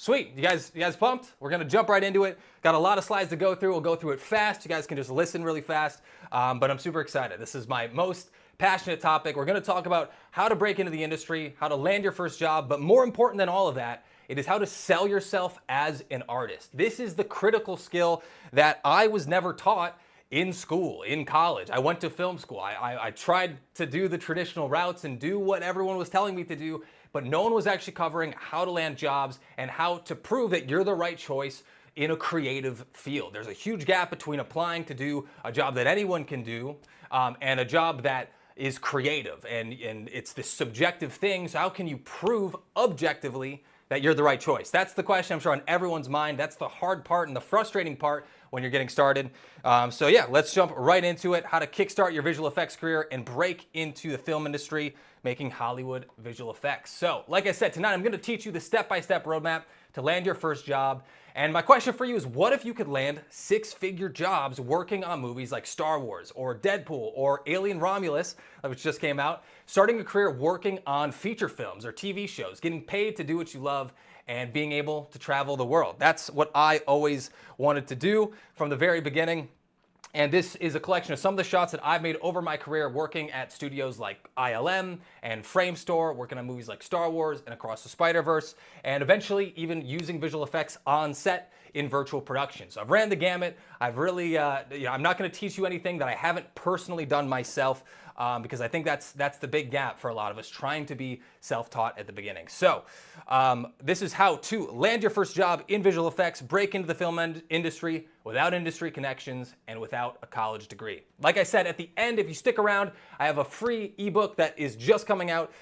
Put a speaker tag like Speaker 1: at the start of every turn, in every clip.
Speaker 1: Sweet. You guys pumped? We're going to jump right into it. Got a lot of slides to go through. We'll go through it fast. You guys can just listen really fast. But I'm super excited. This is my most passionate topic. We're going to talk about how to break into the industry, how to land your first job, but more important than all of that, it is how to sell yourself as an artist. This is the critical skill that I was never taught in school, in college. I went to film school. I tried to do the traditional routes and do what everyone was telling me to do, but no one was actually covering how to land jobs and how to prove that you're the right choice in a creative field. There's a huge gap between applying to do a job that anyone can do and a job that is creative, and it's this subjective thing. So how can you prove objectively that you're the right choice? That's the question I'm sure on everyone's mind. That's the hard part and the frustrating part when you're getting started. So yeah, let's jump right into it. How to kickstart your visual effects career and break into the film industry making Hollywood visual effects. So like I said, tonight I'm gonna teach you the step-by-step roadmap to land your first job. And my question for you is, what if you could land six-figure jobs working on movies like Star Wars or Deadpool or Alien Romulus, which just came out, starting a career working on feature films or TV shows, getting paid to do what you love, and being able to travel the world. That's what I always wanted to do from the very beginning. And this is a collection of some of the shots that I've made over my career working at studios like ILM and Framestore, working on movies like Star Wars and Across the Spider-Verse, and eventually even using visual effects on set in virtual production. So I've ran the gamut. I've really, I'm not gonna teach you anything that I haven't personally done myself because I think that's the big gap for a lot of us, trying to be self-taught at the beginning. So this is how to land your first job in visual effects, break into the film industry without industry connections and without a college degree. Like I said, at the end, if you stick around, I have a free ebook that is just coming out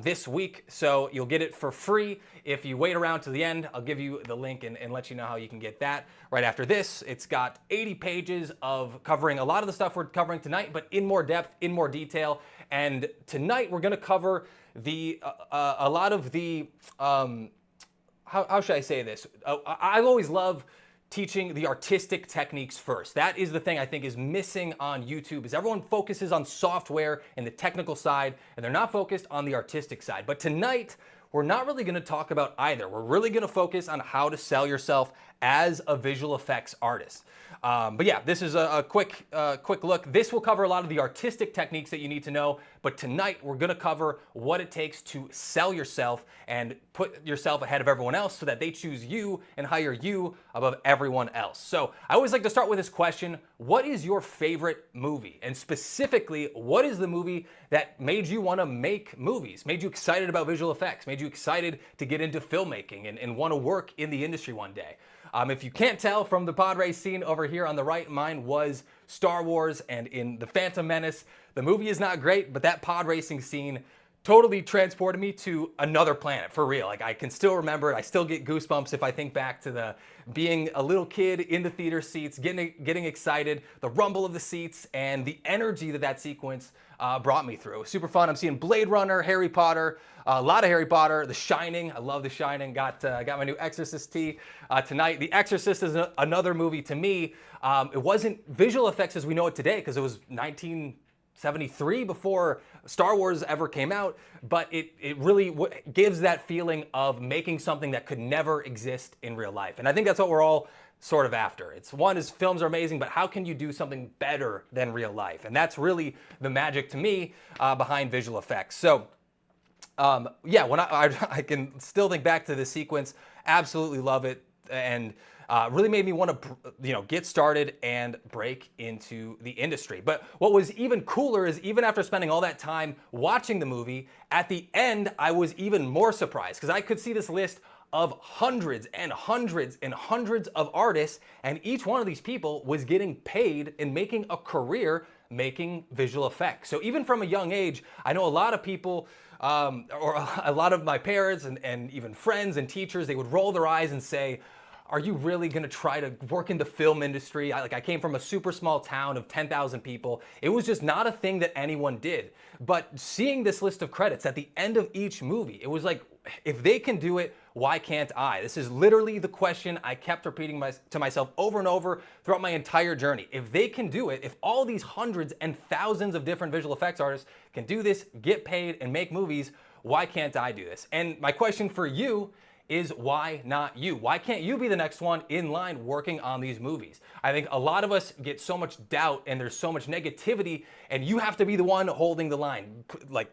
Speaker 1: this week. So you'll get it for free. If you wait around to the end, I'll give you the link and let you know how you can get that right after this. It's got 80 pages of covering a lot of the stuff we're covering tonight, but in more depth, in more detail. And tonight we're gonna cover a lot of the, how should I say this? I always love teaching the artistic techniques first. That is the thing I think is missing on YouTube, is everyone focuses on software and the technical side, and they're not focused on the artistic side. But tonight, we're not really gonna talk about either. We're really gonna focus on how to sell yourself as a visual effects artist. But yeah, this is a quick look. This will cover a lot of the artistic techniques that you need to know, but tonight we're gonna cover what it takes to sell yourself and put yourself ahead of everyone else so that they choose you and hire you above everyone else. So I always like to start with this question: what is your favorite movie? And specifically, what is the movie that made you wanna make movies, made you excited about visual effects, made you excited to get into filmmaking and wanna work in the industry one day? If you can't tell from the pod race scene over here on the right, mine was Star Wars, and in The Phantom Menace, the movie is not great, but that pod racing scene totally transported me to another planet, for real. Like, I can still remember it. I still get goosebumps if I think back to the being a little kid in the theater seats, getting excited, the rumble of the seats, and the energy that sequence brought me through. It was super fun. I'm seeing Blade Runner, Harry Potter, a lot of Harry Potter, The Shining. I love The Shining. Got my new Exorcist tee tonight. The Exorcist is another movie to me. It wasn't visual effects as we know it today, because it was 1973 before Star Wars ever came out, but it really gives that feeling of making something that could never exist in real life. And I think that's what we're all sort of after. One is films are amazing, but how can you do something better than real life? And that's really the magic to me behind visual effects. So yeah, when I can still think back to this sequence, absolutely love it, and really made me want to, get started and break into the industry. But what was even cooler is, even after spending all that time watching the movie, at the end, I was even more surprised, because I could see this list of hundreds and hundreds and hundreds of artists, and each one of these people was getting paid and making a career making visual effects. So even from a young age, I know a lot of people, or a lot of my parents and even friends and teachers, they would roll their eyes and say, are you really gonna try to work in the film industry? I came from a super small town of 10,000 people. It was just not a thing that anyone did. But seeing this list of credits at the end of each movie, it was like, if they can do it, why can't I? This is literally the question I kept repeating to myself over and over throughout my entire journey. If they can do it, if all these hundreds and thousands of different visual effects artists can do this, get paid, and make movies, why can't I do this? And my question for you is why not you? Why can't you be the next one in line working on these movies? I think a lot of us get so much doubt and there's so much negativity, and you have to be the one holding the line, like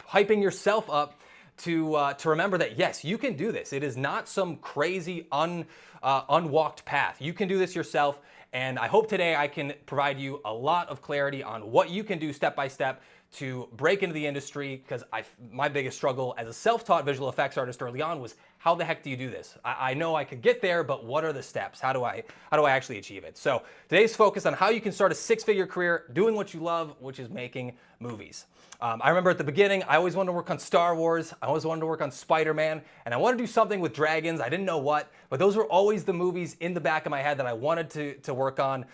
Speaker 1: hyping yourself up to remember that yes, you can do this. It is not some crazy unwalked path. You can do this yourself, and I hope today I can provide you a lot of clarity on what you can do step by step to break into the industry, because my biggest struggle as a self-taught visual effects artist early on was, how the heck do you do this? I know I could get there, but what are the steps? How do I actually achieve it? So today's focus on how you can start a six-figure career doing what you love, which is making movies. I remember at the beginning, I always wanted to work on Star Wars. I always wanted to work on Spider-Man, and I wanted to do something with dragons. I didn't know what, but those were always the movies in the back of my head that I wanted to work on.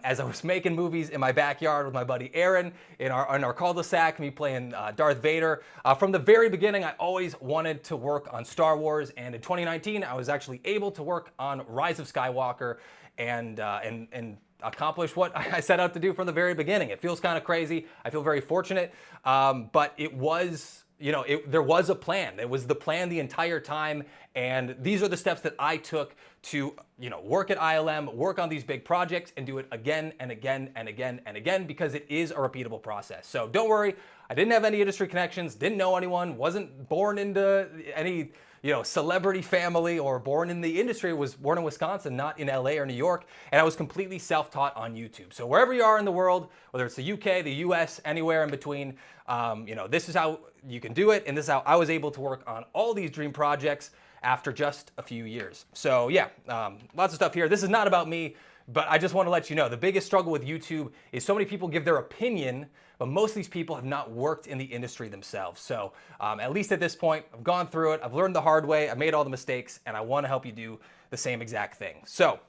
Speaker 1: As I was making movies in my backyard with my buddy Aaron in our cul-de-sac, me playing Darth Vader. From the very beginning, I always wanted to work on Star Wars, and in 2019, I was actually able to work on Rise of Skywalker and accomplish what I set out to do from the very beginning. It feels kind of crazy. I feel very fortunate, but it was, there was a plan. It was the plan the entire time, and these are the steps that I took to, work at ILM, work on these big projects, and do it again and again and again and again, because it is a repeatable process. So don't worry, I didn't have any industry connections, didn't know anyone, wasn't born into any celebrity family or born in the industry. Was born in Wisconsin, not in LA or New York, and I was completely self-taught on YouTube. So wherever you are in the world, whether it's the UK, the US, anywhere in between, this is how you can do it, and this is how I was able to work on all these dream projects after just a few years. So yeah, lots of stuff here. This is not about me, but I just want to let you know, the biggest struggle with YouTube is so many people give their opinion, but most of these people have not worked in the industry themselves. So at least at this point, I've gone through it, I've learned the hard way, I've made all the mistakes, and I want to help you do the same exact thing. So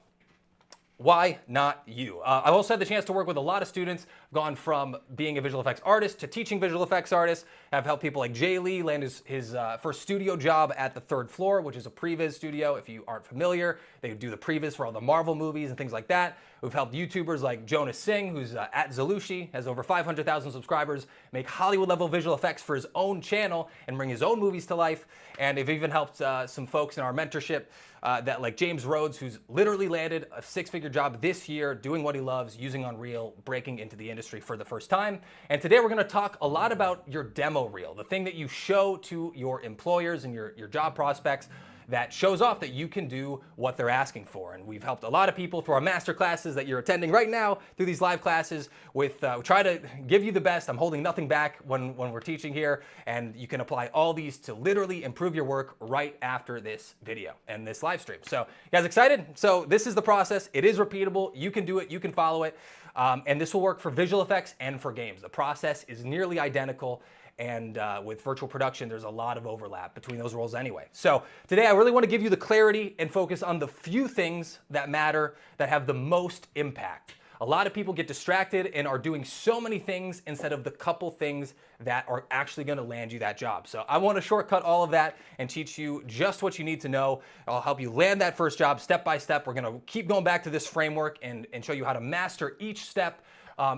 Speaker 1: why not you? I've also had the chance to work with a lot of students. I've gone from being a visual effects artist to teaching visual effects artists. I've helped people like Jay Lee land his first studio job at the Third Floor, which is a previs studio. If you aren't familiar, they do the previs for all the Marvel movies and things like that. We've helped YouTubers like Jonas Singh, who's at Zalushi, has over 500,000 subscribers, make Hollywood-level visual effects for his own channel and bring his own movies to life. And they've even helped some folks in our mentorship that like James Rhodes, who's literally landed a six-figure job this year doing what he loves, using Unreal, breaking into the industry for the first time. And today we're going to talk a lot about your demo reel, the thing that you show to your employers and your job prospects that shows off that you can do what they're asking for. And we've helped a lot of people through our masterclasses that you're attending right now, through these live classes, with try to give you the best. I'm holding nothing back when we're teaching here, and you can apply all these to literally improve your work right after this video and this live stream. So you guys excited? So this is the process. It is repeatable. You can do it. You can follow it. And this will work for visual effects and for games. The process is nearly identical. And with virtual production, there's a lot of overlap between those roles anyway. So today I really want to give you the clarity and focus on the few things that matter, that have the most impact. A lot of people get distracted and are doing so many things instead of the couple things that are actually going to land you that job. So I want to shortcut all of that and teach you just what you need to know. I'll help you land that first job step by step. We're going to keep going back to this framework and show you how to master each step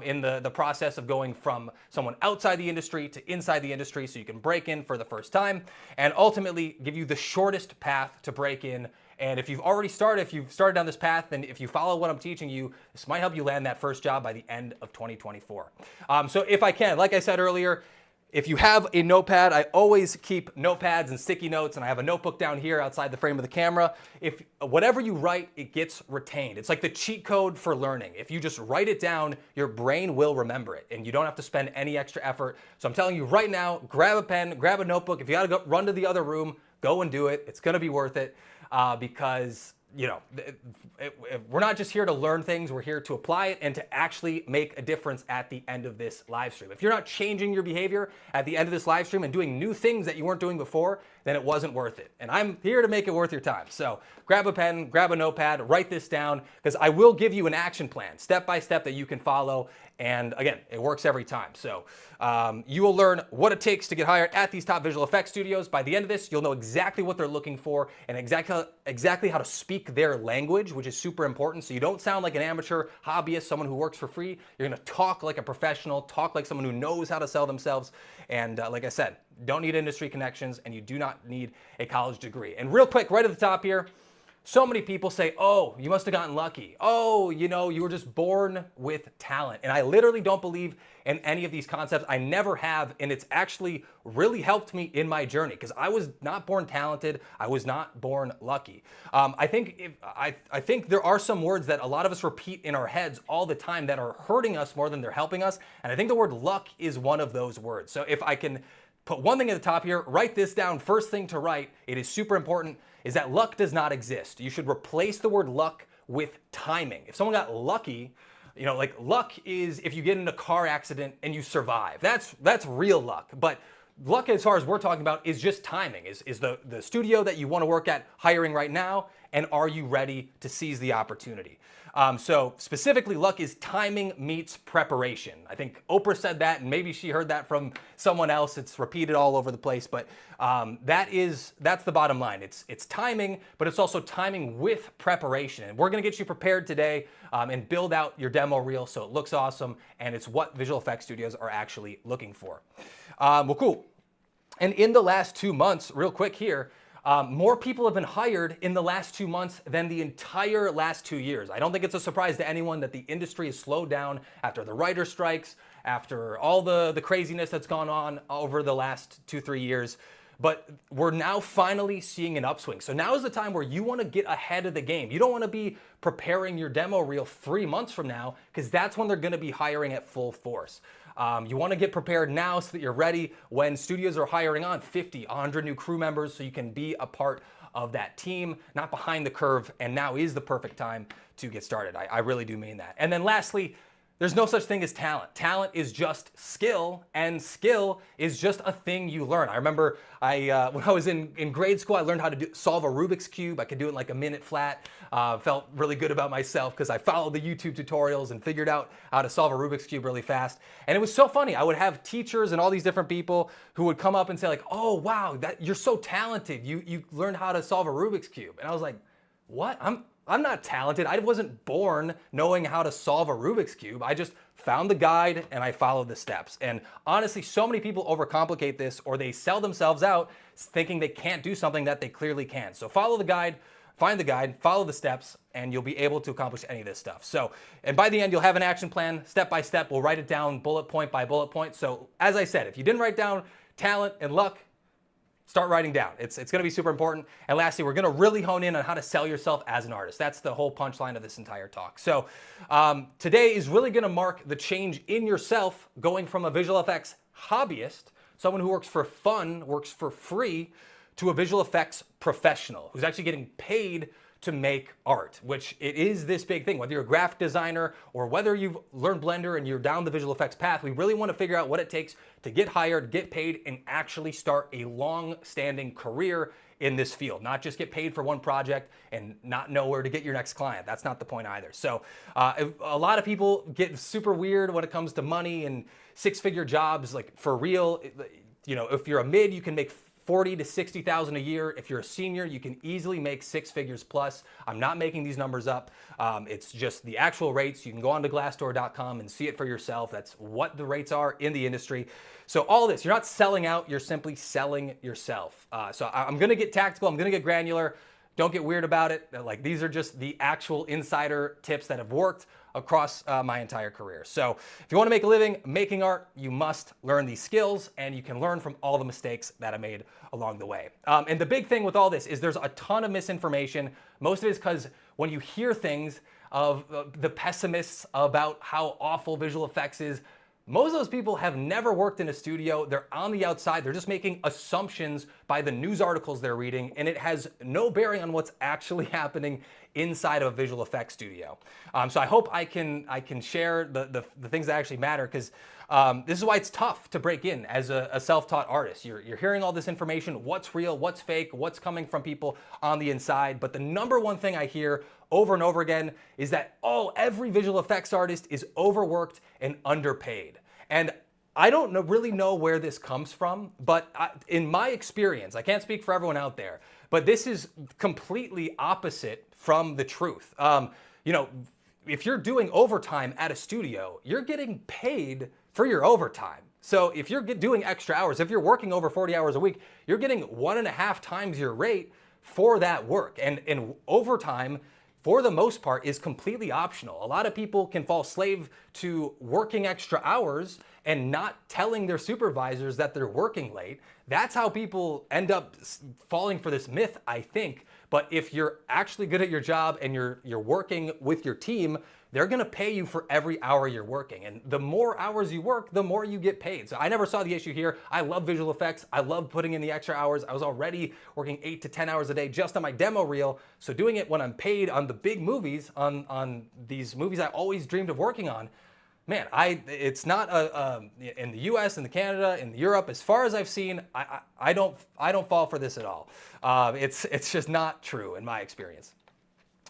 Speaker 1: in the process of going from someone outside the industry to inside the industry, so you can break in for the first time, and ultimately give you the shortest path to break in. And if you've started down this path, then if you follow what I'm teaching you, this might help you land that first job by the end of 2024. So if I can, like I said earlier, if you have a notepad, I always keep notepads and sticky notes, and I have a notebook down here outside the frame of the camera. If whatever you write, it gets retained. It's like the cheat code for learning. If you just write it down, your brain will remember it, and you don't have to spend any extra effort. So I'm telling you right now, grab a pen, grab a notebook. If you gotta go run to the other room, go and do it. It's gonna be worth it because we're not just here to learn things, we're here to apply it and to actually make a difference at the end of this live stream. If you're not changing your behavior at the end of this live stream and doing new things that you weren't doing before, then it wasn't worth it. And I'm here to make it worth your time. So grab a pen, grab a notepad, write this down, because I will give you an action plan, step by step, that you can follow. And again, it works every time. So you will learn what it takes to get hired at these top visual effects studios. By the end of this, you'll know exactly what they're looking for and exactly how to speak their language, which is super important. So you don't sound like an amateur hobbyist, someone who works for free. You're gonna talk like a professional, talk like someone who knows how to sell themselves. And like I said, Don't need industry connections, and you do not need a college degree. And real quick, right at the top here, so many people say, oh, you must have gotten lucky. Oh, you were just born with talent. And I literally don't believe in any of these concepts. I never have. And it's actually really helped me in my journey because I was not born talented. I was not born lucky. I think there are some words that a lot of us repeat in our heads all the time that are hurting us more than they're helping us. And I think the word luck is one of those words. So if I can put one thing at the top here, write this down. First thing to write, it is super important, is that luck does not exist. You should replace the word luck with timing. If someone got lucky, like luck is if you get in a car accident and you survive. That's real luck. But luck, as far as we're talking about, is just timing. Is the studio that you want to work at hiring right now, and are you ready to seize the opportunity? So specifically, luck is timing meets preparation. I think Oprah said that, and maybe she heard that from someone else. It's repeated all over the place, but that's the bottom line. It's timing, but it's also timing with preparation. And we're gonna get you prepared today and build out your demo reel so it looks awesome, and it's what visual effects studios are actually looking for. Well, cool. And in the last 2 months, real quick here, more people have been hired in the last 2 months than the entire last 2 years. I don't think it's a surprise to anyone that the industry has slowed down after the writer strikes, after all the craziness that's gone on over the last 2-3 years. But we're now finally seeing an upswing. So now is the time where you want to get ahead of the game. You don't want to be preparing your demo reel 3 months from now, because that's when they're going to be hiring at full force. You want to get prepared now so that you're ready when studios are hiring on 50, 100 new crew members, so you can be a part of that team, not behind the curve. And now is the perfect time to get started. I really do mean that. And then lastly, there's no such thing as talent. Talent is just skill, and skill is just a thing you learn. I remember when I was in grade school, I learned how to solve a Rubik's Cube. I could do it in like a minute flat. Felt really good about myself because I followed the YouTube tutorials and figured out how to solve a Rubik's Cube really fast. And it was so funny. I would have teachers and all these different people who would come up and say like, oh, wow, you're so talented. You learned how to solve a Rubik's Cube. And I was like, what? I'm not talented. I wasn't born knowing how to solve a Rubik's Cube. I just found the guide and I followed the steps. And honestly, so many people overcomplicate this, or they sell themselves out thinking they can't do something that they clearly can. So follow the guide, find the guide, follow the steps, and you'll be able to accomplish any of this stuff. So, and by the end, you'll have an action plan, step by step. We'll write it down bullet point by bullet point. So as I said, if you didn't write down talent and luck, start writing down. It's going to be super important. And lastly, we're going to really hone in on how to sell yourself as an artist. That's the whole punchline of this entire talk. So today is really going to mark the change in yourself, going from a visual effects hobbyist, someone who works for fun, works for free, to a visual effects professional who's actually getting paid to make art, which it is this big thing. Whether you're a graphic designer or whether you've learned Blender and you're down the visual effects path, we really want to figure out what it takes to get hired, get paid, and actually start a long-standing career in this field. Not just get paid for one project and not know where to get your next client. That's not the point either. So a lot of people get super weird when it comes to money and six-figure jobs. Like for real, if you're a mid, you can make 40 to 60,000 a year. If you're a senior, you can easily make 6 figures plus. I'm not making these numbers up. It's just the actual rates. You can go on to glassdoor.com and see it for yourself. That's what the rates are in the industry. So all this, you're not selling out, you're simply selling yourself. So I'm gonna get tactical, I'm gonna get granular. Don't get weird about it. Like, these are just the actual insider tips that have worked across my entire career. So if you want to make a living making art, you must learn these skills, and you can learn from all the mistakes that I made along the way. And the big thing with all this is there's a ton of misinformation. Most of it is because when you hear things of the pessimists about how awful visual effects is, most of those people have never worked in a studio. They're on the outside. They're just making assumptions by the news articles they're reading, and it has no bearing on what's actually happening inside of a visual effects studio. So I hope I can share the things that actually matter, because this is why it's tough to break in as a self-taught artist. You're hearing all this information, what's real, what's fake, what's coming from people on the inside. But the number one thing I hear over and over again is that, every visual effects artist is overworked and underpaid. And I don't really know where this comes from, but in my experience, I can't speak for everyone out there, but this is completely opposite from the truth. If you're doing overtime at a studio, you're getting paid for your overtime. So if you're doing extra hours, if you're working over 40 hours a week, you're getting 1.5 times your rate for that work. And overtime, for the most part, is completely optional. A lot of people can fall slave to working extra hours and not telling their supervisors that they're working late. That's how people end up falling for this myth, I think. But if you're actually good at your job and you're working with your team, they're gonna pay you for every hour you're working. And the more hours you work, the more you get paid. So I never saw the issue here. I love visual effects. I love putting in the extra hours. I was already working 8 to 10 hours a day just on my demo reel. So doing it when I'm paid on the big movies, on these movies I always dreamed of working on, man, it's not in the US, in the Canada, in Europe, as far as I've seen, I don't fall for this at all. It's just not true in my experience.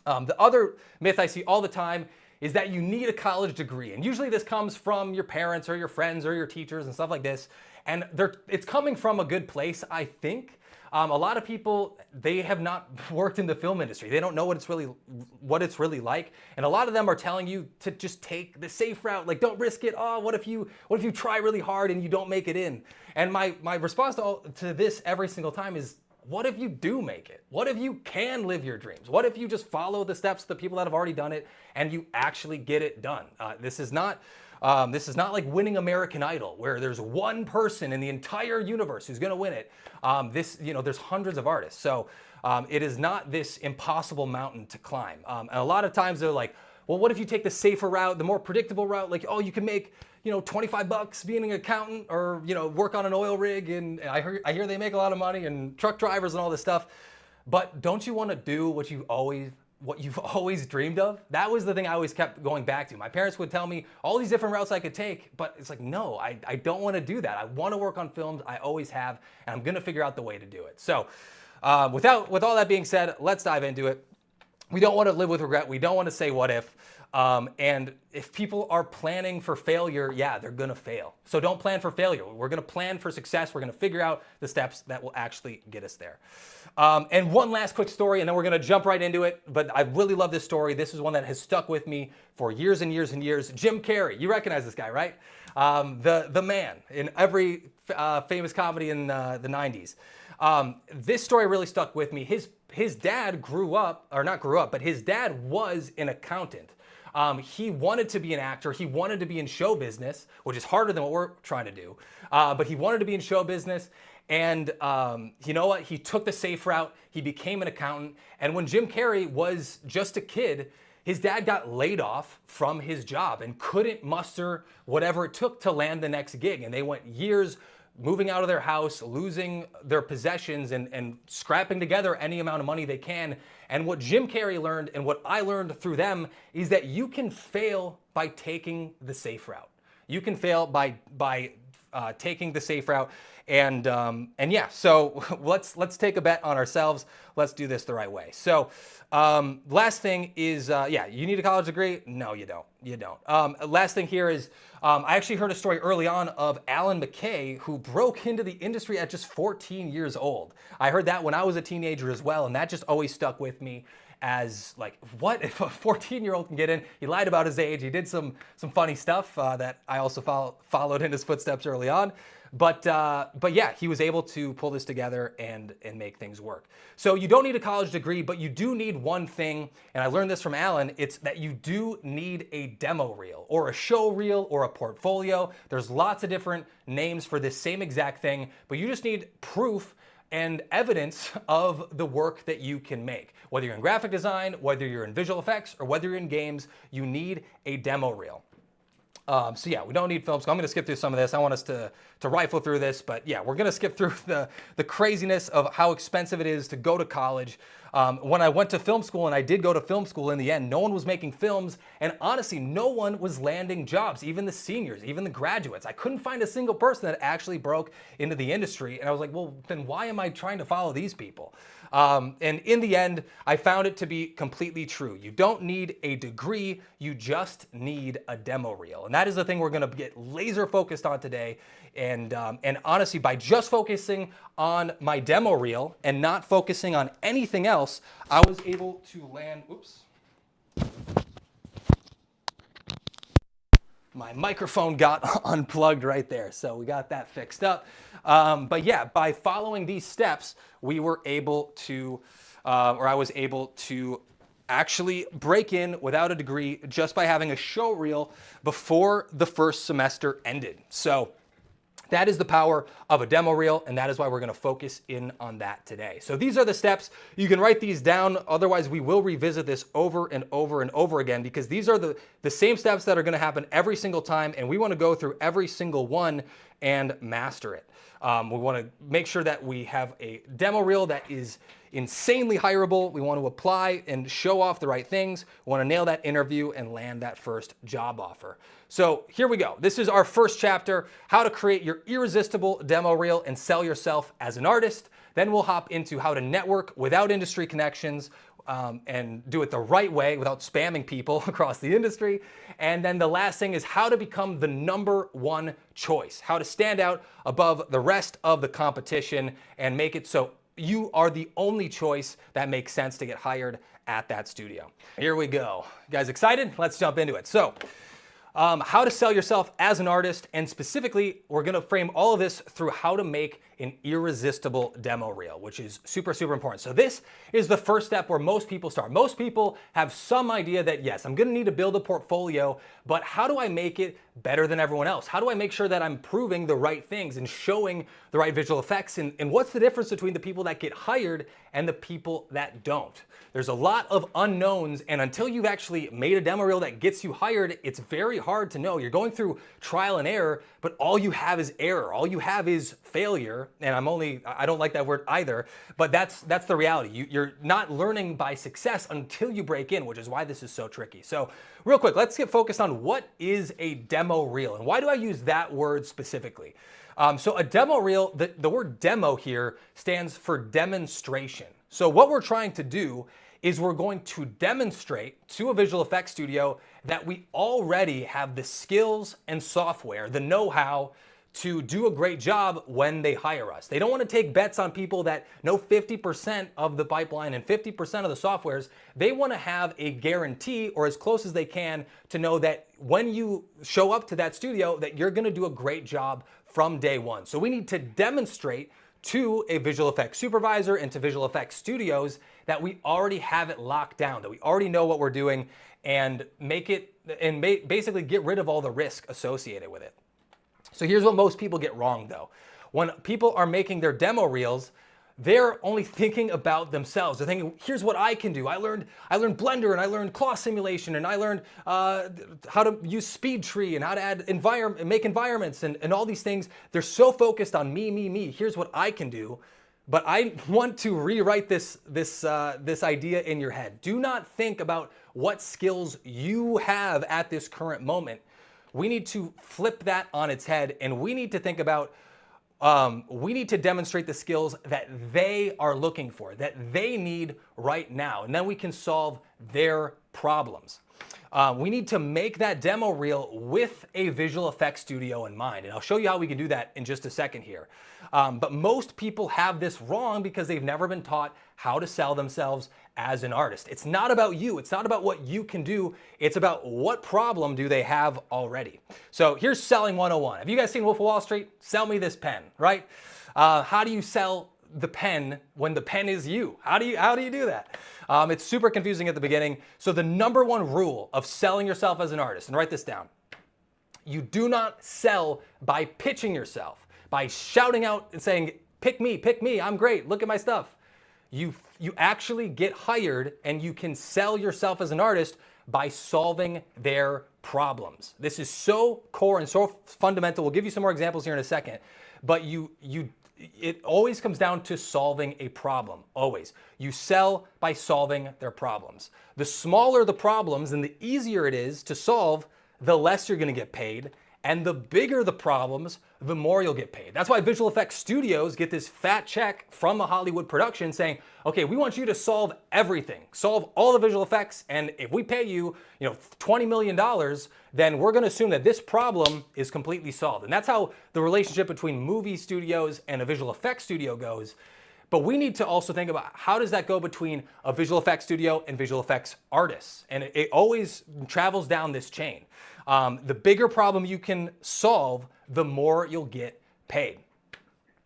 Speaker 1: The other myth I see all the time is that you need a college degree. And usually this comes from your parents or your friends or your teachers and stuff like this. And it's coming from a good place, I think. A lot of people, they have not worked in the film industry. They don't know what it's really like. And a lot of them are telling you to just take the safe route. Like, don't risk it. Oh, what if you try really hard and you don't make it in? And my response to this every single time is, what if you do make it? What if you can live your dreams? What if you just follow the steps of the people that have already done it and you actually get it done? This is not like winning American Idol, where there's one person in the entire universe who's going to win it. There's hundreds of artists, so it is not this impossible mountain to climb. And a lot of times they're like, well, what if you take the safer route, the more predictable route? Like, oh, you can make $25 being an accountant, or work on an oil rig, and I hear they make a lot of money, and truck drivers and all this stuff. But don't you want to do what you've always dreamed of? That was the thing I always kept going back to. My parents would tell me all these different routes I could take, but it's like, no, I don't want to do that. I want to work on films. I always have, and I'm going to figure out the way to do it. So with all that being said, let's dive into it. We don't want to live with regret. We don't want to say what if. And if people are planning for failure, yeah, they're going to fail. So don't plan for failure. We're going to plan for success. We're going to figure out the steps that will actually get us there. And one last quick story, and then we're going to jump right into it. But I really love this story. This is one that has stuck with me for years and years and years. Jim Carrey. You recognize this guy, right? The man in every famous comedy in the 90s. This story really stuck with me. His dad but his dad was an accountant. He wanted to be an actor. He wanted to be in show business, which is harder than what we're trying to do. But he wanted to be in show business. And you know what? He took the safe route. He became an accountant. And when Jim Carrey was just a kid, his dad got laid off from his job and couldn't muster whatever it took to land the next gig. And they went years moving out of their house, losing their possessions, and scrapping together any amount of money they can. And what Jim Carrey learned, and what I learned through them, is that you can fail by taking the safe route. You can fail by taking the safe route. And yeah, so let's take a bet on ourselves. Let's do this the right way. So last thing is, you need a college degree? No, you don't. You don't. Last thing here is, I actually heard a story early on of Alan McKay, who broke into the industry at just 14 years old. I heard that when I was a teenager as well, and that just always stuck with me as like, what if a 14-year-old can get in? He lied about his age. He did some funny stuff that I also followed in his footsteps early on. But yeah, he was able to pull this together and make things work. So you don't need a college degree, but you do need one thing, and I learned this from Alan. It's that you do need a demo reel, or a show reel, or a portfolio. There's lots of different names for this same exact thing, but you just need proof and evidence of the work that you can make. Whether you're in graphic design, whether you're in visual effects, or whether you're in games, you need a demo reel. So yeah, we don't need films. So I'm going to skip through some of this. I want us to rifle through this, but yeah, we're going to skip through the craziness of how expensive it is to go to college. When I went to film school, and I did go to film school in the end, no one was making films, and honestly, no one was landing jobs, even the seniors, even the graduates. I couldn't find a single person that actually broke into the industry, and I was like, well, then why am I trying to follow these people? And in the end, I found it to be completely true. You don't need a degree, you just need a demo reel. And that is the thing we're gonna get laser focused on today. And honestly, by just focusing on my demo reel and not focusing on anything else, I was able to land, my microphone got unplugged right there. So we got that fixed up. But yeah, by following these steps, we were able to, or I was able to actually break in without a degree just by having a show reel before the first semester ended. So that is the power of a demo reel, and that is why we're gonna focus in on that today. So these are the steps. You can write these down, otherwise we will revisit this over and over and over again, because these are the same steps that are gonna happen every single time, and we wanna go through every single one and master it. We wanna make sure that we have a demo reel that is insanely hireable. We want to apply and show off the right things. We want to nail that interview and land that first job offer. So here we go. This is our first chapter, how to create your irresistible demo reel and sell yourself as an artist. Then we'll hop into how to network without industry connections and do it the right way without spamming people across the industry. And then the last thing is how to become the #1 choice, how to stand out above the rest of the competition and make it so you are the only choice that makes sense to get hired at that studio. Here we go. You guys excited? Let's jump into it. So, how to sell yourself as an artist, and specifically, we're gonna frame all of this through how to make an irresistible demo reel, which is super, super important. So this is the first step where most people start. Most people have some idea that, yes, I'm gonna need to build a portfolio, but how do I make it better than everyone else? How do I make sure that I'm proving the right things and showing the right visual effects? And what's the difference between the people that get hired and the people that don't? There's a lot of unknowns, and until you've actually made a demo reel that gets you hired, it's very hard to know. You're going through trial and error, but all you have is error. All you have is failure, and I don't like that word either, but that's the reality. You're not learning by success until you break in, which is why this is so tricky. So real quick, let's get focused on what is a demo reel, and why do I use that word specifically? So a demo reel, the word demo here stands for demonstration. So what we're trying to do is we're going to demonstrate to a visual effects studio that we already have the skills and software, the know-how to do a great job when they hire us. They don't want to take bets on people that know 50% of the pipeline and 50% of the softwares. They want to have a guarantee, or as close as they can, to know that when you show up to that studio that you're going to do a great job from day one. So we need to demonstrate to a visual effects supervisor and to visual effects studios that we already have it locked down, that we already know what we're doing, and basically get rid of all the risk associated with it. So here's what most people get wrong though. When people are making their demo reels, they're only thinking about themselves. They're thinking, here's what I can do. I learned Blender, and I learned claw simulation, and I learned how to use speed tree and how to add make environments and all these things. They're so focused on me. Here's what I can do. But I want to rewrite this idea in your head. Do not think about what skills you have at this current moment. We need to flip that on its head, and we need to think about we need to demonstrate the skills that they are looking for, that they need right now, and then we can solve their problems. We need to make that demo reel with a visual effects studio in mind, and I'll show you how we can do that in just a second here. But most people have this wrong because they've never been taught how to sell themselves as an artist. It's not about you. It's not about what you can do. It's about what problem do they have already. So here's selling 101. Have you guys seen Wolf of Wall Street? Sell me this pen, right? How do you sell the pen when the pen is you? How do you do that? It's super confusing at the beginning. So the #1 rule of selling yourself as an artist, and write this down, you do not sell by pitching yourself, by shouting out and saying, pick me, I'm great, look at my stuff. You actually get hired, and you can sell yourself as an artist by solving their problems. This is so core and so fundamental. We'll give you some more examples here in a second, but it always comes down to solving a problem, always. You sell by solving their problems. The smaller the problems and the easier it is to solve, the less you're gonna get paid. And the bigger the problems, the more you'll get paid. That's why visual effects studios get this fat check from a Hollywood production saying, okay, we want you to solve everything, solve all the visual effects, and if we pay you, $20 million, then we're gonna assume that this problem is completely solved. And that's how the relationship between movie studios and a visual effects studio goes. But we need to also think about how does that go between a visual effects studio and visual effects artists. And it always travels down this chain. The bigger problem you can solve, the more you'll get paid.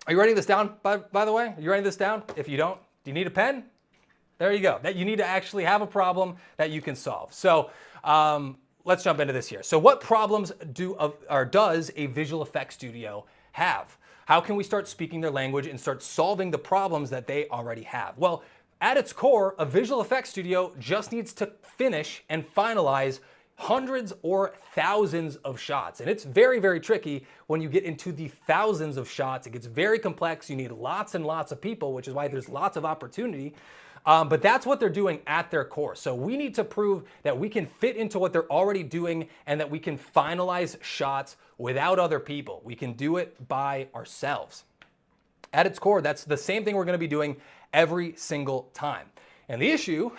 Speaker 1: Are you writing this down, by the way? Are you writing this down? If you don't, do you need a pen? There you go. That you need to actually have a problem that you can solve. So let's jump into this here. So what problems does a visual effects studio have? How can we start speaking their language and start solving the problems that they already have? Well, at its core, a visual effects studio just needs to finish and finalize hundreds or thousands of shots. And it's very, very tricky when you get into the thousands of shots. It gets very complex. You need lots and lots of people, which is why there's lots of opportunity. But that's what they're doing at their core. So we need to prove that we can fit into what they're already doing and that we can finalize shots without other people. We can do it by ourselves. At its core, that's the same thing we're going to be doing every single time. And the issue,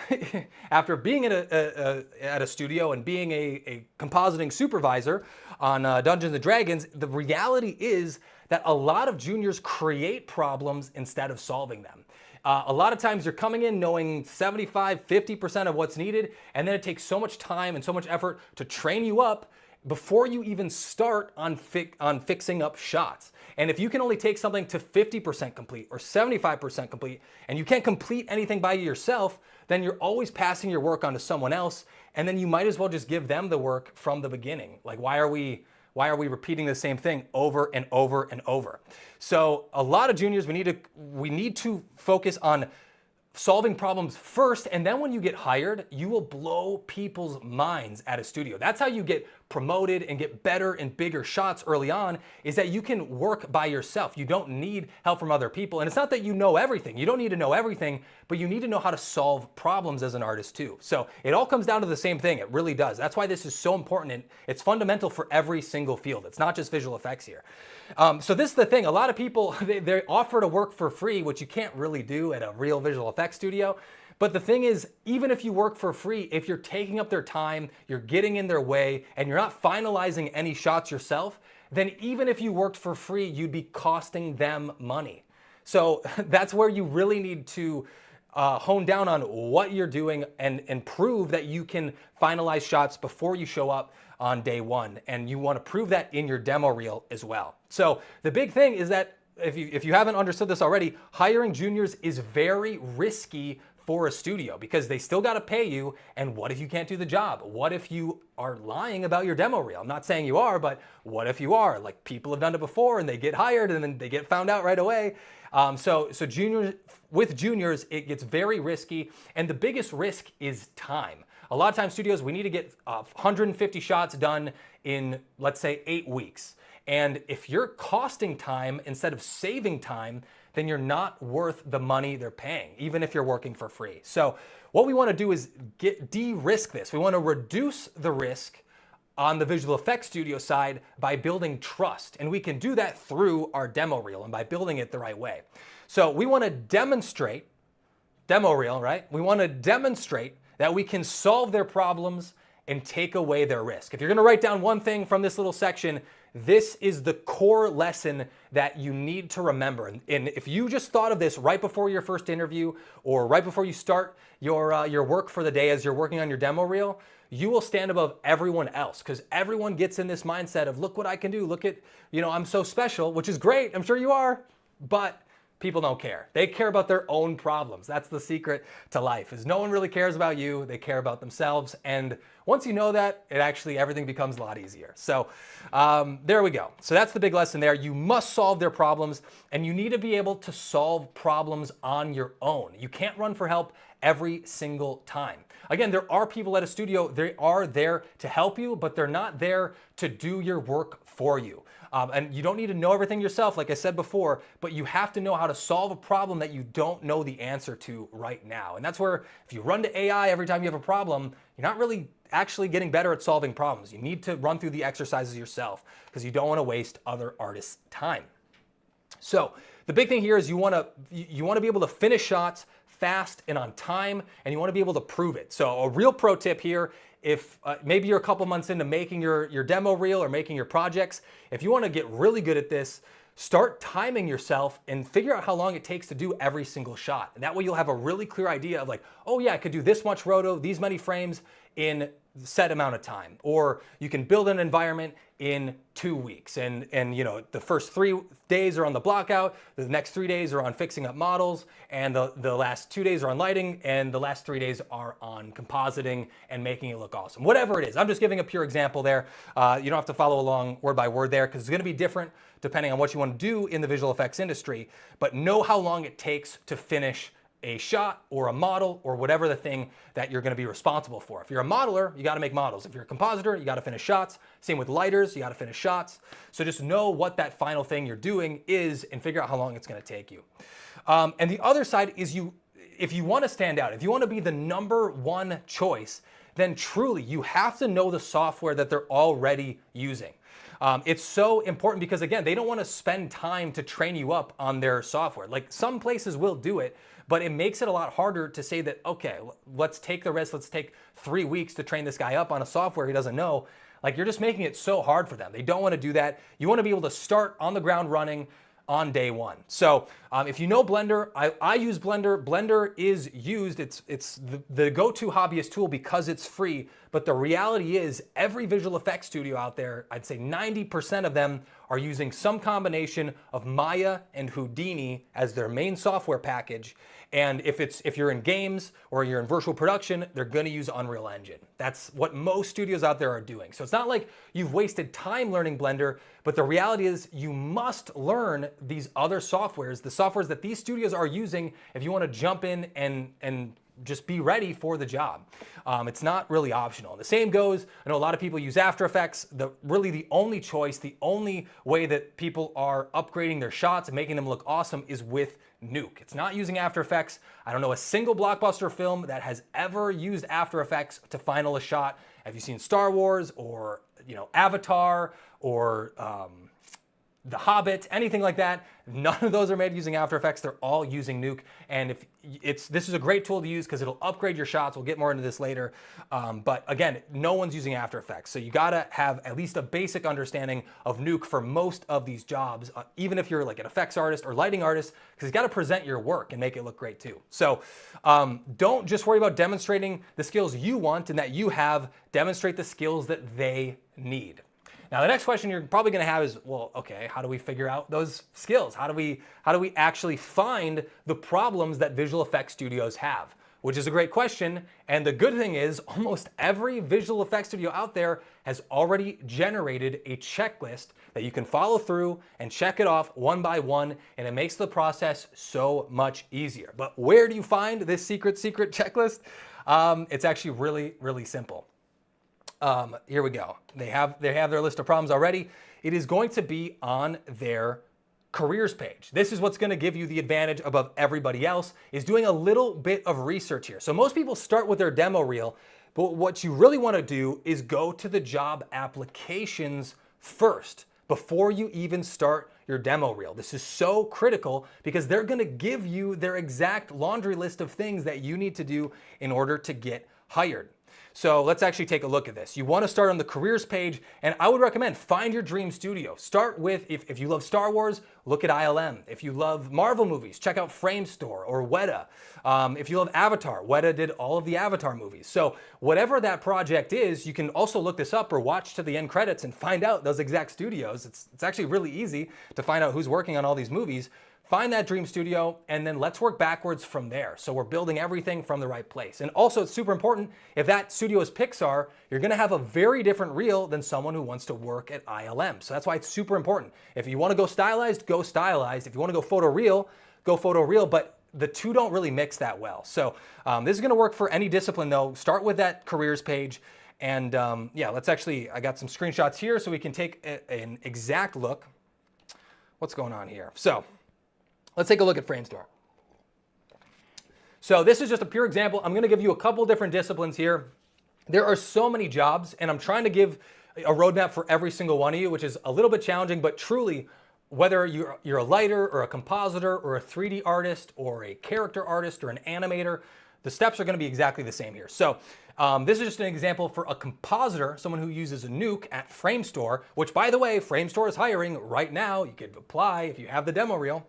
Speaker 1: after being at a studio and being a compositing supervisor on Dungeons and Dragons, the reality is that a lot of juniors create problems instead of solving them. A lot of times you're coming in knowing 75, 50% of what's needed, and then it takes so much time and so much effort to train you up before you even start on fixing up shots. And if you can only take something to 50% complete or 75% complete, and you can't complete anything by yourself, then you're always passing your work onto someone else, and then you might as well just give them the work from the beginning. Like, why are we repeating the same thing over and over and over? So a lot of juniors, we need to focus on solving problems first, and then when you get hired, you will blow people's minds at a studio. That's how you get promoted and get better and bigger shots early on, is that you can work by yourself. You don't need help from other people. And it's not that you know everything. You don't need to know everything, but you need to know how to solve problems as an artist too. So it all comes down to the same thing. It really does. That's why this is so important, and it's fundamental for every single field. It's not just visual effects here. So this is the thing. A lot of people, they offer to work for free, which you can't really do at a real visual effects studio. But the thing is, even if you work for free, if you're taking up their time, you're getting in their way, and you're not finalizing any shots yourself, then even if you worked for free, you'd be costing them money. So that's where you really need to hone down on what you're doing and prove that you can finalize shots before you show up on day one. And you want to prove that in your demo reel as well. So the big thing is that if you haven't understood this already, hiring juniors is very risky for a studio because they still got to pay you. And what if you can't do the job? What if you are lying about your demo reel? I'm not saying you are, but what if you are? Like, people have done it before and they get hired and then they get found out right away. So with juniors, it gets very risky. And the biggest risk is time. A lot of times studios, we need to get 150 shots done in, let's say, 8 weeks. And if you're costing time instead of saving time, then you're not worth the money they're paying, even if you're working for free. So what we want to do is de-risk this. We want to reduce the risk on the visual effects studio side by building trust. And we can do that through our demo reel and by building it the right way. So we want to demonstrate, demo reel, right? We want to demonstrate that we can solve their problems and take away their risk. If you're going to write down one thing from this little section, this is the core lesson that you need to remember. And if you just thought of this right before your first interview or right before you start your work for the day as you're working on your demo reel, you will stand above everyone else, because everyone gets in this mindset of, look what I can do. Look at, I'm so special, which is great. I'm sure you are, but people don't care. They care about their own problems. That's the secret to life, is no one really cares about you. They care about themselves. And once you know that, everything becomes a lot easier. So there we go. So that's the big lesson there. You must solve their problems, and you need to be able to solve problems on your own. You can't run for help every single time. Again, there are people at a studio, they are there to help you, but they're not there to do your work for you. And you don't need to know everything yourself, like I said before, but you have to know how to solve a problem that you don't know the answer to right now. And that's where, if you run to AI every time you have a problem, you're not really actually getting better at solving problems. You need to run through the exercises yourself, because you don't want to waste other artists' time. So the big thing here is you want to be able to finish shots fast and on time, and you want to be able to prove it. So a real pro tip here, if maybe you're a couple months into making your demo reel or making your projects, if you want to get really good at this, start timing yourself and figure out how long it takes to do every single shot. And that way you'll have a really clear idea of like, oh yeah, I could do this much roto, these many frames in set amount of time. Or you can build an environment in 2 weeks. And you know, the first 3 days are on the block out, the next 3 days are on fixing up models, and the last 2 days are on lighting, and the last 3 days are on compositing and making it look awesome. Whatever it is. I'm just giving a pure example there. You don't have to follow along word by word there because it's going to be different depending on what you want to do in the visual effects industry, but know how long it takes to finish a shot or a model or whatever the thing that you're going to be responsible for. If you're a modeler, you got to make models. If you're a compositor, you got to finish shots. Same with lighters, you got to finish shots. So just know what that final thing you're doing is and figure out how long it's going to take you. And the other side is if you want to stand out, if you want to be the #1 choice, then truly you have to know the software that they're already using. It's so important because again, they don't want to spend time to train you up on their software. Like some places will do it, but it makes it a lot harder to say that, okay, let's take the risk. Let's take 3 weeks to train this guy up on a software he doesn't know. Like you're just making it so hard for them. They don't want to do that. You want to be able to start on the ground running on day one. So if you know Blender, I use Blender. Blender is used, it's the go-to hobbyist tool because it's free, but the reality is every visual effects studio out there, I'd say 90% of them are using some combination of Maya and Houdini as their main software package. And if you're in games or you're in virtual production, they're gonna use Unreal Engine. That's what most studios out there are doing. So it's not like you've wasted time learning Blender, but the reality is you must learn these other softwares, the softwares that these studios are using if you wanna jump in and just be ready for the job. It's not really optional. The same goes, I know a lot of people use After Effects. Really the only choice, the only way that people are upgrading their shots and making them look awesome is with Nuke. It's not using After Effects. I don't know a single blockbuster film that has ever used After Effects to final a shot. Have you seen Star Wars or Avatar or The Hobbit, anything like that? None of those are made using After Effects. They're all using Nuke. And this is a great tool to use because it'll upgrade your shots. We'll get more into this later. But again, no one's using After Effects. So you gotta have at least a basic understanding of Nuke for most of these jobs, even if you're like an effects artist or lighting artist, because you gotta present your work and make it look great too. So don't just worry about demonstrating the skills you want and that you have, demonstrate the skills that they need. Now, the next question you're probably going to have is, well, okay, how do we figure out those skills? How do we actually find the problems that visual effects studios have? Which is a great question. And the good thing is almost every visual effects studio out there has already generated a checklist that you can follow through and check it off one by one. And it makes the process so much easier. But where do you find this secret checklist? It's actually really, really simple. Here we go. They have their list of problems already. It is going to be on their careers page. This is what's going to give you the advantage above everybody else, is doing a little bit of research here. So most people start with their demo reel, but what you really want to do is go to the job applications first before you even start your demo reel. This is so critical because they're going to give you their exact laundry list of things that you need to do in order to get hired. So let's actually take a look at this. You want to start on the careers page, and I would recommend find your dream studio. Start with, if you love Star Wars, look at ILM. If you love Marvel movies, check out Framestore or Weta. If you love Avatar, Weta did all of the Avatar movies. So whatever that project is, you can also look this up or watch to the end credits and find out those exact studios. It's actually really easy to find out who's working on all these movies. Find that dream studio, and then let's work backwards from there. So we're building everything from the right place. And also, it's super important, if that studio is Pixar, you're gonna have a very different reel than someone who wants to work at ILM. So that's why it's super important. If you wanna go stylized, go stylized. If you wanna go photo real, go photo real, but the two don't really mix that well. So this is gonna work for any discipline though. Start with that careers page. And yeah, I got some screenshots here so we can take an exact look. What's going on here? So, let's take a look at Framestore. So this is just a pure example. I'm gonna give you a couple different disciplines here. There are so many jobs, and I'm trying to give a roadmap for every single one of you, which is a little bit challenging, but truly, whether you're a lighter or a compositor or a 3D artist or a character artist or an animator, The steps are going to be exactly the same here. So this is just an example for a compositor, someone who uses a nuke at Framestore, which, by the way, Framestore is hiring right now. You could apply if you have the demo reel.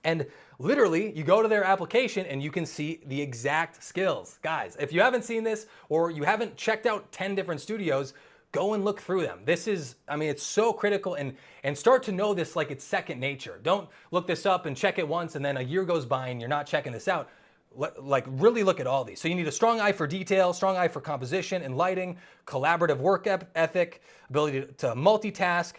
Speaker 1: And literally, you go to their application and you can see the exact skills. Guys, if you haven't seen this or you haven't checked out 10 different studios, go and look through them. This is, I mean, it's so critical, and start to know this like it's second nature. Don't look this up and check it once and then a year goes by and you're not checking this out. Like really look at all these. So you need a strong eye for detail, strong eye for composition and lighting, collaborative work ethic, ability to multitask.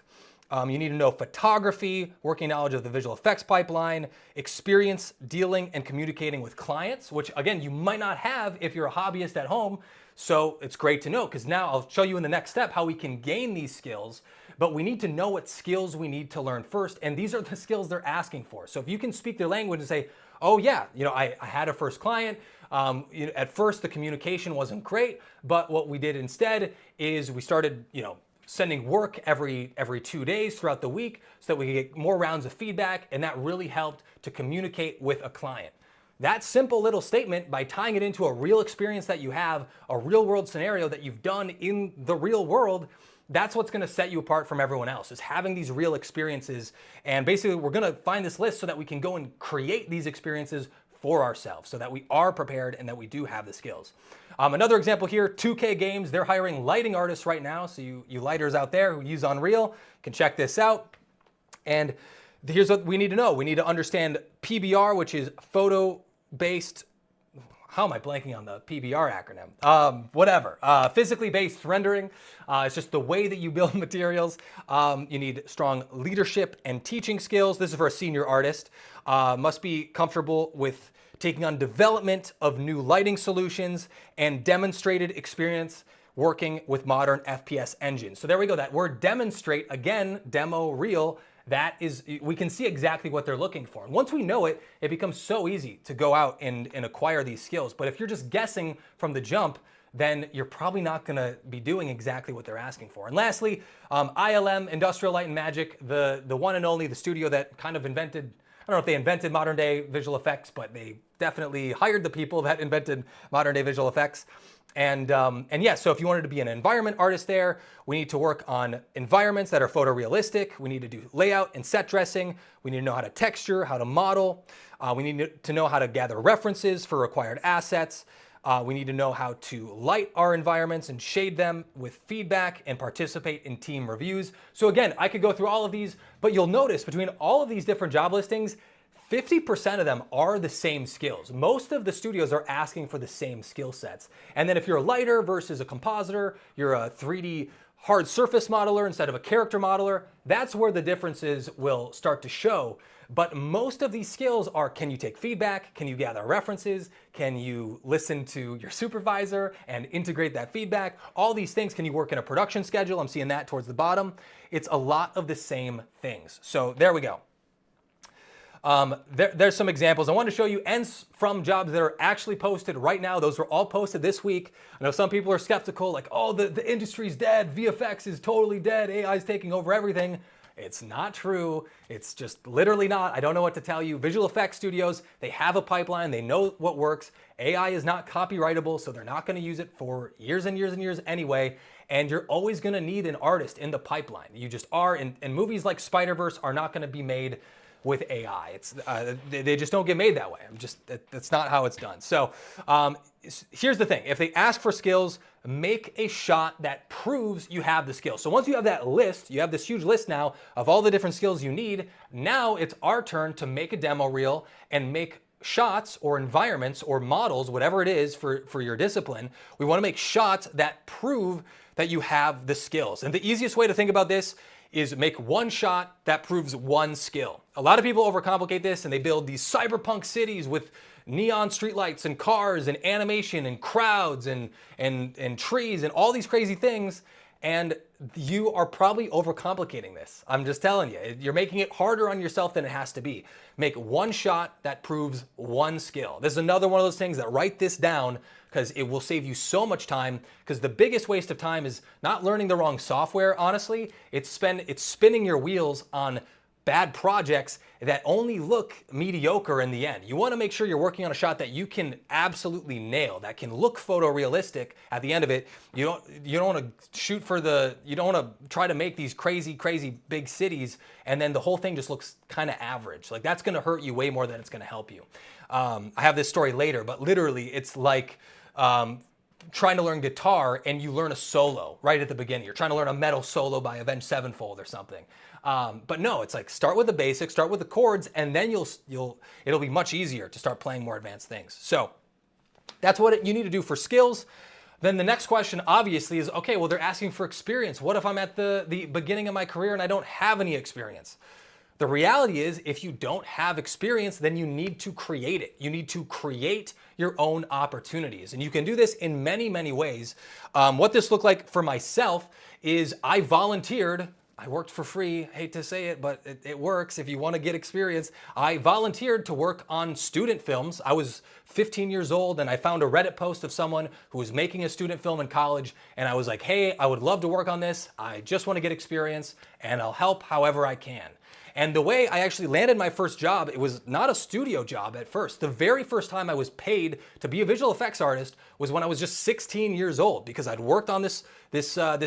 Speaker 1: You need to know photography, working knowledge of the visual effects pipeline, experience dealing and communicating with clients, which again, you might not have if you're a hobbyist at home. So it's great to know, because now I'll show you in the next step how we can gain these skills, but we need to know what skills we need to learn first. And these are the skills they're asking for. So if you can speak their language and say, oh yeah, I had a first client. At first the communication wasn't great, but what we did instead is we started, sending work every 2 days throughout the week so that we could get more rounds of feedback, and that really helped to communicate with a client. That simple little statement, by tying it into a real experience that you have, a real world scenario that you've done in the real world, that's what's gonna set you apart from everyone else, is having these real experiences. And basically we're gonna find this list so that we can go and create these experiences for ourselves so that we are prepared and that we do have the skills. Another example here, 2K Games, they're hiring lighting artists right now. So you lighters out there who use Unreal can check this out. And here's what we need to know. We need to understand PBR, which is photo-based, how am I blanking on the PBR acronym? Physically based rendering. It's just the way that you build materials. You need strong leadership and teaching skills. This is for a senior artist. Must be comfortable with taking on development of new lighting solutions and demonstrated experience working with modern FPS engines. So there we go. That word demonstrate, again, demo reel, that is, we can see exactly what they're looking for. And once we know it, it becomes so easy to go out and acquire these skills. But if you're just guessing from the jump, then you're probably not gonna be doing exactly what they're asking for. And lastly, ILM, Industrial Light and Magic, the one and only, the studio that kind of invented, I don't know if they invented modern day visual effects, but they definitely hired the people that invented modern day visual effects. And yeah, so if you wanted to be an environment artist there, we need to work on environments that are photorealistic. We need to do layout and set dressing. We need to know how to texture, how to model. We need to know how to gather references for required assets. We need to know how to light our environments and shade them with feedback and participate in team reviews. So again, I could go through all of these, but you'll notice between all of these different job listings, 50% of them are the same skills. Most of the studios are asking for the same skill sets. And then if you're a lighter versus a compositor, you're a 3D hard surface modeler instead of a character modeler, that's where the differences will start to show. But most of these skills are, can you take feedback? Can you gather references? Can you listen to your supervisor and integrate that feedback? All these things, can you work in a production schedule? I'm seeing that towards the bottom. It's a lot of the same things. So there we go. There's some examples I want to show you, and from jobs that are actually posted right now. Those were all posted this week. I know some people are skeptical, like, oh, the industry's dead. VFX is totally dead. AI is taking over everything. It's not true. It's just literally not. I don't know what to tell you. Visual effects studios, they have a pipeline. They know what works. AI is not copyrightable, so they're not going to use it for years and years and years anyway. And you're always going to need an artist in the pipeline. You just are. And movies like Spider-Verse are not going to be made with AI. They just don't get made that way. That's not how it's done. So here's the thing. If they ask for skills, make a shot that proves you have the skills. So once you have that list, you have this huge list now of all the different skills you need. Now it's our turn to make a demo reel and make shots or environments or models, whatever it is for your discipline. We want to make shots that prove that you have the skills. And the easiest way to think about this is make one shot that proves one skill. A lot of people overcomplicate this and they build these cyberpunk cities with neon streetlights and cars and animation and crowds and trees and all these crazy things. And you are probably overcomplicating this. I'm just telling you, you're making it harder on yourself than it has to be. Make one shot that proves one skill. This is another one of those things that write this down, because it will save you so much time. Because the biggest waste of time is not learning the wrong software, honestly. It's spinning your wheels on bad projects that only look mediocre in the end. You want to make sure you're working on a shot that you can absolutely nail, that can look photorealistic at the end of it. You don't want to shoot for you don't want to try to make these crazy big cities and then the whole thing just looks kind of average. Like that's going to hurt you way more than it's going to help you. I have this story later, but literally it's like trying to learn guitar and you learn a solo right at the beginning. You're trying to learn a metal solo by Avenged Sevenfold or something. But no, it's like start with the basics, start with the chords, and then it'll be much easier to start playing more advanced things. So that's what you need to do for skills. Then the next question obviously is, okay, well, they're asking for experience. What if I'm at the beginning of my career and I don't have any experience? The reality is, if you don't have experience, then you need to create it. You need to create your own opportunities. And you can do this in many ways. What this looked like for myself is I volunteered. I worked for free. I hate to say it, but it works if you want to get experience. I volunteered to work on student films. I was 15 years old and I found a Reddit post of someone who was making a student film in college. And I was like, hey, I would love to work on this. I just want to get experience and I'll help however I can. And the way I actually landed my first job, it was not a studio job at first. The very first time I was paid to be a visual effects artist was when I was just 16 years old because I'd worked on this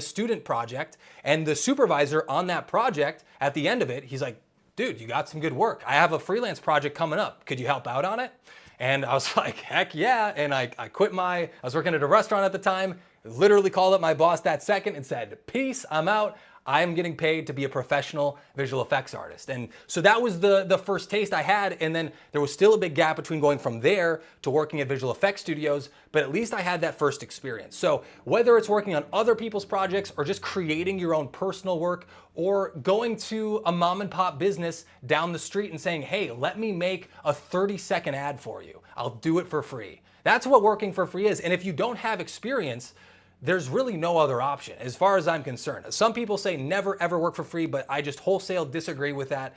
Speaker 1: student project, and the supervisor on that project, at the end of it, he's like, dude, you got some good work. I have a freelance project coming up. Could you help out on it? And I was like, heck yeah. And I quit I was working at a restaurant at the time, literally called up my boss that second and said, peace, I'm out. I'm getting paid to be a professional visual effects artist. And so that was the first taste I had. And then there was still a big gap between going from there to working at visual effects studios, but at least I had that first experience. So whether it's working on other people's projects or just creating your own personal work or going to a mom and pop business down the street and saying, hey, let me make a 30-second ad for you. I'll do it for free. That's what working for free is. And if you don't have experience, there's really no other option as far as I'm concerned. Some people say never ever work for free, but I just wholesale disagree with that.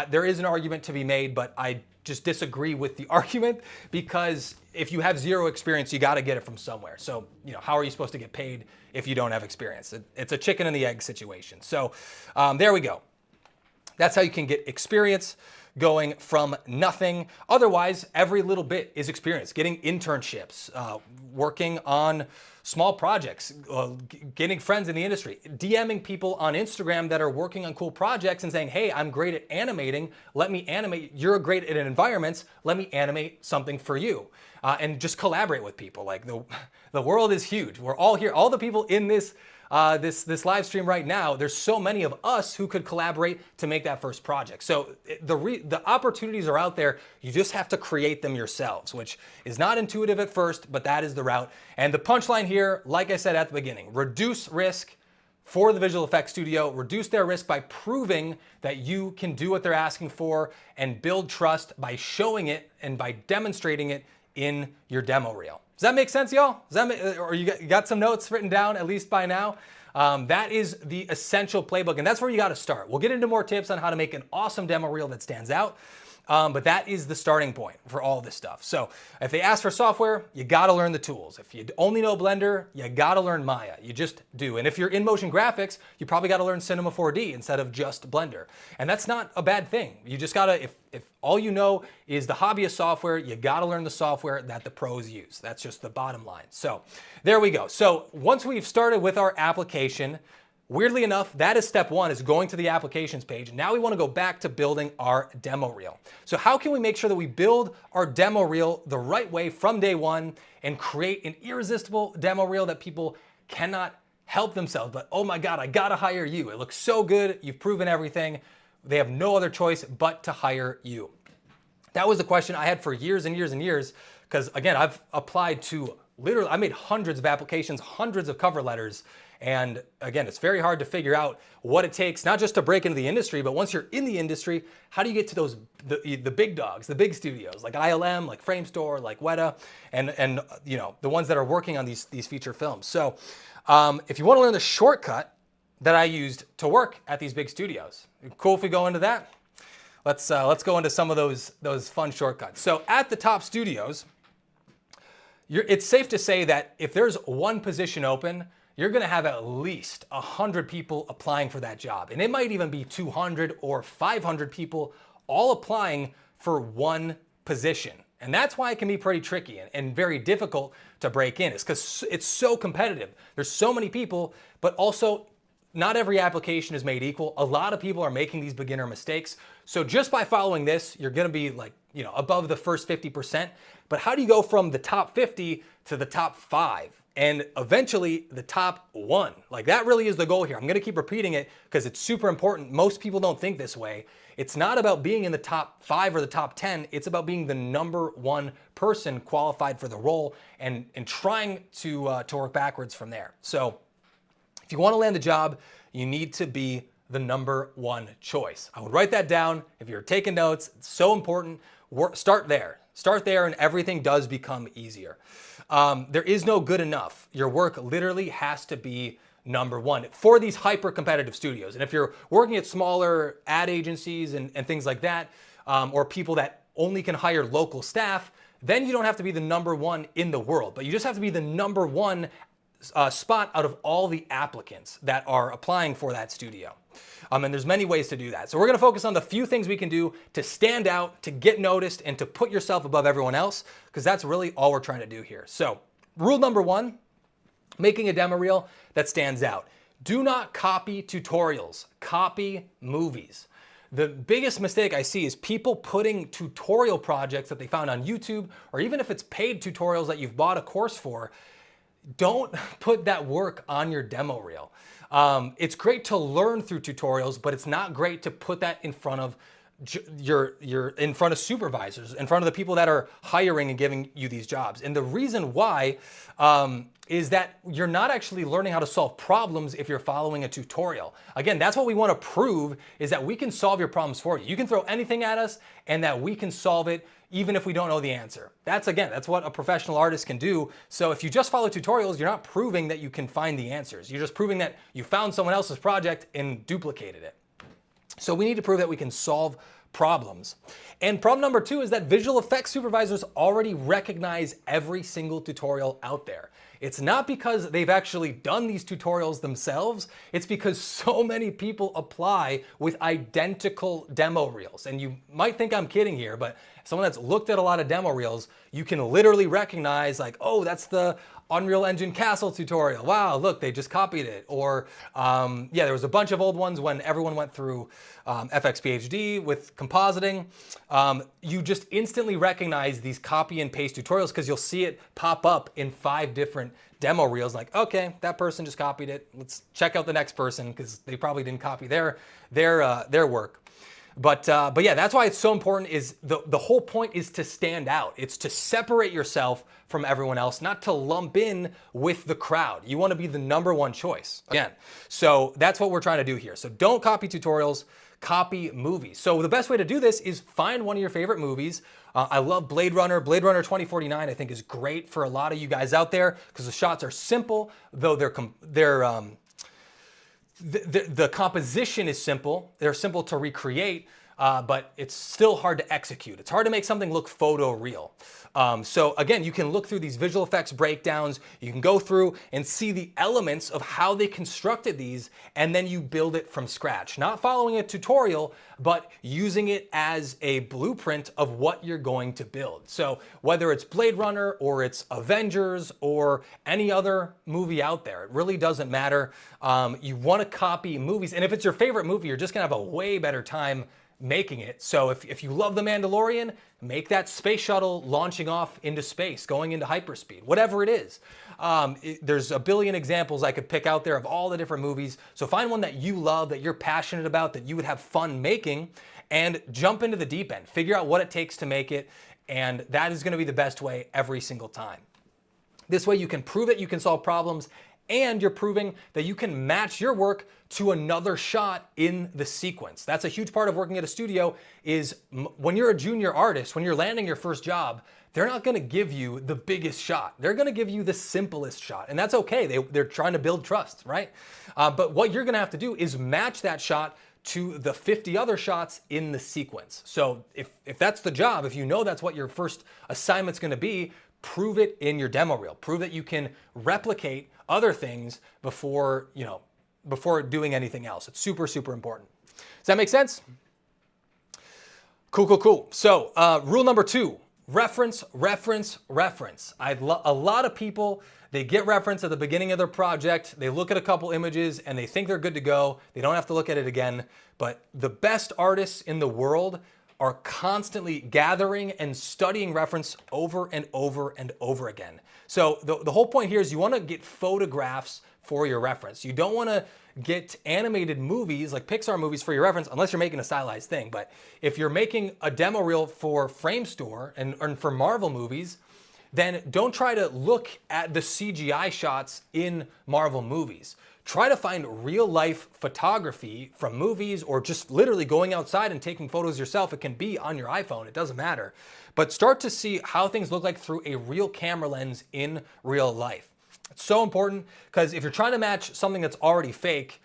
Speaker 1: There is an argument to be made, but I just disagree with the argument because if you have zero experience, you got to get it from somewhere. So, how are you supposed to get paid if you don't have experience? It's a chicken and the egg situation. So there we go. That's how you can get experience going from nothing. Otherwise, every little bit is experience. Getting internships, working on small projects, getting friends in the industry, DMing people on Instagram that are working on cool projects and saying, hey, I'm great at animating. Let me animate. You're great at environments. Let me animate something for you. And just collaborate with people. Like the world is huge. We're all here. All the people in this live stream right now, there's so many of us who could collaborate to make that first project. So the opportunities are out there. You just have to create them yourselves, which is not intuitive at first, but that is the route. And the punchline here, like I said at the beginning, reduce risk for the visual effects studio, reduce their risk by proving that you can do what they're asking for, and build trust by showing it and by demonstrating it in your demo reel. Does that make sense, y'all? Or you got some notes written down at least by now? That is the essential playbook, and that's where you got to start. We'll get into more tips on how to make an awesome demo reel that stands out, but that is the starting point for all this stuff. So if they ask for software, you got to learn the tools. If you only know Blender, you got to learn Maya. You just do. And if you're in motion graphics, you probably got to learn Cinema 4D instead of just Blender. And that's not a bad thing. You just got to, if all you know is the hobbyist software, you got to learn the software that the pros use. That's just the bottom line. So there we go. So once we've started with our application, weirdly enough, that is step one, is going to the applications page. Now we want to go back to building our demo reel. So how can we make sure that we build our demo reel the right way from day one and create an irresistible demo reel that people cannot help themselves, but oh my God, I got to hire you. It looks so good. You've proven everything. They have no other choice but to hire you. That was the question I had for years and years and years, because again, I've applied to literally, I made hundreds of applications, hundreds of cover letters. And again, it's very hard to figure out what it takes, not just to break into the industry, but once you're in the industry, how do you get to those, the big dogs, the big studios, like ILM, like Framestore, like Weta, and the ones that are working on these feature films. So if you want to learn the shortcut that I used to work at these big studios, cool if we go into that? Let's go into some of those fun shortcuts. So at the top studios, it's safe to say that if there's one position open, you're gonna have at least 100 people applying for that job. And it might even be 200 or 500 people all applying for one position. And that's why it can be pretty tricky and very difficult to break in. It's because it's so competitive. There's so many people, but also not every application is made equal. A lot of people are making these beginner mistakes. So just by following this, you're gonna be like, above the first 50%. But how do you go from the top 50 to the top 5? And eventually the top 1. Like, that really is the goal here. I'm gonna keep repeating it because it's super important. Most people don't think this way. It's not about being in the top 5 or the top 10. It's about being the number 1 person qualified for the role and trying to work backwards from there. So if you wanna land the job, you need to be the number 1 choice. I would write that down. If you're taking notes, it's so important. Start there. Start there and everything does become easier. There is no good enough. Your work literally has to be number 1 for these hyper competitive studios. And if you're working at smaller ad agencies and things like that, or people that only can hire local staff, then you don't have to be the number 1 in the world, but you just have to be the number 1 spot out of all the applicants that are applying for that studio. And there's many ways to do that. So we're gonna focus on the few things we can do to stand out, to get noticed, and to put yourself above everyone else, because that's really all we're trying to do here. So rule number 1, making a demo reel that stands out. Do not copy tutorials, copy movies. The biggest mistake I see is people putting tutorial projects that they found on YouTube, or even if it's paid tutorials that you've bought a course for, don't put that work on your demo reel. It's great to learn through tutorials, but it's not great to put that in front of in front of supervisors, in front of the people that are hiring and giving you these jobs. And the reason why is that you're not actually learning how to solve problems if you're following a tutorial. Again, that's what we want to prove, is that we can solve your problems for you. You can throw anything at us and that we can solve it even if we don't know the answer. That's what a professional artist can do. So if you just follow tutorials, you're not proving that you can find the answers. You're just proving that you found someone else's project and duplicated it. So we need to prove that we can solve problems. And problem number 2 is that visual effects supervisors already recognize every single tutorial out there. It's not because they've actually done these tutorials themselves, it's because so many people apply with identical demo reels. And you might think I'm kidding here, but someone that's looked at a lot of demo reels, you can literally recognize, like, oh, that's the Unreal Engine Castle tutorial. Wow, look, they just copied it. Or there was a bunch of old ones when everyone went through FX PhD with compositing. You just instantly recognize these copy and paste tutorials because you'll see it pop up in 5 different demo reels. Like, okay, that person just copied it. Let's check out the next person because they probably didn't copy their work. But yeah, that's why it's so important. Is the whole point is to stand out. It's to separate yourself from everyone else, not to lump in with the crowd. You want to be the number 1 choice. Again, so that's what we're trying to do here. So don't copy tutorials, copy movies. So the best way to do this is find one of your favorite movies. I love Blade Runner. Blade Runner 2049 I think is great for a lot of you guys out there because the shots are simple, though the composition is simple. They're simple to recreate, but it's still hard to execute. It's hard to make something look photoreal. So again, you can look through these visual effects breakdowns. You can go through and see the elements of how they constructed these, and then you build it from scratch. Not following a tutorial, but using it as a blueprint of what you're going to build. So whether it's Blade Runner or it's Avengers or any other movie out there, it really doesn't matter. You want to copy movies, and if it's your favorite movie, you're just gonna have a way better time making it. So if you love The Mandalorian, make that space shuttle launching off into space, going into hyperspeed, whatever it is. There's a billion examples I could pick out there of all the different movies. So find one that you love, that you're passionate about, that you would have fun making, and jump into the deep end. Figure out what it takes to make it, and that is going to be the best way every single time. This way you can prove that you can solve problems, and you're proving that you can match your work to another shot in the sequence. That's a huge part of working at a studio. Is when you're a junior artist, when you're landing your first job, they're not gonna give you the biggest shot. They're gonna give you the simplest shot, and that's okay. They're trying to build trust, right? But what you're gonna have to do is match that shot to the 50 other shots in the sequence. So if that's the job, if you know that's what your first assignment's gonna be, prove it in your demo reel. Prove that you can replicate other things before, before doing anything else. It's super, super important. Does that make sense? Cool, cool, cool. So rule number 2, reference, reference, reference. A lot of people, they get reference at the beginning of their project, they look at a couple images and they think they're good to go. They don't have to look at it again. But the best artists in the world are constantly gathering and studying reference over and over and over again. So the whole point here is you want to get photographs for your reference. You don't want to get animated movies like Pixar movies for your reference unless you're making a stylized thing. But if you're making a demo reel for Framestore and for Marvel movies, then don't try to look at the CGI shots in Marvel movies. Try to find real life photography from movies or just literally going outside and taking photos yourself. It can be on your iPhone, it doesn't matter. But start to see how things look like through a real camera lens in real life. It's so important because if you're trying to match something that's already fake,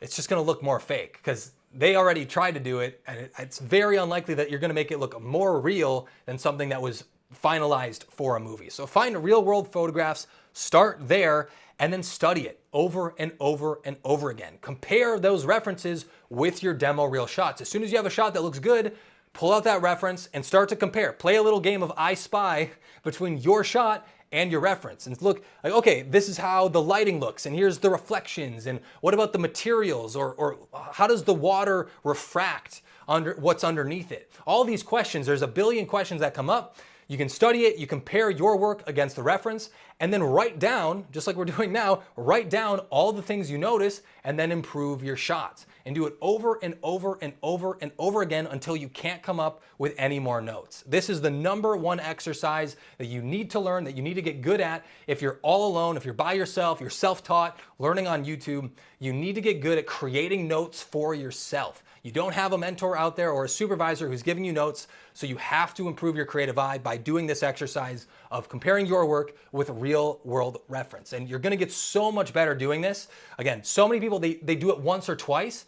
Speaker 1: it's just gonna look more fake because they already tried to do it, and it's very unlikely that you're gonna make it look more real than something that was finalized for a movie. So find real world photographs, start there, and then study it over and over and over again. Compare those references with your demo reel shots. As soon as you have a shot that looks good, pull out that reference and start to compare. Play a little game of I Spy between your shot and your reference and look like, okay, this is how the lighting looks and here's the reflections and what about the materials or how does the water refract under what's underneath it? All these questions, there's a billion questions that come up. You can study it, you compare your work against the reference, and then write down, just like we're doing now, write down all the things you notice and then improve your shots. And do it over and over and over and over again until you can't come up with any more notes. This is the #1 exercise that you need to learn, that you need to get good at. If you're all alone, if you're by yourself, you're self-taught, learning on YouTube, you need to get good at creating notes for yourself. You don't have a mentor out there or a supervisor who's giving you notes, so you have to improve your creative eye by doing this exercise of comparing your work with real world reference. And you're gonna get so much better doing this. Again, so many people, they do it once or twice.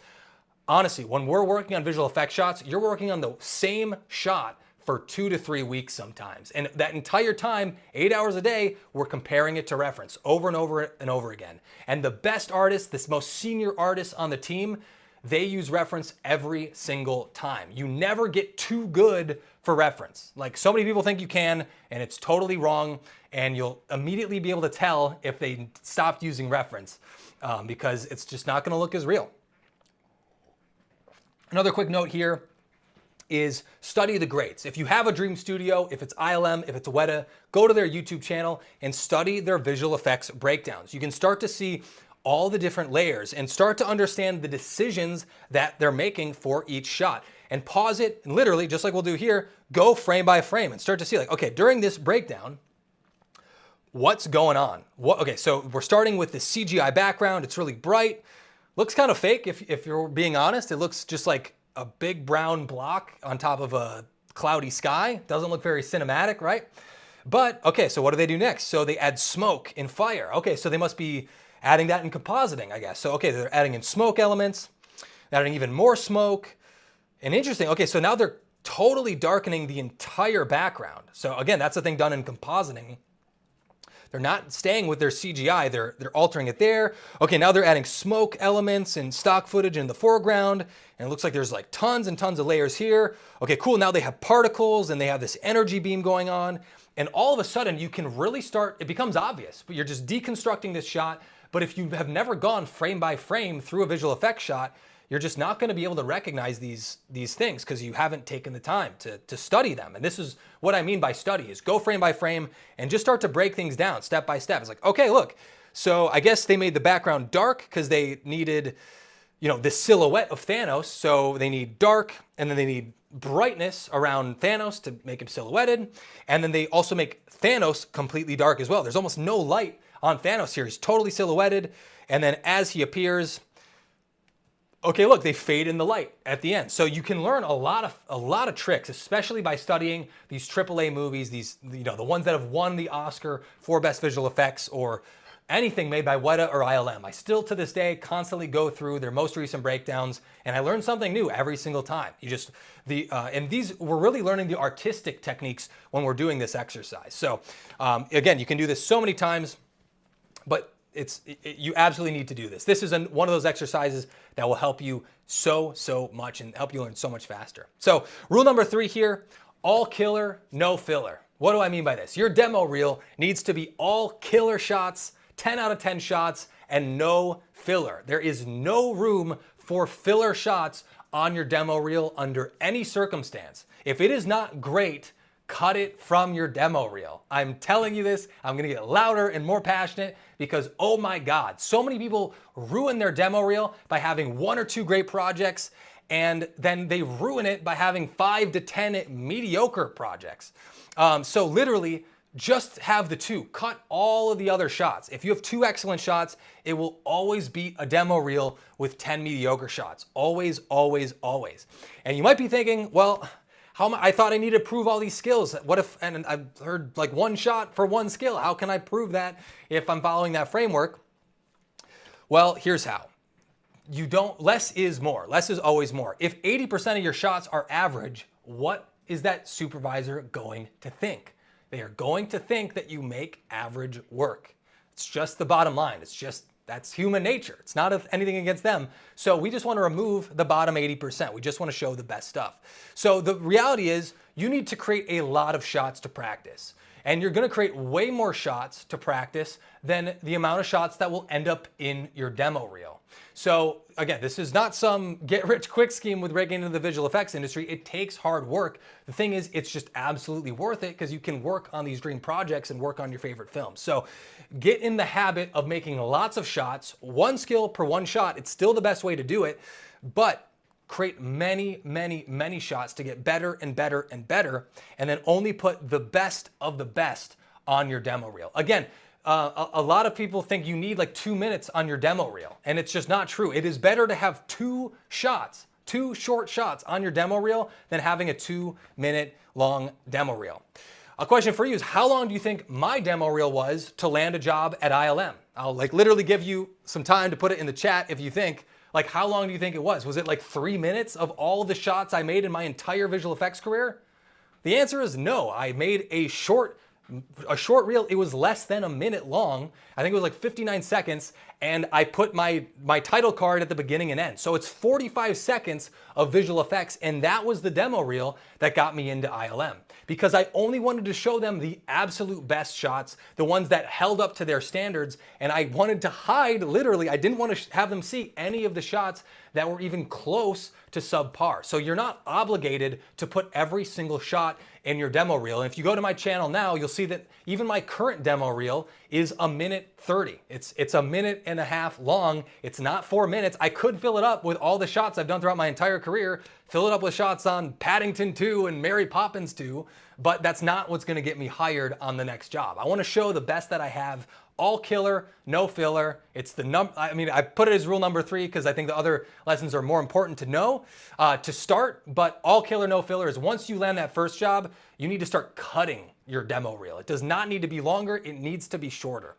Speaker 1: Honestly, when we're working on visual effects shots, you're working on the same shot for 2 to 3 weeks sometimes. And that entire time, 8 hours a day, we're comparing it to reference over and over and over again. And the best artists, the most senior artists on the team, they use reference every single time. You never get too good for reference. Like so many people think you can, and it's totally wrong. And you'll immediately be able to tell if they stopped using reference because it's just not gonna look as real. Another quick note here is study the greats. If you have a dream studio, if it's ILM, if it's Weta, go to their YouTube channel and study their visual effects breakdowns. You can start to see all the different layers and start to understand the decisions that they're making for each shot. And pause it, and literally, just like we'll do here, go frame by frame and start to see like, okay, during this breakdown, what's going on? Okay, so we're starting with the CGI background. It's really bright. Looks kind of fake if you're being honest. It looks just like a big brown block on top of a cloudy sky. Doesn't look very cinematic, right? But, okay, so what do they do next? So they add smoke and fire. Okay, so they must be adding that in compositing, I guess. So, okay, they're adding in smoke elements, adding even more smoke. And interesting, okay, so now they're totally darkening the entire background. So again, that's the thing done in compositing. They're not staying with their CGI, they're altering it there. Okay, now they're adding smoke elements and stock footage in the foreground, and it looks like there's like tons and tons of layers here. Okay, cool, now they have particles and they have this energy beam going on, and all of a sudden you can really start, it becomes obvious, but you're just deconstructing this shot. But if you have never gone frame by frame through a visual effects shot, you're just not going to be able to recognize these things because you haven't taken the time to study them. And this is what I mean by study, is go frame by frame and just start to break things down step by step. It's like, okay, look, so I guess they made the background dark because they needed, the silhouette of Thanos. So they need dark, and then they need brightness around Thanos to make him silhouetted. And then they also make Thanos completely dark as well. There's almost no light on Thanos here. He's totally silhouetted. And then as he appears, okay, look, they fade in the light at the end. So you can learn a lot of tricks, especially by studying these AAA movies, the ones that have won the Oscar for Best Visual Effects, or anything made by Weta or ILM. I still to this day constantly go through their most recent breakdowns, and I learn something new every single time. And we're really learning the artistic techniques when we're doing this exercise. So again, you can do this so many times, but you absolutely need to do this. This is one of those exercises that will help you so much and help you learn so much faster. So rule number 3 here, all killer, no filler. What do I mean by this? Your demo reel needs to be all killer shots, 10 out of 10 shots, and no filler. There is no room for filler shots on your demo reel under any circumstance. If it is not great, cut it from your demo reel. I'm telling you this, I'm gonna get louder and more passionate because, oh my God, so many people ruin their demo reel by having 1 or 2 great projects, and then they ruin it by having 5 to 10 mediocre projects. So literally, just have the 2. Cut all of the other shots. If you have 2 excellent shots, it will always beat a demo reel with 10 mediocre shots. Always, always, always. And you might be thinking, well, I thought I needed to prove all these skills. What if, and I've heard like 1 shot for 1 skill. How can I prove that if I'm following that framework? Well, here's how. Less is more. Less is always more. If 80% of your shots are average, what is that supervisor going to think? They are going to think that you make average work. It's just the bottom line. That's human nature. It's not anything against them. So we just want to remove the bottom 80%. We just want to show the best stuff. So the reality is you need to create a lot of shots to practice. And you're going to create way more shots to practice than the amount of shots that will end up in your demo reel. So again, this is not some get-rich-quick scheme with breaking into the visual effects industry. It takes hard work. The thing is, it's just absolutely worth it because you can work on these dream projects and work on your favorite films. So get in the habit of making lots of shots, 1 skill per 1 shot. It's still the best way to do it, but create many shots to get better and better and better, and then only put the best of the best on your demo reel. Again, a lot of people think you need like 2 minutes on your demo reel, and it's just not true. It is better to have 2 shots, 2 short shots on your demo reel than having a 2-minute long demo reel. A question for you is, how long do you think my demo reel was to land a job at ILM? I'll like literally give you some time to put it in the chat if you think, like, how long do you think it was? Was it like 3 minutes of all the shots I made in my entire visual effects career? The answer is no. I made a short reel. It was less than a minute long. I think it was like 59 seconds. And I put my title card at the beginning and end. So it's 45 seconds of visual effects. And that was the demo reel that got me into ILM, because I only wanted to show them the absolute best shots, the ones that held up to their standards. And I wanted to hide, literally, I didn't want to have them see any of the shots that were even close to subpar. So you're not obligated to put every single shot in your demo reel. And if you go to my channel now, you'll see that even my current demo reel is 1:30. It's a minute and a half long. It's not 4 minutes. I could fill it up with all the shots I've done throughout my entire career, fill it up with shots on Paddington 2 and Mary Poppins 2, but that's not what's gonna get me hired on the next job. I wanna show the best that I have, all killer, no filler. It's I put it as rule number 3 because I think the other lessons are more important to know to start, but all killer, no filler is once you land that first job, you need to start cutting your demo reel. It does not need to be longer, it needs to be shorter.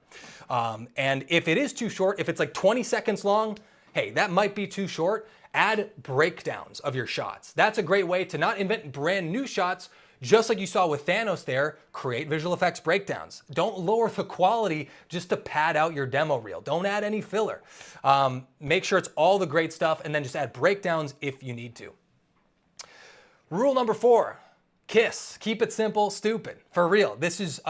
Speaker 1: And if it is too short, if it's like 20 seconds long, hey, that might be too short. Add breakdowns of your shots. That's a great way to not invent brand new shots. Just like you saw with Thanos there, create visual effects breakdowns. Don't lower the quality just to pad out your demo reel. Don't add any filler. Make sure it's all the great stuff and then just add breakdowns if you need to. Rule number 4, KISS. Keep it simple, stupid. For real. This is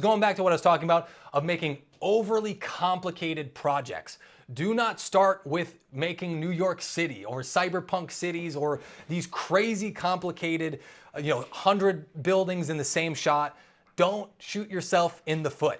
Speaker 1: going back to what I was talking about of making overly complicated projects. Do not start with making New York City or cyberpunk cities or these crazy complicated 100 buildings in the same shot. Don't shoot yourself in the foot.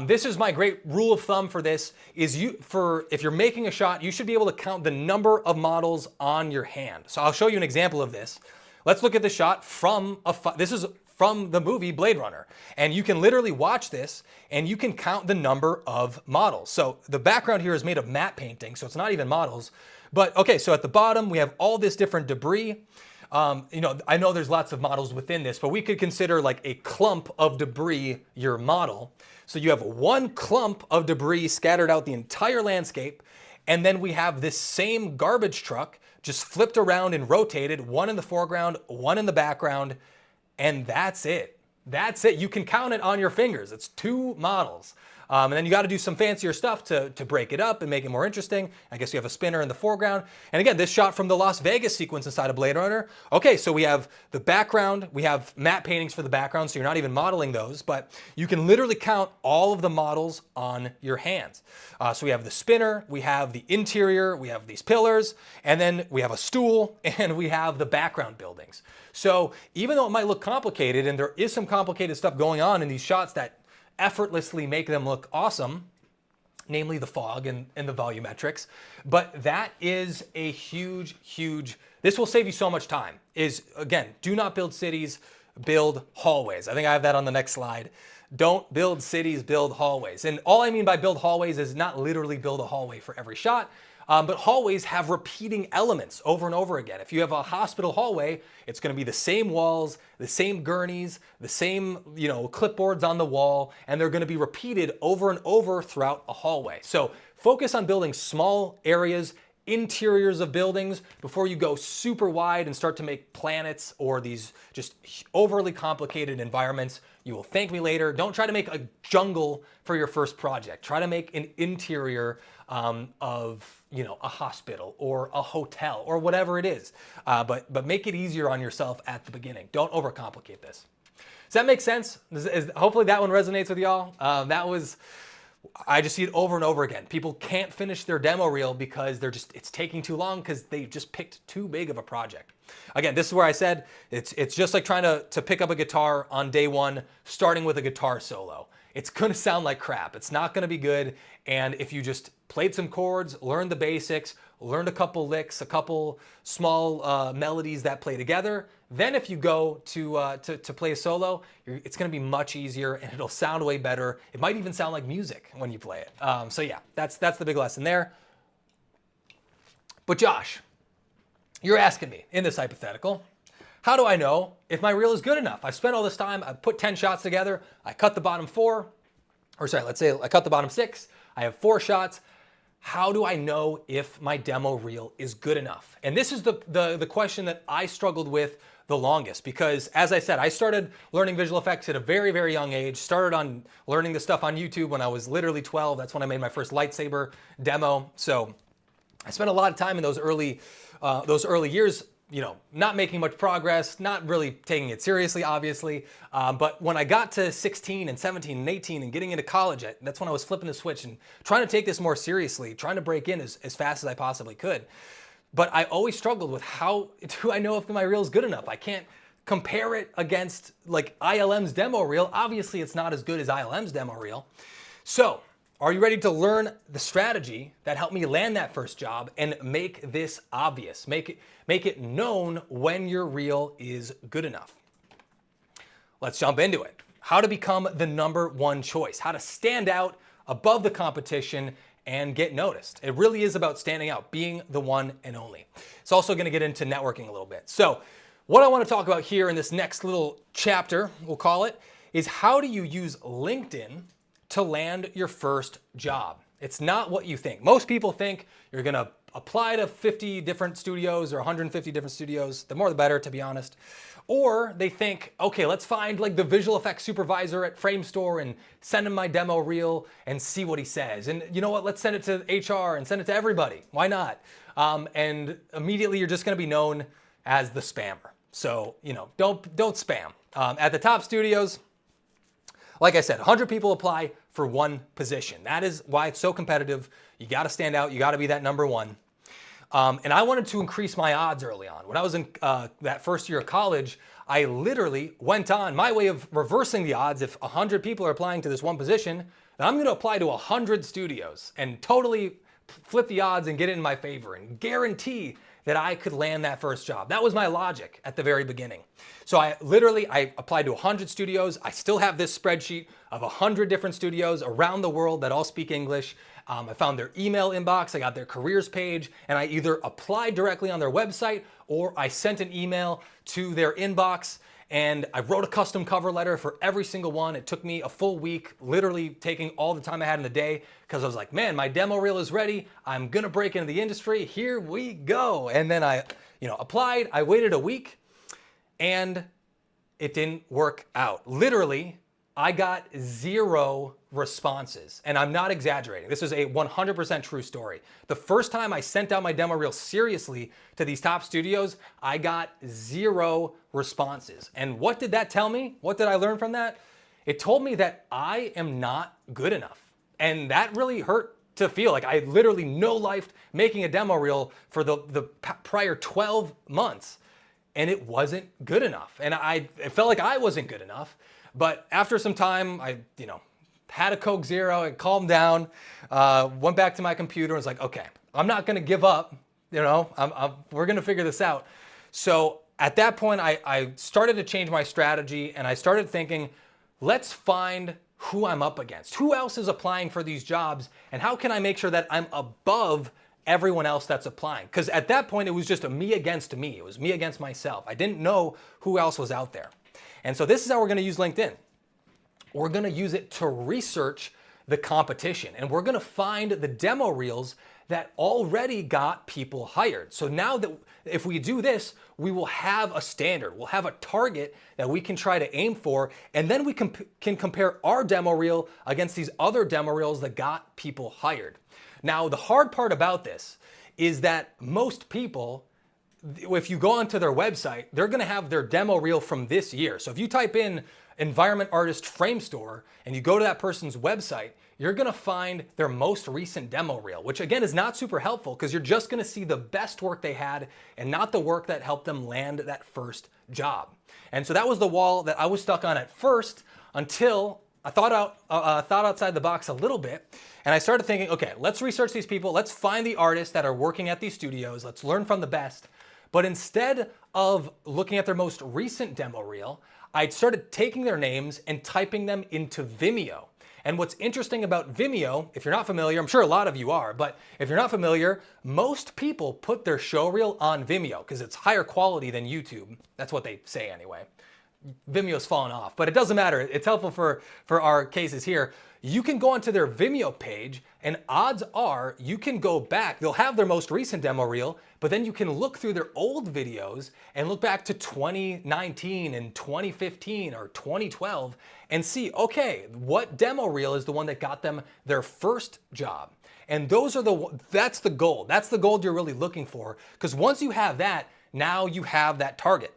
Speaker 1: This is my great rule of thumb for this is if you're making a shot, you should be able to count the number of models on your hand. So I'll show you an example of this. Let's look at the shot from this is from the movie Blade Runner. And you can literally watch this and you can count the number of models. So the background here is made of matte painting, so it's not even models. But okay, so at the bottom we have all this different debris. I know there's lots of models within this, but we could consider like a clump of debris your model. So you have one clump of debris scattered out the entire landscape, and then we have this same garbage truck just flipped around and rotated, one in the foreground, one in the background, and that's it. That's it. You can count it on your fingers. It's 2 models. And then you got to do some fancier stuff to break it up and make it more interesting. I guess you have a spinner in the foreground. And again, this shot from the Las Vegas sequence inside of Blade Runner. Okay, so we have the background. We have matte paintings for the background, so you're not even modeling those. But you can literally count all of the models on your hands. So we have the spinner, we have the interior, we have these pillars, and then we have a stool, and we have the background buildings. So even though it might look complicated, and there is some complicated stuff going on in these shots that effortlessly make them look awesome, namely the fog and the volumetrics, but that is a huge, this will save you so much time, is again, do not build cities, build hallways. I think I have that on the next slide. Don't build cities, build hallways. And all I mean by build hallways is not literally build a hallway for every shot, but hallways have repeating elements over and over again. If you have a hospital hallway, it's going to be the same walls, the same gurneys, the same, clipboards on the wall, and they're going to be repeated over and over throughout a hallway. So focus on building small areas, interiors of buildings, before you go super wide and start to make planets or these just overly complicated environments. You will thank me later. Don't try to make a jungle for your first project. Try to make an interior of a hospital or a hotel or whatever it is. But make it easier on yourself at the beginning. Don't overcomplicate this. Does that make sense? Hopefully that one resonates with y'all. I just see it over and over again. People can't finish their demo reel because it's taking too long because they just picked too big of a project. Again, this is where I said it's just like trying to pick up a guitar on day one, starting with a guitar solo. It's gonna sound like crap. It's not gonna be good. And if you just played some chords, learned the basics, learned a couple licks, a couple small melodies that play together, then if you go to play a solo, it's gonna be much easier and it'll sound way better. It might even sound like music when you play it. So yeah, that's the big lesson there. But Josh, you're asking me in this hypothetical, how do I know if my reel is good enough? I've spent all this time, I've put 10 shots together, I cut the bottom 4, let's say I cut the bottom 6, I have 4 shots. How do I know if my demo reel is good enough? And this is the question that I struggled with the longest, because as I said, I started learning visual effects at a very, very young age, started on learning the stuff on YouTube when I was literally 12. That's when I made my first lightsaber demo. So I spent a lot of time in those early years, not making much progress, not really taking it seriously, obviously. But when I got to 16 and 17 and 18 and getting into college, that's when I was flipping the switch and trying to take this more seriously, trying to break in as fast as I possibly could. But I always struggled with how do I know if my reel is good enough? I can't compare it against like ILM's demo reel. Obviously, it's not as good as ILM's demo reel. So, are you ready to learn the strategy that helped me land that first job and make this obvious? Make it known when your reel is good enough. Let's jump into it. How to become the #1 choice. How to stand out above the competition and get noticed. It really is about standing out, being the one and only. It's also going to get into networking a little bit. So what I want to talk about here in this next little chapter, we'll call it, is how do you use LinkedIn to land your first job. It's not what you think. Most people think you're gonna apply to 50 different studios or 150 different studios. The more the better, to be honest. Or they think, okay, let's find like the visual effects supervisor at Framestore and send him my demo reel and see what he says. And you know what, let's send it to HR and send it to everybody. Why not? And immediately you're just gonna be known as the spammer. So, don't spam. At the top studios, like I said, 100 people apply for one position. That is why it's so competitive. You gotta stand out, you gotta be that #1. And I wanted to increase my odds early on. When I was in that first year of college, I literally went on my way of reversing the odds. If 100 people are applying to this one position, then I'm gonna apply to 100 studios and totally flip the odds and get it in my favor and guarantee that I could land that first job. That was my logic at the very beginning. So I applied to 100 studios. I still have this spreadsheet of 100 different studios around the world that all speak English. I found their email inbox, I got their careers page, and I either applied directly on their website or I sent an email to their inbox. And I wrote a custom cover letter for every single one. It took me a full week, literally taking all the time I had in the day, because I was like, man, my demo reel is ready. I'm gonna break into the industry. Here we go. And then I, applied. I waited a week, and it didn't work out. Literally, I got 0 responses, and I'm not exaggerating. This is a 100% true story. The first time I sent out my demo reel seriously to these top studios, I got 0 responses. And what did that tell me? What did I learn from that? It told me that I am not good enough. And that really hurt to feel. Like, I literally no-lifed making a demo reel for the prior 12 months, and it wasn't good enough. And it felt like I wasn't good enough. But after some time, I, had a Coke Zero, I calmed down, went back to my computer and was like, okay, I'm not gonna give up, we're gonna figure this out. So at that point, I started to change my strategy, and I started thinking, let's find who I'm up against. Who else is applying for these jobs, and how can I make sure that I'm above everyone else that's applying? Because at that point, it was just a me against me. It was me against myself. I didn't know who else was out there. And so this is how we're gonna use LinkedIn. We're gonna use it to research the competition, and we're gonna find the demo reels that already got people hired. So now that if we do this, we will have a standard, we'll have a target that we can try to aim for, and then we can compare our demo reel against these other demo reels that got people hired. Now, the hard part about this is that most people, if you go onto their website, they're gonna have their demo reel from this year. So if you type in environment artist frame store and you go to that person's website, you're gonna find their most recent demo reel, which again is not super helpful because you're just gonna see the best work they had and not the work that helped them land that first job. And so that was the wall that I was stuck on at first until I thought outside the box a little bit, and I started thinking, okay, let's research these people, let's find the artists that are working at these studios, let's learn from the best. But instead of looking at their most recent demo reel, I started taking their names and typing them into Vimeo. And what's interesting about Vimeo, if you're not familiar, I'm sure a lot of you are, but if you're not familiar, most people put their show reel on Vimeo because it's higher quality than YouTube. That's what they say anyway. Vimeo's fallen off, but it doesn't matter. It's helpful for our cases here. You can go onto their Vimeo page, and odds are you can go back. They'll have their most recent demo reel, but then you can look through their old videos and look back to 2019 and 2015 or 2012 and see, okay, what demo reel is the one that got them their first job? And that's the gold. That's the gold you're really looking for, because once you have that, now you have that target.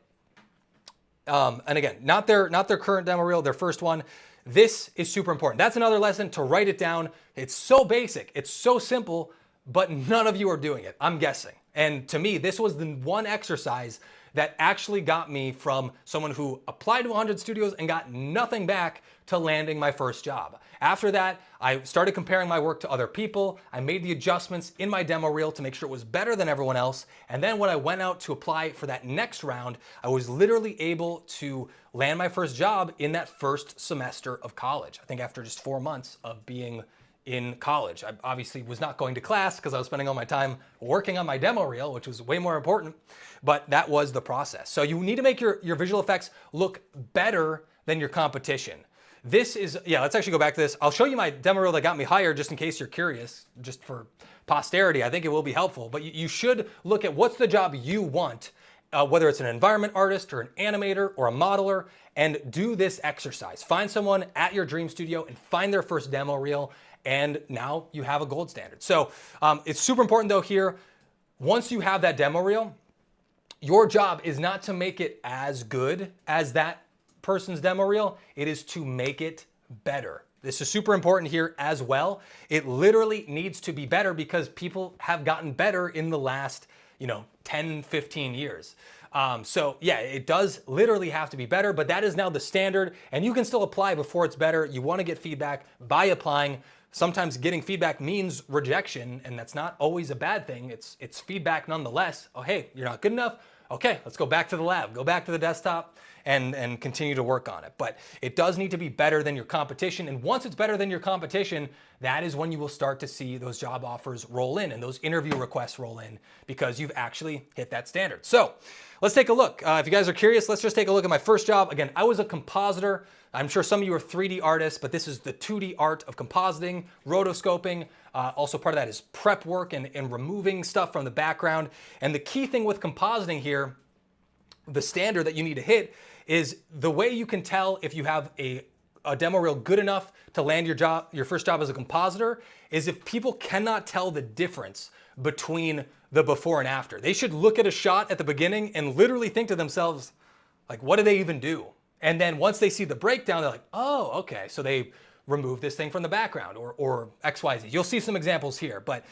Speaker 1: And again, not their current demo reel, their first one. This is super important. That's another lesson, to write it down. It's so basic, it's so simple, but none of you are doing it, I'm guessing. And to me, this was the one exercise that actually got me from someone who applied to 100 studios and got nothing back to landing my first job. After that, I started comparing my work to other people. I made the adjustments in my demo reel to make sure it was better than everyone else. And then when I went out to apply for that next round, I was literally able to land my first job in that first semester of college. I think after just 4 months of being in college. I obviously was not going to class because I was spending all my time working on my demo reel, which was way more important, but that was the process. So you need to make your visual effects look better than your competition. This is, let's actually go back to this. I'll show you my demo reel that got me hired just in case you're curious, just for posterity. I think it will be helpful, but you should look at what's the job you want, whether it's an environment artist or an animator or a modeler, and do this exercise. Find someone at your dream studio and find their first demo reel, and now you have a gold standard. So it's super important though here, once you have that demo reel, your job is not to make it as good as that person's demo reel, it is to make it better. This is super important here as well. It literally needs to be better because people have gotten better in the last 10, 15 years. So yeah, it does literally have to be better, but that is now the standard, and you can still apply before it's better. You want to get feedback by applying. Sometimes getting feedback means rejection, and that's not always a bad thing. It's feedback nonetheless. Oh, hey, you're not good enough. okay, let's go back to the lab, go back to the desktop and continue to work on it. But it does need to be better than your competition. And once it's better than your competition, that is when you will start to see those job offers roll in and those interview requests roll in because you've actually hit that standard. So let's take a look. If you guys are curious, let's just take a look at my first job. Again, I was a compositor. I'm sure some of you are 3D artists, but this is the 2D art of compositing, rotoscoping. Also part of that is prep work and removing stuff from the background. And the key thing with compositing here, the standard that you need to hit is the way you can tell if you have a demo reel good enough to land your first job as a compositor is if people cannot tell the difference between the before and after. They should look at a shot at the beginning and literally think to themselves, like, what do they even do? And then once they see the breakdown, they're like, oh, okay, so they remove this thing from the background or XYZ. You'll see some examples here, but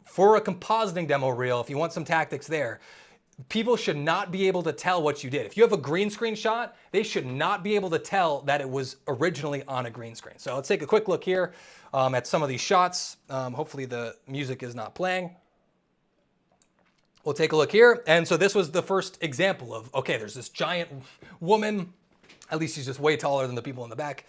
Speaker 1: for a compositing demo reel, if you want some tactics there, people should not be able to tell what you did. If you have a green screen shot, they should not be able to tell that it was originally on a green screen. So let's take a quick look here at some of these shots. Hopefully the music is not playing. We'll take a look here. And so this was the first example of, okay, there's this giant woman, at least she's just way taller than the people in the back.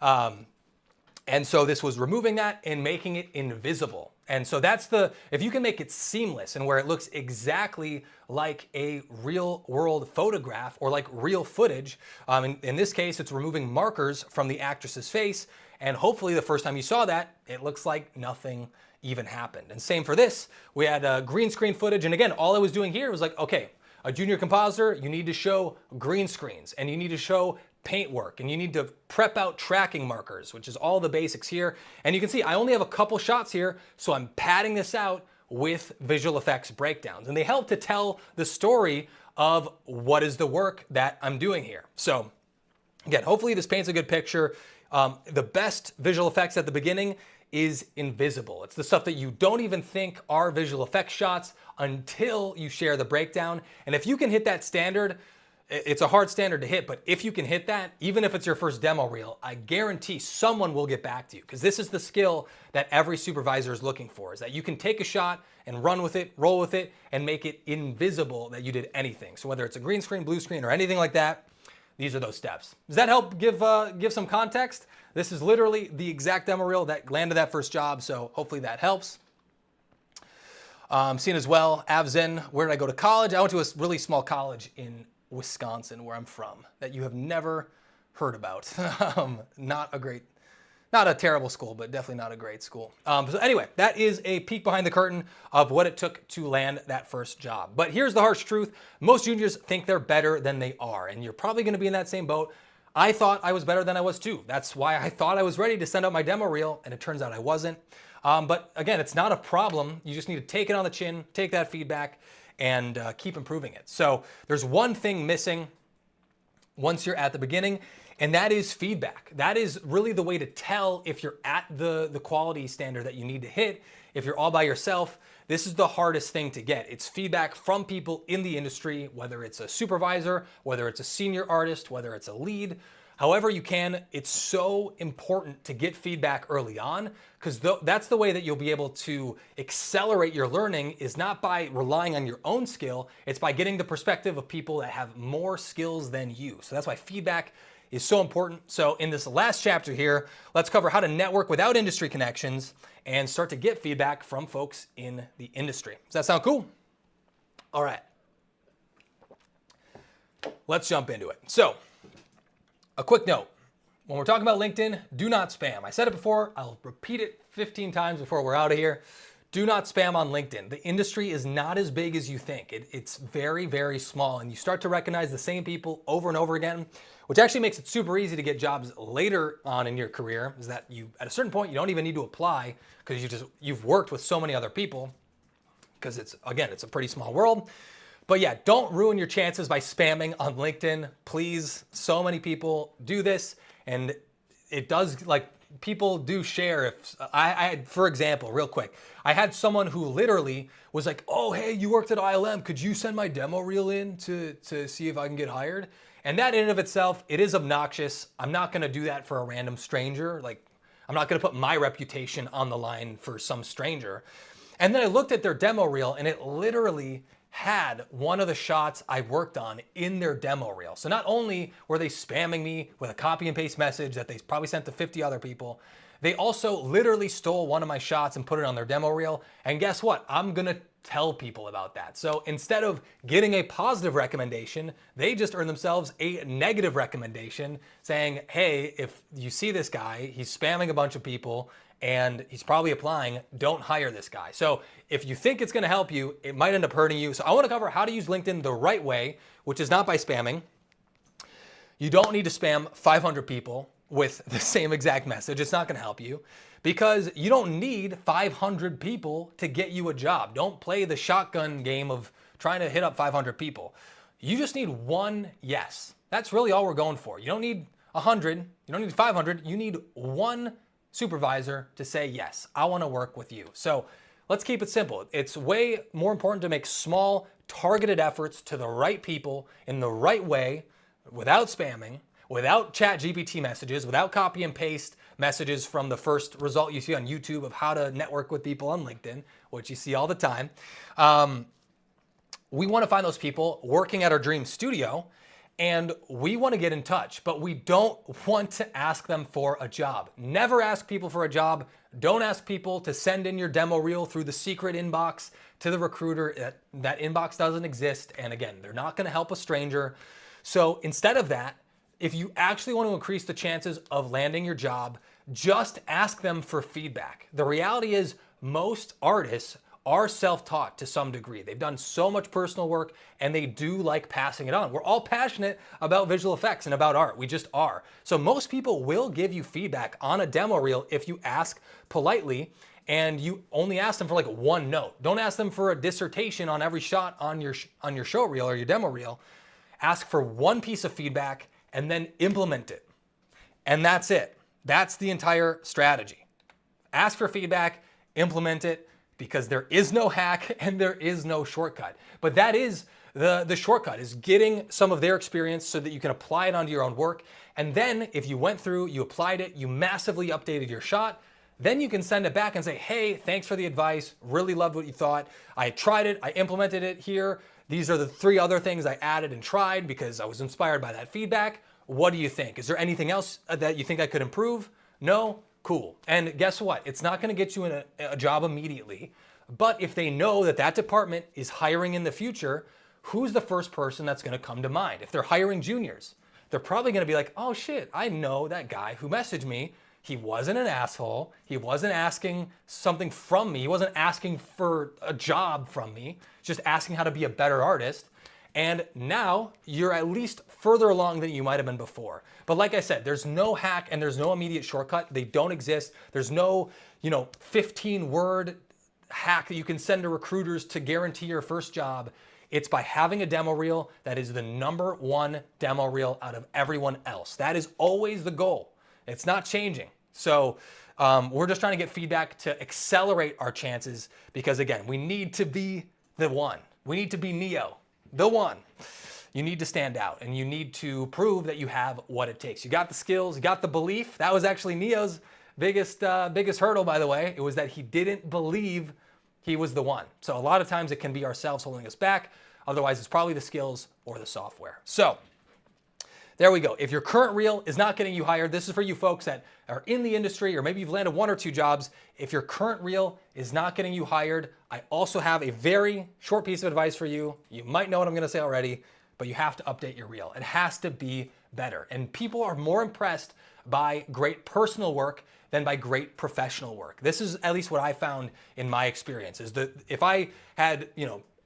Speaker 1: And so this was removing that and making it invisible. And so that's if you can make it seamless and where it looks exactly like a real world photograph or like real footage, in this case, it's removing markers from the actress's face. And hopefully the first time you saw that, it looks like nothing even happened. And same for this, we had green screen footage. And again, all I was doing here was like, okay, a junior compositor, you need to show green screens and you need to show paint work and you need to prep out tracking markers, which is all the basics here. And you can see I only have a couple shots here, so I'm padding this out with visual effects breakdowns. And they help to tell the story of what is the work that I'm doing here. So again, hopefully this paints a good picture. The best visual effects at the beginning is invisible. It's the stuff that you don't even think are visual effects shots until you share the breakdown. And if you can hit that standard, it's a hard standard to hit, but if you can hit that, even if it's your first demo reel, I guarantee someone will get back to you because this is the skill that every supervisor is looking for, is that you can take a shot and run with it, roll with it, and make it invisible that you did anything. So whether it's a green screen, blue screen, or anything like that, these are those steps. Does that help give some context? This is literally the exact demo reel that landed that first job, so hopefully that helps. Seeing as well, Avzen, where did I go to college? I went to a really small college in Wisconsin, where I'm from, that you have never heard about. Not a terrible school, but definitely not a great school. So anyway, that is a peek behind the curtain of what it took to land that first job. But here's the harsh truth. Most juniors think they're better than they are, and you're probably gonna be in that same boat. I thought I was better than I was too. That's why I thought I was ready to send out my demo reel, and it turns out I wasn't. But again, it's not a problem. You just need to take it on the chin, take that feedback, and keep improving it. So there's one thing missing once you're at the beginning, and that is feedback. That is really the way to tell if you're at the quality standard that you need to hit. If you're all by yourself, this is the hardest thing to get. It's feedback from people in the industry, whether it's a supervisor, whether it's a senior artist, whether it's a lead. However you can, it's so important to get feedback early on because that's the way that you'll be able to accelerate your learning is not by relying on your own skill, it's by getting the perspective of people that have more skills than you. So that's why feedback is so important. So in this last chapter here, let's cover how to network without industry connections and start to get feedback from folks in the industry. Does that sound cool? All right. Let's jump into it. So, a quick note, when we're talking about LinkedIn, do not spam. I said it before, I'll repeat it 15 times before we're out of here. Do not spam on LinkedIn. The industry is not as big as you think. It's very, very small, and you start to recognize the same people over and over again, which actually makes it super easy to get jobs later on in your career, is that you, at a certain point, you don't even need to apply because you've worked with so many other people because it's a pretty small world. But yeah, don't ruin your chances by spamming on LinkedIn, please. So many people do this, and it does, like, people do share. If I had, for example, real quick, I had someone who literally was like, oh, hey, you worked at ILM. Could you send my demo reel in to see if I can get hired? And that in and of itself, it is obnoxious. I'm not gonna do that for a random stranger. Like, I'm not gonna put my reputation on the line for some stranger. And then I looked at their demo reel and it literally had one of the shots I worked on in their demo reel. So not only were they spamming me with a copy and paste message that they probably sent to 50 other people, they also literally stole one of my shots and put it on their demo reel. And guess what? I'm gonna tell people about that. So instead of getting a positive recommendation, they just earned themselves a negative recommendation saying, hey, if you see this guy, he's spamming a bunch of people and he's probably applying, don't hire this guy. So if you think it's gonna help you, it might end up hurting you. So I wanna cover how to use LinkedIn the right way, which is not by spamming. You don't need to spam 500 people with the same exact message. It's not gonna help you because you don't need 500 people to get you a job. Don't play the shotgun game of trying to hit up 500 people. You just need one yes. That's really all we're going for. You don't need 100, you don't need 500, you need one supervisor to say, yes, I wanna work with you. So let's keep it simple. It's way more important to make small, targeted efforts to the right people in the right way, without spamming, without chat GPT messages, without copy and paste messages from the first result you see on YouTube of how to network with people on LinkedIn, which you see all the time. We wanna find those people working at our dream studio, and we wanna get in touch, but we don't want to ask them for a job. Never ask people for a job. Don't ask people to send in your demo reel through the secret inbox to the recruiter. That inbox doesn't exist, and again, they're not gonna help a stranger. So instead of that, if you actually want to increase the chances of landing your job, just ask them for feedback. The reality is most artists are self-taught to some degree. They've done so much personal work and they do like passing it on. We're all passionate about visual effects and about art. We just are. So most people will give you feedback on a demo reel if you ask politely and you only ask them for like one note. Don't ask them for a dissertation on every shot on your show reel or your demo reel. Ask for one piece of feedback and then implement it. And that's it. That's the entire strategy. Ask for feedback, implement it, because there is no hack and there is no shortcut. But that is the shortcut, is getting some of their experience so that you can apply it onto your own work. And then if you went through, you applied it, you massively updated your shot, then you can send it back and say, hey, thanks for the advice. Really loved what you thought. I tried it, I implemented it here. These are the 3 other things I added and tried because I was inspired by that feedback. What do you think? Is there anything else that you think I could improve? No? Cool. And guess what? It's not gonna get you a job immediately, but if they know that that department is hiring in the future, who's the first person that's gonna come to mind? If they're hiring juniors, they're probably gonna be like, oh shit, I know that guy who messaged me. He wasn't an asshole. He wasn't asking something from me. He wasn't asking for a job from me, just asking how to be a better artist. And now you're at least further along than you might have been before. But like I said, there's no hack and there's no immediate shortcut. They don't exist. There's no, 15-word hack that you can send to recruiters to guarantee your first job. It's by having a demo reel that is the #1 demo reel out of everyone else. That is always the goal. It's not changing. So we're just trying to get feedback to accelerate our chances because again, we need to be the one. We need to be Neo, the one. You need to stand out and you need to prove that you have what it takes. You got the skills, you got the belief. That was actually Neo's biggest hurdle, by the way. It was that he didn't believe he was the one. So a lot of times it can be ourselves holding us back. Otherwise, it's probably the skills or the software. So there we go. If your current reel is not getting you hired, this is for you folks that are in the industry or maybe you've landed 1 or 2 jobs. If your current reel is not getting you hired, I also have a very short piece of advice for you. You might know what I'm gonna say already, but you have to update your reel. It has to be better. And people are more impressed by great personal work than by great professional work. This is at least what I found in my experience, is that if I had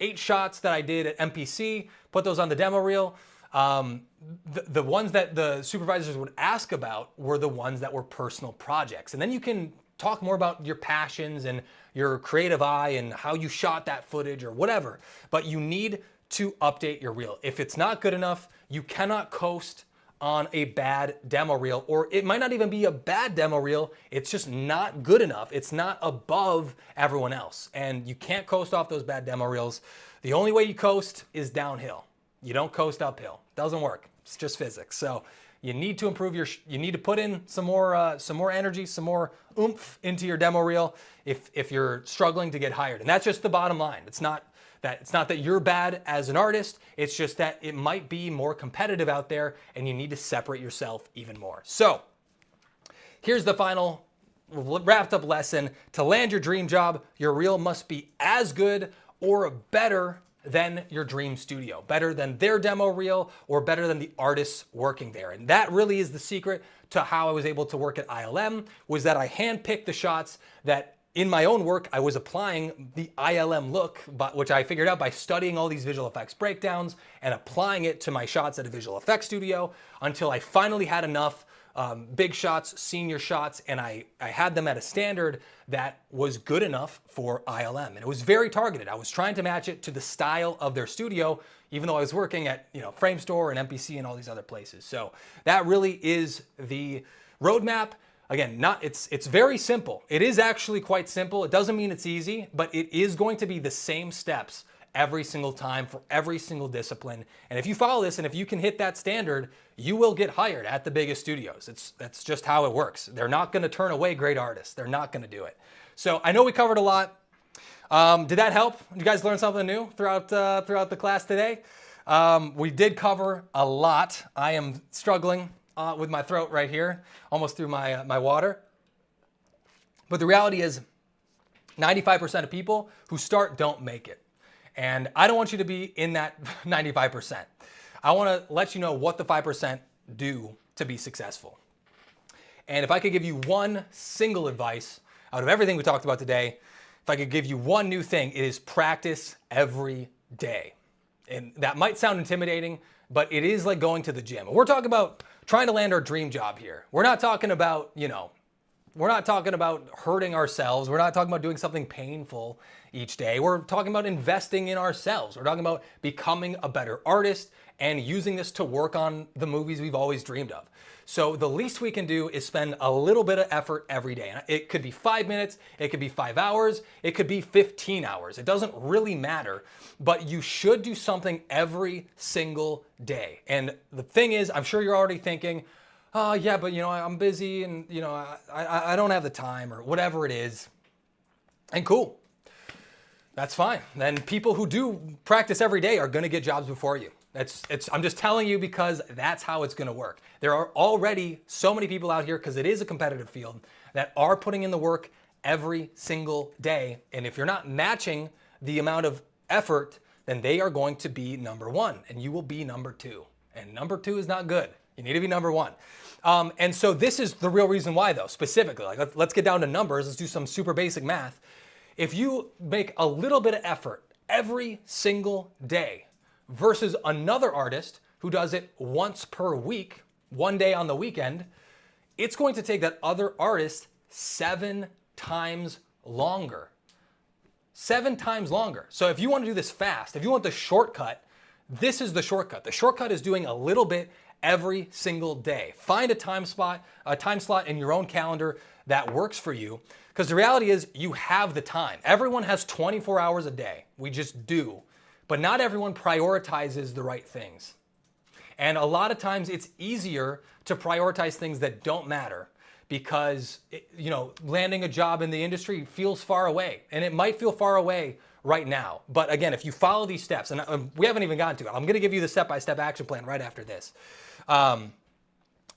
Speaker 1: 8 shots that I did at MPC, put those on the demo reel, the ones that the supervisors would ask about were the ones that were personal projects. And then you can talk more about your passions and your creative eye and how you shot that footage or whatever. But you need to update your reel. If it's not good enough, you cannot coast on a bad demo reel, or it might not even be a bad demo reel. It's just not good enough. It's not above everyone else. And you can't coast off those bad demo reels. The only way you coast is downhill. You don't coast uphill. Doesn't work. It's just physics. So you need to improve you need to put in some more energy, some more oomph into your demo reel if you're struggling to get hired. And that's just the bottom line. It's not that it's not that you're bad as an artist, it's just that it might be more competitive out there and you need to separate yourself even more. So here's the final wrapped up lesson. To land your dream job, your reel must be as good or better than your dream studio, better than their demo reel or better than the artists working there. And that really is the secret to how I was able to work at ILM, was that I handpicked the shots that in my own work, I was applying the ILM look, which I figured out by studying all these visual effects breakdowns and applying it to my shots at a visual effects studio until I finally had enough big shots, senior shots, and I had them at a standard that was good enough for ILM. And it was very targeted. I was trying to match it to the style of their studio, even though I was working at Frame Store and MPC and all these other places. So that really is the roadmap. Again, it's very simple. It is actually quite simple. It doesn't mean it's easy, but it is going to be the same steps every single time for every single discipline. And if you follow this and if you can hit that standard, you will get hired at the biggest studios. That's just how it works. They're not going to turn away great artists. They're not going to do it. So I know we covered a lot. Did that help? Did you guys learn something new throughout the class today? We did cover a lot. I am struggling with my throat right here, almost through my water. But the reality is 95% of people who start don't make it. And I don't want you to be in that 95%. I want to let you know what the 5% do to be successful. And if I could give you one single advice out of everything we talked about today, if I could give you one new thing, it is practice every day. And that might sound intimidating, but it is like going to the gym. We're talking about trying to land our dream job here. We're not talking about, we're not talking about hurting ourselves. We're not talking about doing something painful each day. We're talking about investing in ourselves. We're talking about becoming a better artist and using this to work on the movies we've always dreamed of. So the least we can do is spend a little bit of effort every day. It could be 5 minutes, it could be 5 hours, it could be 15 hours. It doesn't really matter, but you should do something every single day. And the thing is, I'm sure you're already thinking, oh yeah, but I'm busy and I don't have the time or whatever it is. And cool, that's fine. Then people who do practice every day are gonna get jobs before you. I'm just telling you because that's how it's gonna work. There are already so many people out here, because it is a competitive field, that are putting in the work every single day. And if you're not matching the amount of effort, then they are going to be number one and you will be number two. And number two is not good. You need to be number one. And so this is the real reason why though, specifically, like let's get down to numbers. Let's do some super basic math. If you make a little bit of effort every single day versus another artist who does it once per week, one day on the weekend, it's going to take that other artist 7 times longer. 7 times longer. So if you want to do this fast, if you want the shortcut, this is the shortcut. The shortcut is doing a little bit every single day. Find a time slot in your own calendar that works for you. Because the reality is you have the time. Everyone has 24 hours a day. We just do. But not everyone prioritizes the right things. And a lot of times it's easier to prioritize things that don't matter because, landing a job in the industry feels far away. And it might feel far away right now. But again, if you follow these steps, and we haven't even gotten to it, I'm gonna give you the step-by-step action plan right after this.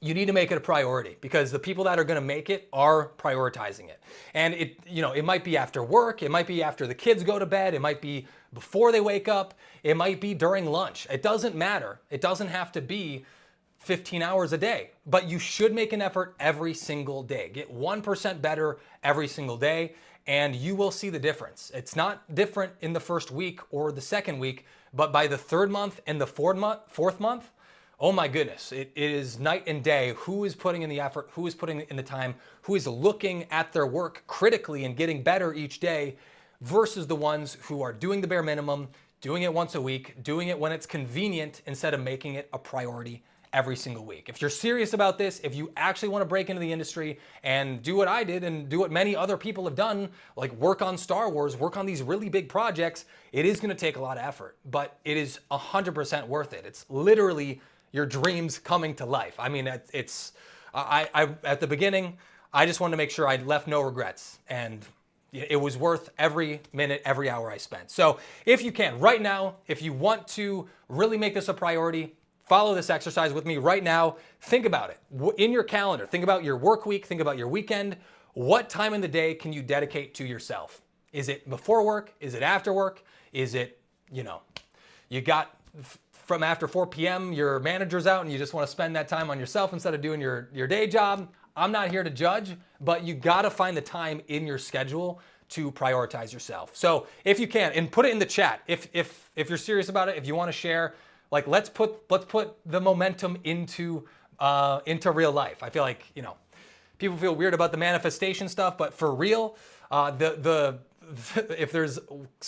Speaker 1: You need to make it a priority because the people that are gonna make it are prioritizing it. And it might be after work, it might be after the kids go to bed, it might be before they wake up, it might be during lunch. It doesn't matter. It doesn't have to be 15 hours a day, but you should make an effort every single day. Get 1% better every single day and you will see the difference. It's not different in the first week or the second week, but by the third month and the fourth month, oh my goodness, it is night and day. Who is putting in the effort? Who is putting in the time? Who is looking at their work critically and getting better each day versus the ones who are doing the bare minimum, doing it once a week, doing it when it's convenient instead of making it a priority every single week. If you're serious about this, if you actually want to break into the industry and do what I did and do what many other people have done, like work on Star Wars, work on these really big projects, it is going to take a lot of effort, but it is 100% worth it. It's literally your dreams coming to life. I mean, at the beginning, I just wanted to make sure I left no regrets. And it was worth every minute, every hour I spent. So if you can, right now, if you want to really make this a priority, follow this exercise with me right now. Think about it in your calendar. Think about your work week. Think about your weekend. What time in the day can you dedicate to yourself? Is it before work? Is it after work? Is it, you got from after 4 p.m., your manager's out and you just want to spend that time on yourself instead of doing your day job? I'm not here to judge, but you got to find the time in your schedule to prioritize yourself. So if you can, and put it in the chat, if you're serious about it, if you want to share, like let's put the momentum into real life. I feel like, people feel weird about the manifestation stuff, but for real, if there's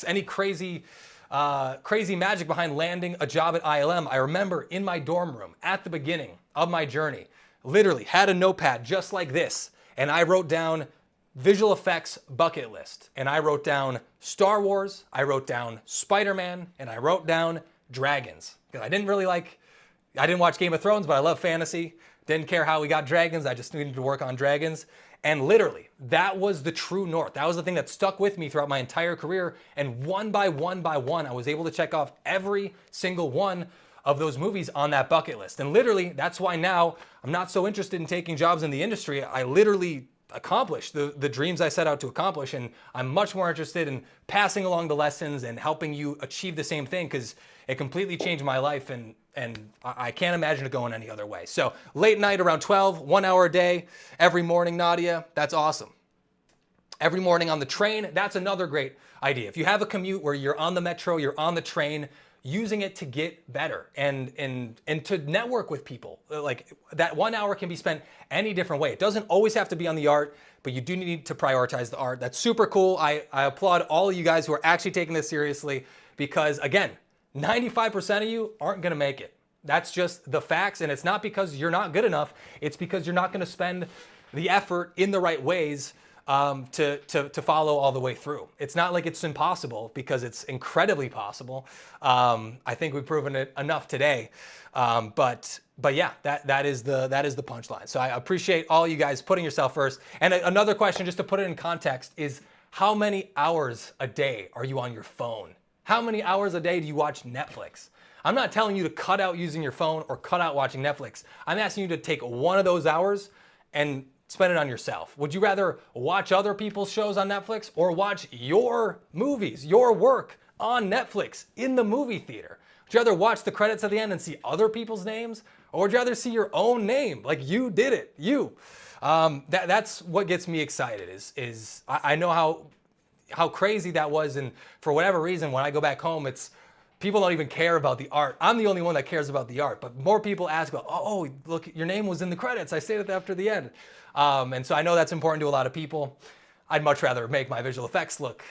Speaker 1: any crazy magic behind landing a job at ILM, I remember in my dorm room at the beginning of my journey, literally had a notepad just like this, and I wrote down visual effects bucket list, and I wrote down Star Wars, I wrote down Spider-Man, and I wrote down dragons. Because I didn't watch Game of Thrones, but I love fantasy. Didn't care how we got dragons, I just needed to work on dragons. And literally, that was the true north. That was the thing that stuck with me throughout my entire career. And one by one, I was able to check off every single one of those movies on that bucket list. And literally, that's why now I'm not so interested in taking jobs in the industry. I literally accomplished the dreams I set out to accomplish. And I'm much more interested in passing along the lessons and helping you achieve the same thing, because it completely changed my life, and I can't imagine it going any other way. So late night around 12, 1 hour a day, every morning, Nadia, that's awesome. Every morning on the train, that's another great idea. If you have a commute where you're on the metro, you're on the train, using it to get better and to network with people. Like that 1 hour can be spent any different way. It doesn't always have to be on the art, but you do need to prioritize the art. That's super cool. I applaud all of you guys who are actually taking this seriously, because again, 95% of you aren't gonna make it. That's just the facts, and it's not because you're not good enough, it's because you're not gonna spend the effort in the right ways to follow all the way through. It's not like it's impossible, because it's incredibly possible. I think we've proven it enough today. But yeah, that is the punchline. So I appreciate all you guys putting yourself first. And another question, just to put it in context, is how many hours a day are you on your phone? How many hours a day do you watch Netflix? I'm not telling you to cut out using your phone or cut out watching Netflix. I'm asking you to take one of those hours and spend it on yourself. Would you rather watch other people's shows on Netflix or watch your movies, your work on Netflix in the movie theater? Would you rather watch the credits at the end and see other people's names, or would you rather see your own name? Like, you did it, you. That's what gets me excited, is I know how crazy that was, and for whatever reason, when I go back home, people don't even care about the art. I'm the only one that cares about the art, but more people ask about, oh, look, your name was in the credits. I stayed after the end. And so I know that's important to a lot of people. I'd much rather make my visual effects look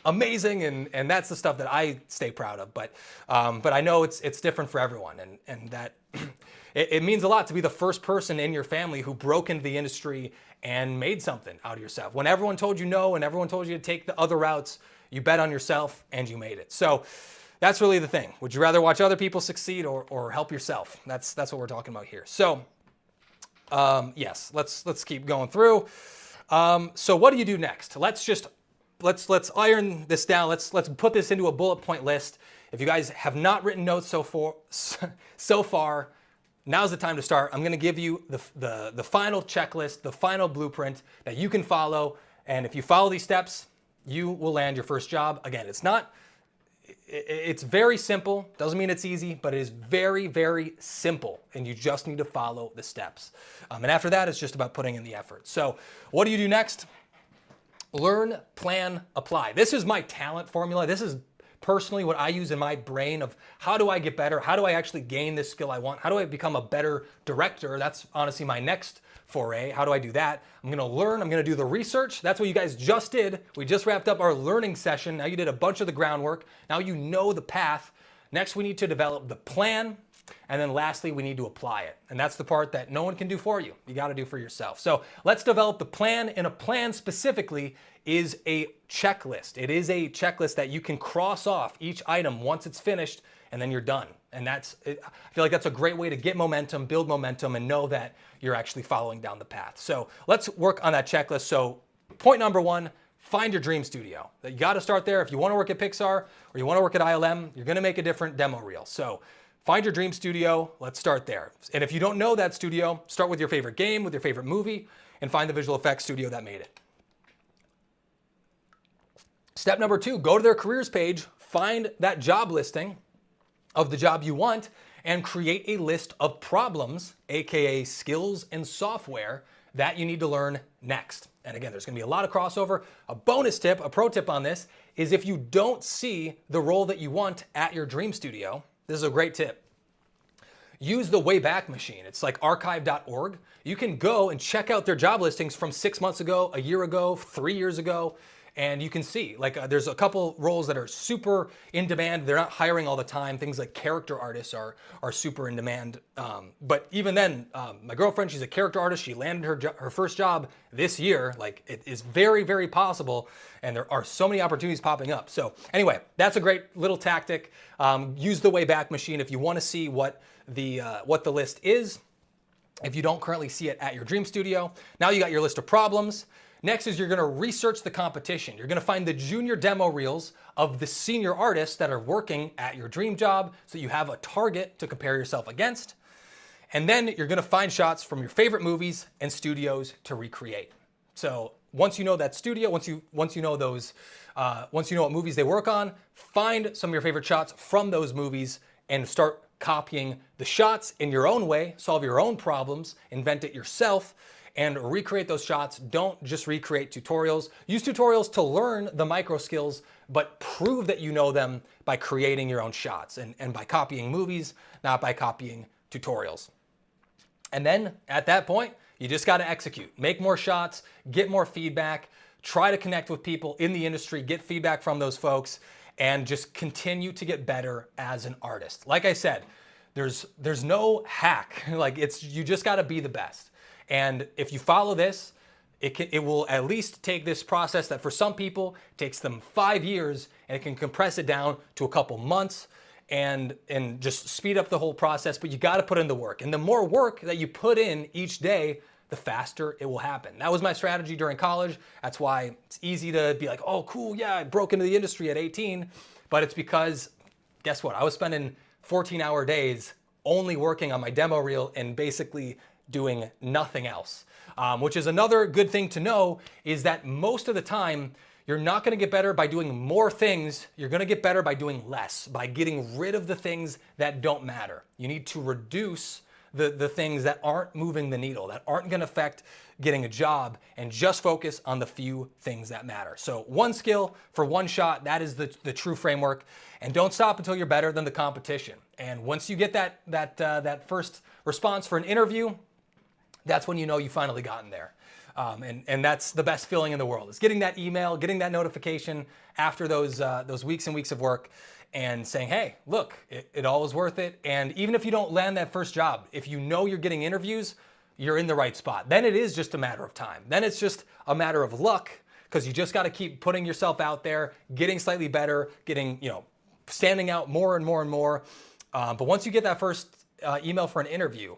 Speaker 1: amazing, and that's the stuff that I stay proud of. But I know it's different for everyone, and that it means a lot to be the first person in your family who broke into the industry and made something out of yourself. When everyone told you no and everyone told you to take the other routes, you bet on yourself and you made it. So that's really the thing. Would you rather watch other people succeed or help yourself? That's what we're talking about here. So yes, let's keep going through. So what do you do next? Let's iron this down. Let's put this into a bullet point list. If you guys have not written notes so far, now's the time to start. I'm gonna give you the final checklist, the final blueprint that you can follow. And if you follow these steps, you will land your first job. Again, it's very simple. Doesn't mean it's easy, but it is very, very simple. And you just need to follow the steps. And after that, it's just about putting in the effort. So what do you do next? Learn, plan, apply. This is my talent formula. This is personally what I use in my brain of how do I get better? How do I actually gain this skill I want? How do I become a better director? That's honestly my next foray. How do I do that? I'm gonna learn, I'm gonna do the research. That's what you guys just did. We just wrapped up our learning session. Now you did a bunch of the groundwork. Now you know the path. Next, we need to develop the plan. And then lastly, we need to apply it. And that's the part that no one can do for you. You gotta do for yourself. So let's develop the plan. And a plan specifically is a checklist. It is a checklist that you can cross off each item once it's finished, and then you're done. And I feel like that's a great way to get momentum, build momentum, and know that you're actually following down the path. So let's work on that checklist. So point number one, find your dream studio. You got to start there. If you want to work at Pixar or you want to work at ILM, you're going to make a different demo reel. So find your dream studio. Let's start there. And if you don't know that studio, start with your favorite game, with your favorite movie, and find the visual effects studio that made it. Step number 2, go to their careers page, find that job listing of the job you want, and create a list of problems, aka skills and software, that you need to learn next. And again, there's gonna be a lot of crossover. A bonus tip, a pro tip on this, is if you don't see the role that you want at your dream studio, this is a great tip. Use the Wayback Machine. It's like archive.org. You can go and check out their job listings from 6 months ago, a year ago, 3 years ago, and you can see, there's a couple roles that are super in demand. They're not hiring all the time. Things like character artists are super in demand. But even then, my girlfriend, she's a character artist. She landed her first job this year. Like, it is very, very possible, and there are so many opportunities popping up. So anyway, that's a great little tactic. Use the Wayback Machine if you want to see what the list is. If you don't currently see it at your dream studio, now you got your list of problems. Next is you're gonna research the competition. You're gonna find the junior demo reels of the senior artists that are working at your dream job so you have a target to compare yourself against. And then you're gonna find shots from your favorite movies and studios to recreate. So once you know that studio, once you know what movies they work on, find some of your favorite shots from those movies and start copying the shots in your own way, solve your own problems, invent it yourself, and recreate those shots. Don't just recreate tutorials. Use tutorials to learn the micro skills, but prove that you know them by creating your own shots and by copying movies, not by copying tutorials. And then at that point, you just got to execute. Make more shots, get more feedback, try to connect with people in the industry, get feedback from those folks, and just continue to get better as an artist. Like I said, there's no hack. You just got to be the best. And if you follow this, it will at least take this process that for some people takes them 5 years, and it can compress it down to a couple months and just speed up the whole process. But you got to put in the work. And the more work that you put in each day, the faster it will happen. That was my strategy during college. That's why it's easy to be like, oh, cool, yeah, I broke into the industry at 18. But it's because, guess what? I was spending 14-hour days only working on my demo reel and basically doing nothing else. Which is another good thing to know, is that most of the time, you're not gonna get better by doing more things. You're gonna get better by doing less, by getting rid of the things that don't matter. You need to reduce the things that aren't moving the needle, that aren't gonna affect getting a job, and just focus on the few things that matter. So one skill for one shot, that is the true framework. And don't stop until you're better than the competition. And once you get that first response for an interview, that's when you know you finally gotten there. And that's the best feeling in the world, is getting that email, getting that notification after those weeks and weeks of work and saying, hey, look, it all was worth it. And even if you don't land that first job, if you know you're getting interviews, you're in the right spot. Then it is just a matter of time. Then it's just a matter of luck, because you just got to keep putting yourself out there, getting slightly better, standing out more and more and more. But once you get that first email for an interview,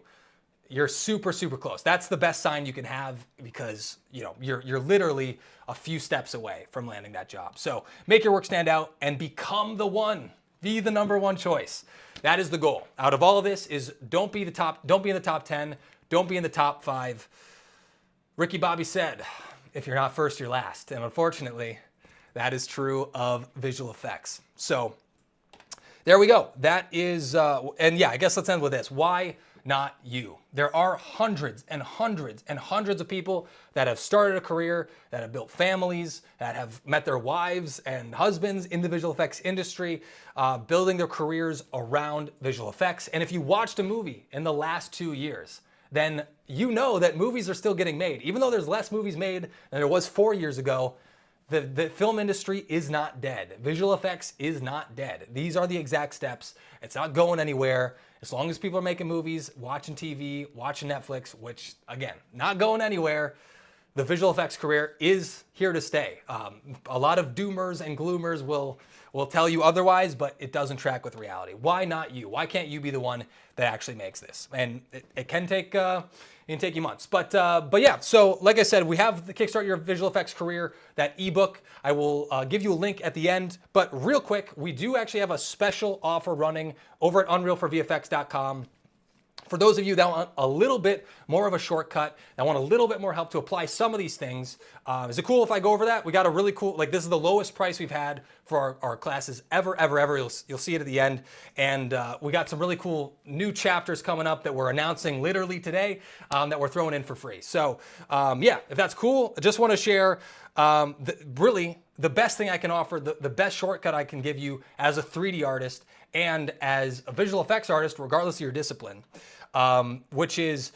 Speaker 1: you're super, super close. That's the best sign you can have, because you're literally a few steps away from landing that job. So make your work stand out and become the one. Be the number one choice. That is the goal. Out of all of this is don't be in the top 10, don't be in the top 5. Ricky Bobby said, if you're not first, you're last. And unfortunately, that is true of visual effects. So there we go. That is, and yeah, I guess let's end with this. Why not you? There are hundreds and hundreds and hundreds of people that have started a career, that have built families, that have met their wives and husbands in the visual effects industry, building their careers around visual effects. And if you watched a movie in the last 2 years, then you know that movies are still getting made. Even though there's less movies made than there was 4 years ago, the film industry is not dead. Visual effects is not dead. These are the exact steps. It's not going anywhere. As long as people are making movies, watching TV, watching Netflix, which again, not going anywhere, the visual effects career is here to stay. A lot of doomers and gloomers will tell you otherwise, but it doesn't track with reality. Why not you? Why can't you be the one that actually makes this? And it can take you months. But yeah, so like I said, we have the Kickstart Your Visual Effects Career, that ebook. I will give you a link at the end. But real quick, we do actually have a special offer running over at unrealforvfx.com. For those of you that want a little bit more of a shortcut, that want a little bit more help to apply some of these things, is it cool if I go over that? We got a really cool, like this is the lowest price we've had for our classes ever. You'll see it at the end. And we got some really cool new chapters coming up that we're announcing literally today that we're throwing in for free. So yeah, if that's cool, I just want to share really the best thing I can offer, the best shortcut I can give you as a 3D artist and as a visual effects artist, regardless of your discipline, which is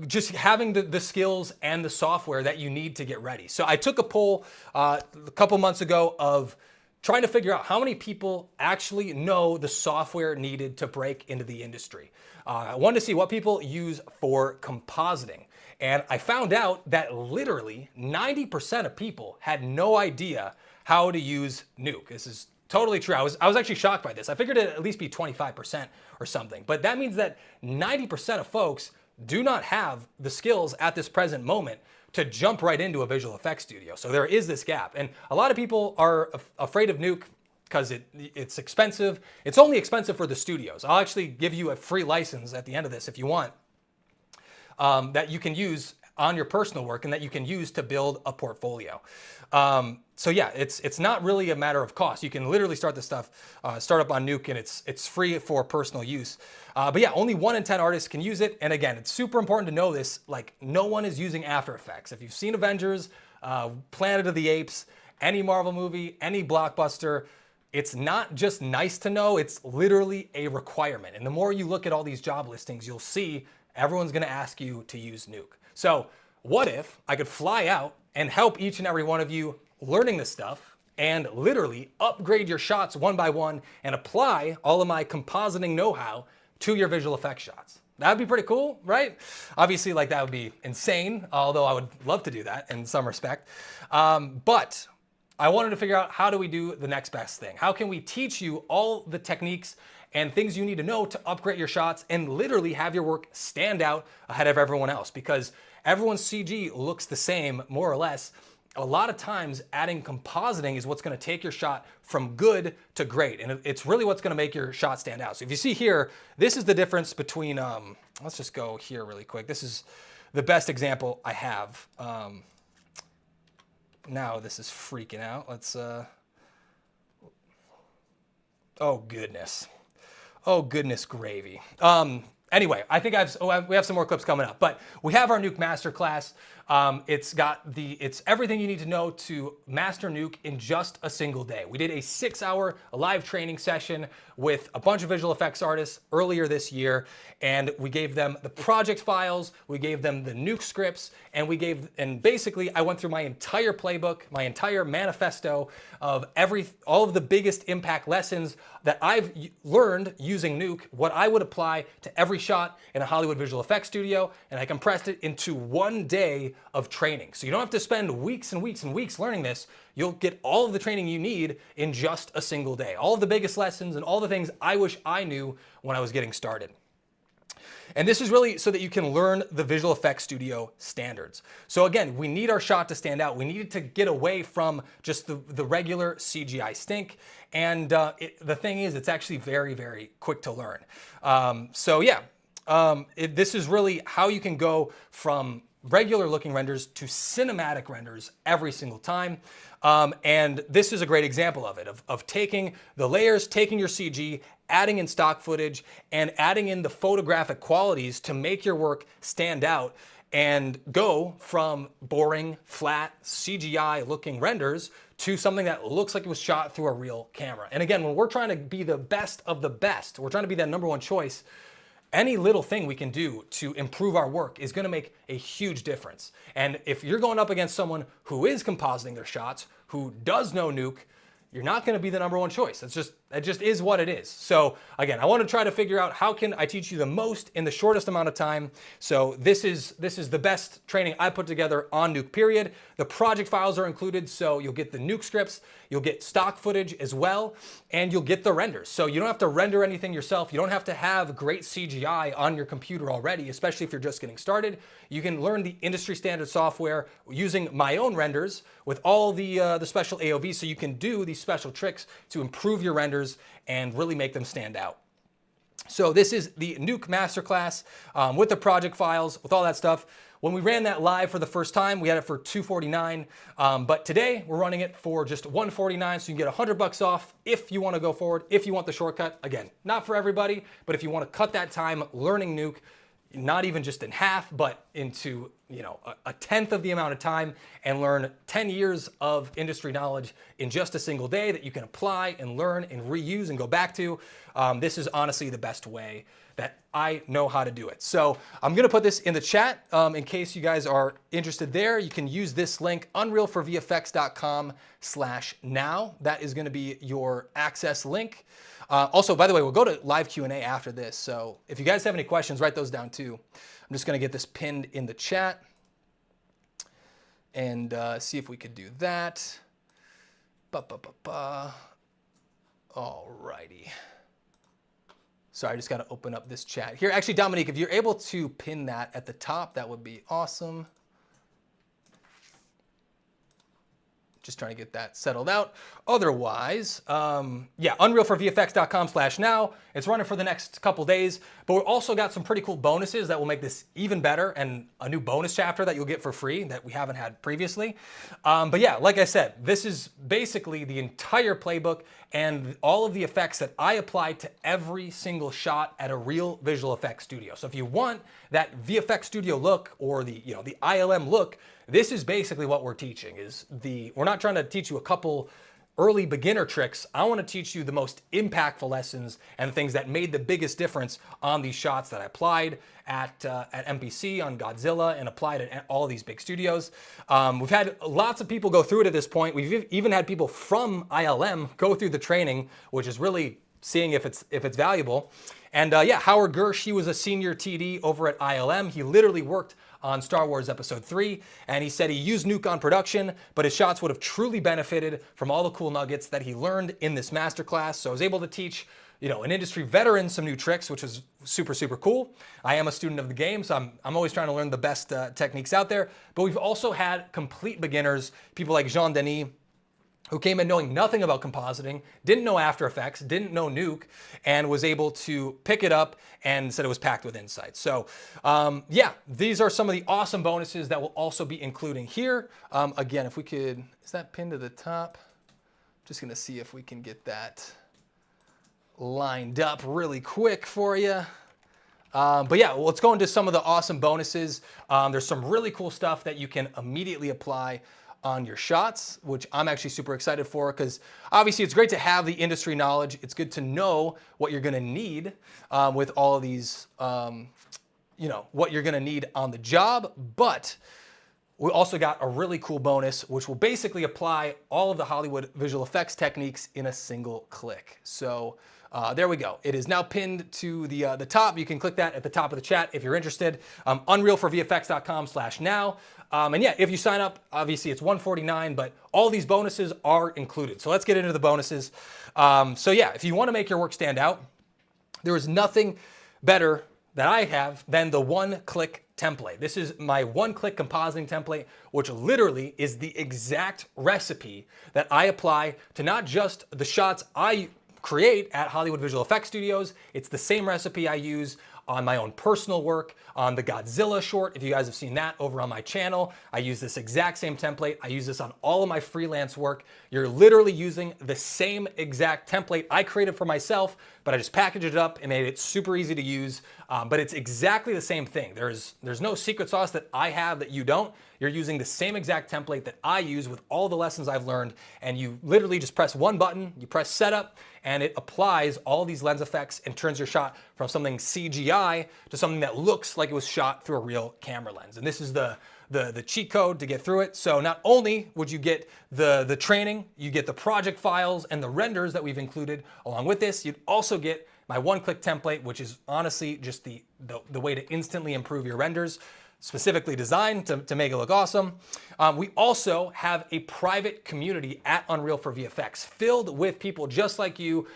Speaker 1: just having the skills and the software that you need to get ready. So I took a poll a couple months ago of trying to figure out how many people actually know the software needed to break into the industry. I wanted to see what people use for compositing. And I found out that literally 90% of people had no idea how to use Nuke. This is totally true. I was actually shocked by this. I figured it'd at least be 25% or something. But that means that 90% of folks do not have the skills at this present moment to jump right into a visual effects studio. So there is this gap. And a lot of people are afraid of Nuke because it's expensive. It's only expensive for the studios. I'll actually give you a free license at the end of this if you want, that you can use on your personal work and that you can use to build a portfolio. So yeah, it's not really a matter of cost. You can literally start this stuff, start up on Nuke, and it's free for personal use. But yeah, only 1 in 10 artists can use it. And again, it's super important to know this, like no one is using After Effects. If you've seen Avengers, Planet of the Apes, any Marvel movie, any blockbuster, it's not just nice to know, it's literally a requirement. And the more you look at all these job listings, you'll see everyone's gonna ask you to use Nuke. So what if I could fly out and help each and every one of you learning this stuff and literally upgrade your shots one by one and apply all of my compositing know-how to your visual effects shots? That'd be pretty cool, right? Obviously, like that would be insane, although I would love to do that in some respect. But I wanted to figure out, how do we do the next best thing? How can we teach you all the techniques and things you need to know to upgrade your shots and literally have your work stand out ahead of everyone else? Because everyone's CG looks the same, more or less. A lot of times adding compositing is what's gonna take your shot from good to great. And it's really what's gonna make your shot stand out. So if you see here, this is the difference between, let's just go here really quick. This is the best example I have. Now this is freaking out. Let's, oh goodness. Oh goodness gravy. Anyway, I think we have some more clips coming up, but we have our Nuke Masterclass. It's everything you need to know to master Nuke in just a single day. We did a 6-hour live training session with a bunch of visual effects artists earlier this year, and we gave them the project files, we gave them the Nuke scripts, and basically I went through my entire playbook, my entire manifesto of all of the biggest impact lessons that I've learned using Nuke, what I would apply to every shot in a Hollywood visual effects studio, and I compressed it into 1 day of training. So you don't have to spend weeks and weeks and weeks learning this. You'll get all of the training you need in just a single day. All of the biggest lessons and all the things I wish I knew when I was getting started. And this is really so that you can learn the visual effects studio standards. So again, we need our shot to stand out. We need it to get away from just the regular CGI stink. And the thing is, it's actually very, very quick to learn. So yeah, this is really how you can go from regular looking renders to cinematic renders every single time. And this is a great example of it, of taking the layers, taking your CG, adding in stock footage, and adding in the photographic qualities to make your work stand out and go from boring, flat, CGI looking renders to something that looks like it was shot through a real camera. And again, when we're trying to be the best of the best, we're trying to be that #1 choice, any little thing we can do to improve our work is gonna make a huge difference. And if you're going up against someone who is compositing their shots, who does know Nuke, you're not going to be the number one choice. It just is what it is. So again, I want to try to figure out how can I teach you the most in the shortest amount of time. So this is the best training I put together on Nuke, period. The project files are included, so you'll get the Nuke scripts, you'll get stock footage as well, and you'll get the renders. So you don't have to render anything yourself. You don't have to have great CGI on your computer already, especially if you're just getting started. You can learn the industry standard software using my own renders with all the special AOVs, so you can do these special tricks to improve your renders and really make them stand out. So this is the Nuke Masterclass with the project files, with all that stuff. When we ran that live for the first time, we had it for $249, but today we're running it for just $149, so you can get $100 off if you want to go forward, if you want the shortcut. Again, not for everybody, but if you want to cut that time learning Nuke, not even just in half, but into a tenth of the amount of time, and learn 10 years of industry knowledge in just a single day that you can apply and learn and reuse and go back to. This is honestly the best way that I know how to do it. So I'm gonna put this in the chat in case you guys are interested there. You can use this link, unrealforvfx.com/now. That is gonna be your access link. Also, by the way, we'll go to live Q&A after this. So if you guys have any questions, write those down too. I'm just gonna get this pinned in the chat and see if we could do that. Alrighty. Sorry, I just gotta open up this chat here. Actually, Dominique, if you're able to pin that at the top, that would be awesome. Just trying to get that settled out. Otherwise, yeah, unrealforvfx.com/now. It's running for the next couple days, but we've also got some pretty cool bonuses that will make this even better, and a new bonus chapter that you'll get for free that we haven't had previously. But yeah, like I said, this is basically the entire playbook and all of the effects that I apply to every single shot at a real visual effects studio. So if you want that VFX studio look or the ILM look, this is basically what we're teaching. We're not trying to teach you a couple early beginner tricks. I want to teach you the most impactful lessons and things that made the biggest difference on these shots that I applied at MPC, on Godzilla, and applied at all these big studios. We've had lots of people go through it at this point. We've even had people from ILM go through the training, which is really seeing if it's valuable. And yeah, Howard Gersh, he was a senior TD over at ILM. He literally worked on Star Wars Episode 3, and he said he used Nuke on production, but his shots would have truly benefited from all the cool nuggets that he learned in this masterclass. So I was able to teach an industry veteran some new tricks, which was super, super cool. I am a student of the game, so I'm always trying to learn the best techniques out there. But we've also had complete beginners, people like Jean Denis, who came in knowing nothing about compositing, didn't know After Effects, didn't know Nuke, and was able to pick it up and said it was packed with insights. So yeah, these are some of the awesome bonuses that we'll also be including here. Again, if we could, is that pinned to the top? Just gonna see if we can get that lined up really quick for you. But yeah, let's go into some of the awesome bonuses. There's some really cool stuff that you can immediately apply on your shots, which I'm actually super excited for, because obviously it's great to have the industry knowledge. It's good to know what you're gonna need with all of these, what you're gonna need on the job, but we also got a really cool bonus, which will basically apply all of the Hollywood visual effects techniques in a single click. So there we go. It is now pinned to the top. You can click that at the top of the chat if you're interested. Unrealforvfx.com/now. And yeah, if you sign up, obviously it's $149, but all these bonuses are included. So let's get into the bonuses. So yeah, if you want to make your work stand out, there is nothing better that I have than the one-click template. This is my one-click compositing template, which literally is the exact recipe that I apply to not just the shots I create at Hollywood Visual Effects Studios. It's the same recipe I use on my own personal work, on the Godzilla short. If you guys have seen that over on my channel, I use this exact same template. I use this on all of my freelance work. You're literally using the same exact template I created for myself, but I just packaged it up and made it super easy to use. But it's exactly the same thing. There's no secret sauce that I have that you don't. You're using the same exact template that I use with all the lessons I've learned, and you literally just press one button, you press setup, and it applies all these lens effects and turns your shot from something CGI to something that looks like it was shot through a real camera lens. And this is the the cheat code to get through it. So not only would you get the training, you get the project files and the renders that we've included along with this. You'd also get my one-click template, which is honestly just the way to instantly improve your renders, specifically designed to make it look awesome. We also have a private community at Unreal for VFX filled with people just like you,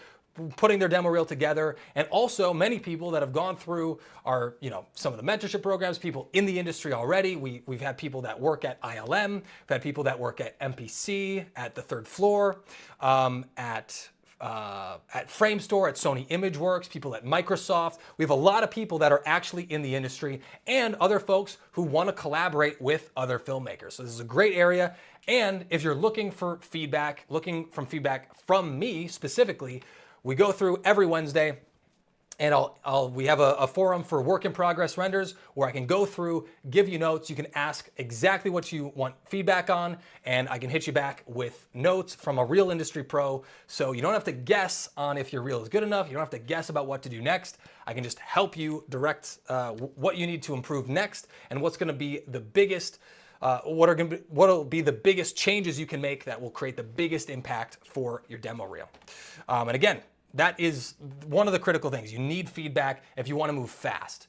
Speaker 1: putting their demo reel together, and also many people that have gone through our, some of the mentorship programs, people in the industry already. We've had people that work at ILM, we've had people that work at MPC, at the third floor, at Framestore, at Sony ImageWorks, people at Microsoft. We have a lot of people that are actually in the industry and other folks who want to collaborate with other filmmakers. So this is a great area. And if you're looking for feedback, feedback from me specifically, we go through every Wednesday, and we have a forum for work in progress renders where I can go through, give you notes. You can ask exactly what you want feedback on, and I can hit you back with notes from a real industry pro. So you don't have to guess on if your reel is good enough. You don't have to guess about what to do next. I can just help you direct what you need to improve next and what's going to be the biggest what'll be the biggest changes you can make that will create the biggest impact for your demo reel. And again, that is one of the critical things. You need feedback if you want to move fast.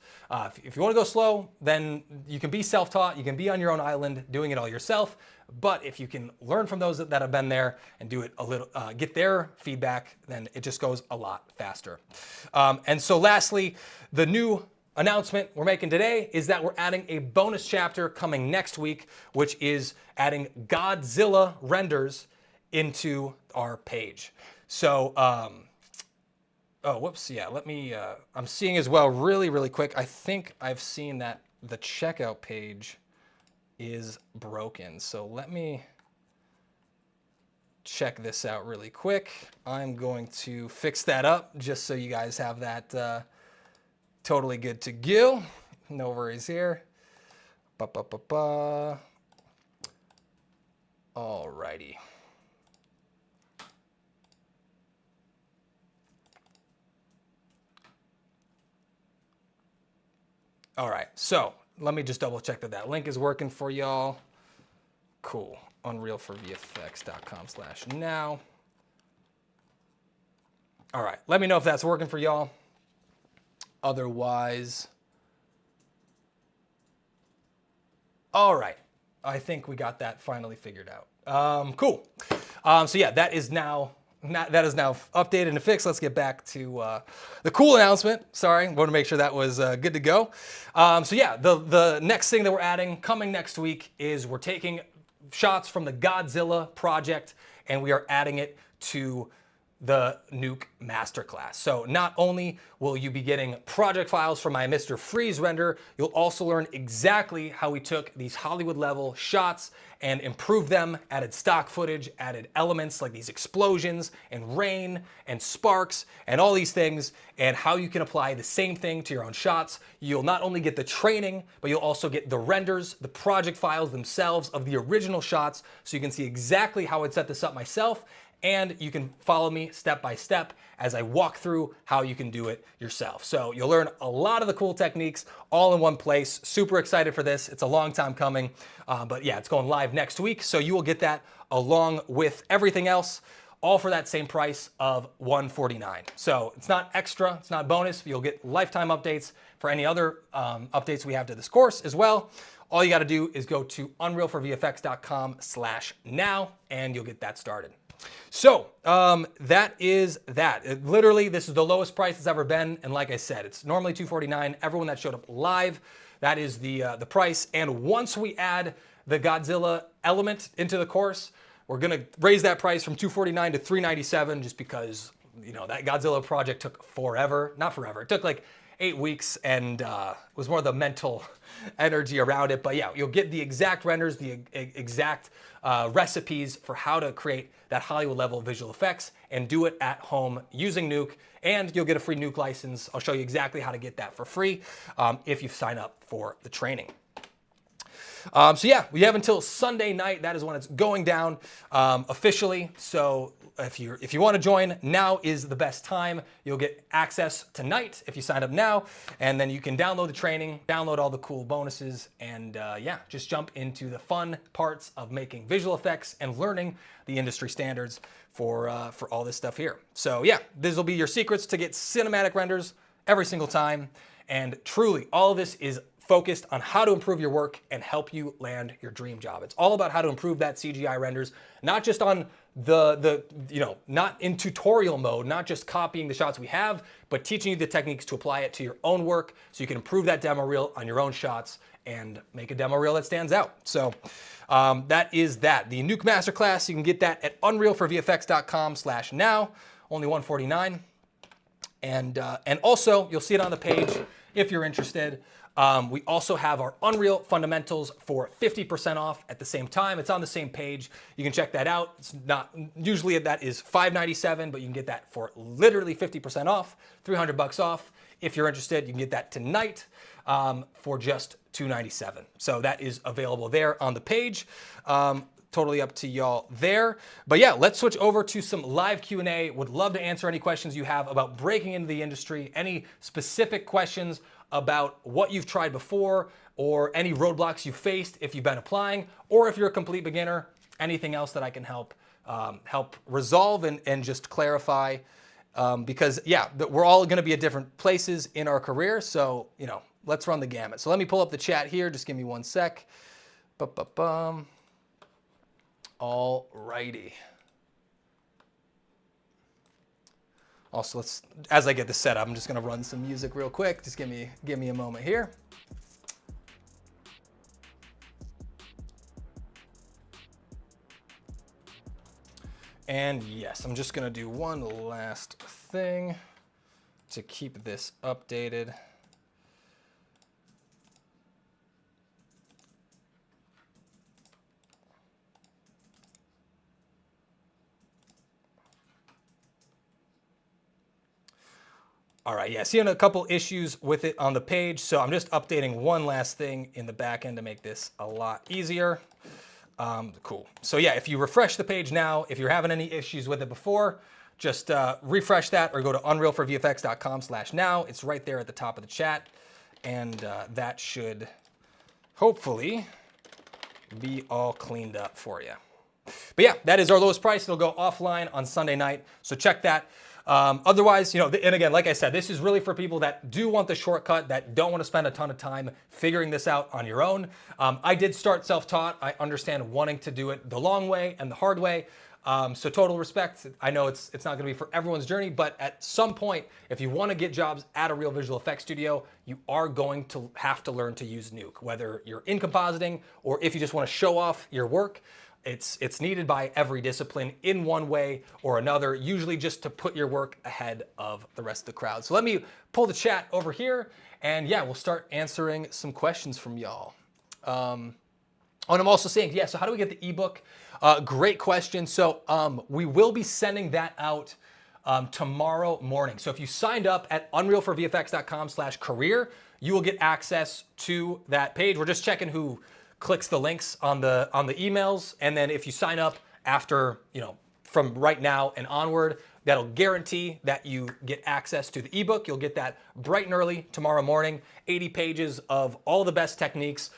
Speaker 1: If you want to go slow, then you can be self-taught. You can be on your own island doing it all yourself. But if you can learn from those that have been there and do it a little, get their feedback, then it just goes a lot faster. And so lastly, the new announcement we're making today is that we're adding a bonus chapter coming next week, which is adding Godzilla renders into our page. So, I'm seeing as well really quick. I think I've seen that the checkout page is broken. So let me check this out really quick. I'm going to fix that up just so you guys have that totally good to go. No worries here. Alrighty. All right, so let me just double check that link is working for y'all. Cool. Unrealforvfx.com/now. All right, let me know if that's working for y'all. Otherwise, all right. I think we got that finally figured out. Cool. So yeah, that is now updated and fixed. Let's get back to the cool announcement. Sorry, want to make sure that was good to go. So yeah, the next thing that we're adding coming next week is we're taking shots from the Godzilla project and we are adding it to the Nuke Masterclass. So not only will you be getting project files from my Mr. Freeze render, you'll also learn exactly how we took these Hollywood level shots and improved them, added stock footage, added elements like these explosions and rain and sparks and all these things, and how you can apply the same thing to your own shots. You'll not only get the training, but you'll also get the renders, the project files themselves of the original shots, so you can see exactly how I'd set this up myself. And you can follow me step by step as I walk through how you can do it yourself. So you'll learn a lot of the cool techniques all in one place. Super excited for this. It's a long time coming, but yeah, it's going live next week. So you will get that along with everything else, all for that same price of $149. So it's not extra, it's not bonus. You'll get lifetime updates for any other updates we have to this course as well. All you got to do is go to unrealforvfx.com/now and you'll get that started. So that is that. Literally, this is the lowest price it's ever been. And like I said, it's normally $249. Everyone that showed up live, that is the price. And once we add the Godzilla element into the course, we're going to raise that price from $249 to $397 just because, that Godzilla project took forever. Not forever. It took like 8 weeks and was more the mental energy around it. But yeah, you'll get the exact renders, the exact recipes for how to create that Hollywood level visual effects and do it at home using Nuke. And you'll get a free Nuke license. I'll show you exactly how to get that for free if you sign up for the training. So yeah, we have until Sunday night. That is when it's going down officially. So if you want to join, now is the best time. You'll get access tonight if you sign up now, and then you can download the training, download all the cool bonuses, and yeah, just jump into the fun parts of making visual effects and learning the industry standards for all this stuff here. So yeah, this will be your secrets to get cinematic renders every single time, and truly, all of this is focused on how to improve your work and help you land your dream job. It's all about how to improve that CGI renders, not just on not in tutorial mode, not just copying the shots we have, but teaching you the techniques to apply it to your own work so you can improve that demo reel on your own shots and make a demo reel that stands out. So that is that. The Nuke Masterclass, you can get that at unrealforvfx.com/now, only $149. And also, you'll see it on the page if you're interested. We also have our Unreal Fundamentals for 50% off at the same time. It's on the same page. You can check that out. It's not usually that is $597, but you can get that for literally 50% off, $300 off. If you're interested, you can get that tonight for just $297. So that is available there on the page. Totally up to y'all there. But yeah, let's switch over to some live Q&A. Would love to answer any questions you have about breaking into the industry, any specific questions about what you've tried before, or any roadblocks you faced if you've been applying, or if you're a complete beginner, anything else that I can help resolve and just clarify. Because yeah, we're all gonna be at different places in our career, so let's run the gamut. So let me pull up the chat here, just give me one sec. All righty. Also, as I get this set up, I'm just gonna run some music real quick. Just give me a moment here. And yes, I'm just gonna do one last thing to keep this updated. All right, yeah, seeing a couple issues with it on the page, so I'm just updating one last thing in the back end to make this a lot easier. Cool. So yeah, if you refresh the page now, if you're having any issues with it before, just refresh that or go to unrealforvfx.com/now. It's right there at the top of the chat, and that should hopefully be all cleaned up for you. But yeah, that is our lowest price. It'll go offline on Sunday night, so check that. Otherwise, and again, like I said, this is really for people that do want the shortcut, that don't want to spend a ton of time figuring this out on your own. I did start self-taught. I understand wanting to do it the long way and the hard way. So total respect. I know it's not going to be for everyone's journey, but at some point, if you want to get jobs at a real visual effects studio, you are going to have to learn to use Nuke, whether you're in compositing or if you just want to show off your work. It's needed by every discipline in one way or another, usually just to put your work ahead of the rest of the crowd. So let me pull the chat over here, and yeah, we'll start answering some questions from y'all. And I'm also saying, yeah, so how do we get the ebook? Great question. So we will be sending that out tomorrow morning. So if you signed up at unrealforvfx.com/career, you will get access to that page. We're just checking who clicks the links on the emails, and then if you sign up after, from right now and onward, that'll guarantee that you get access to the ebook. You'll get that bright and early tomorrow morning, 80 pages of all the best techniques,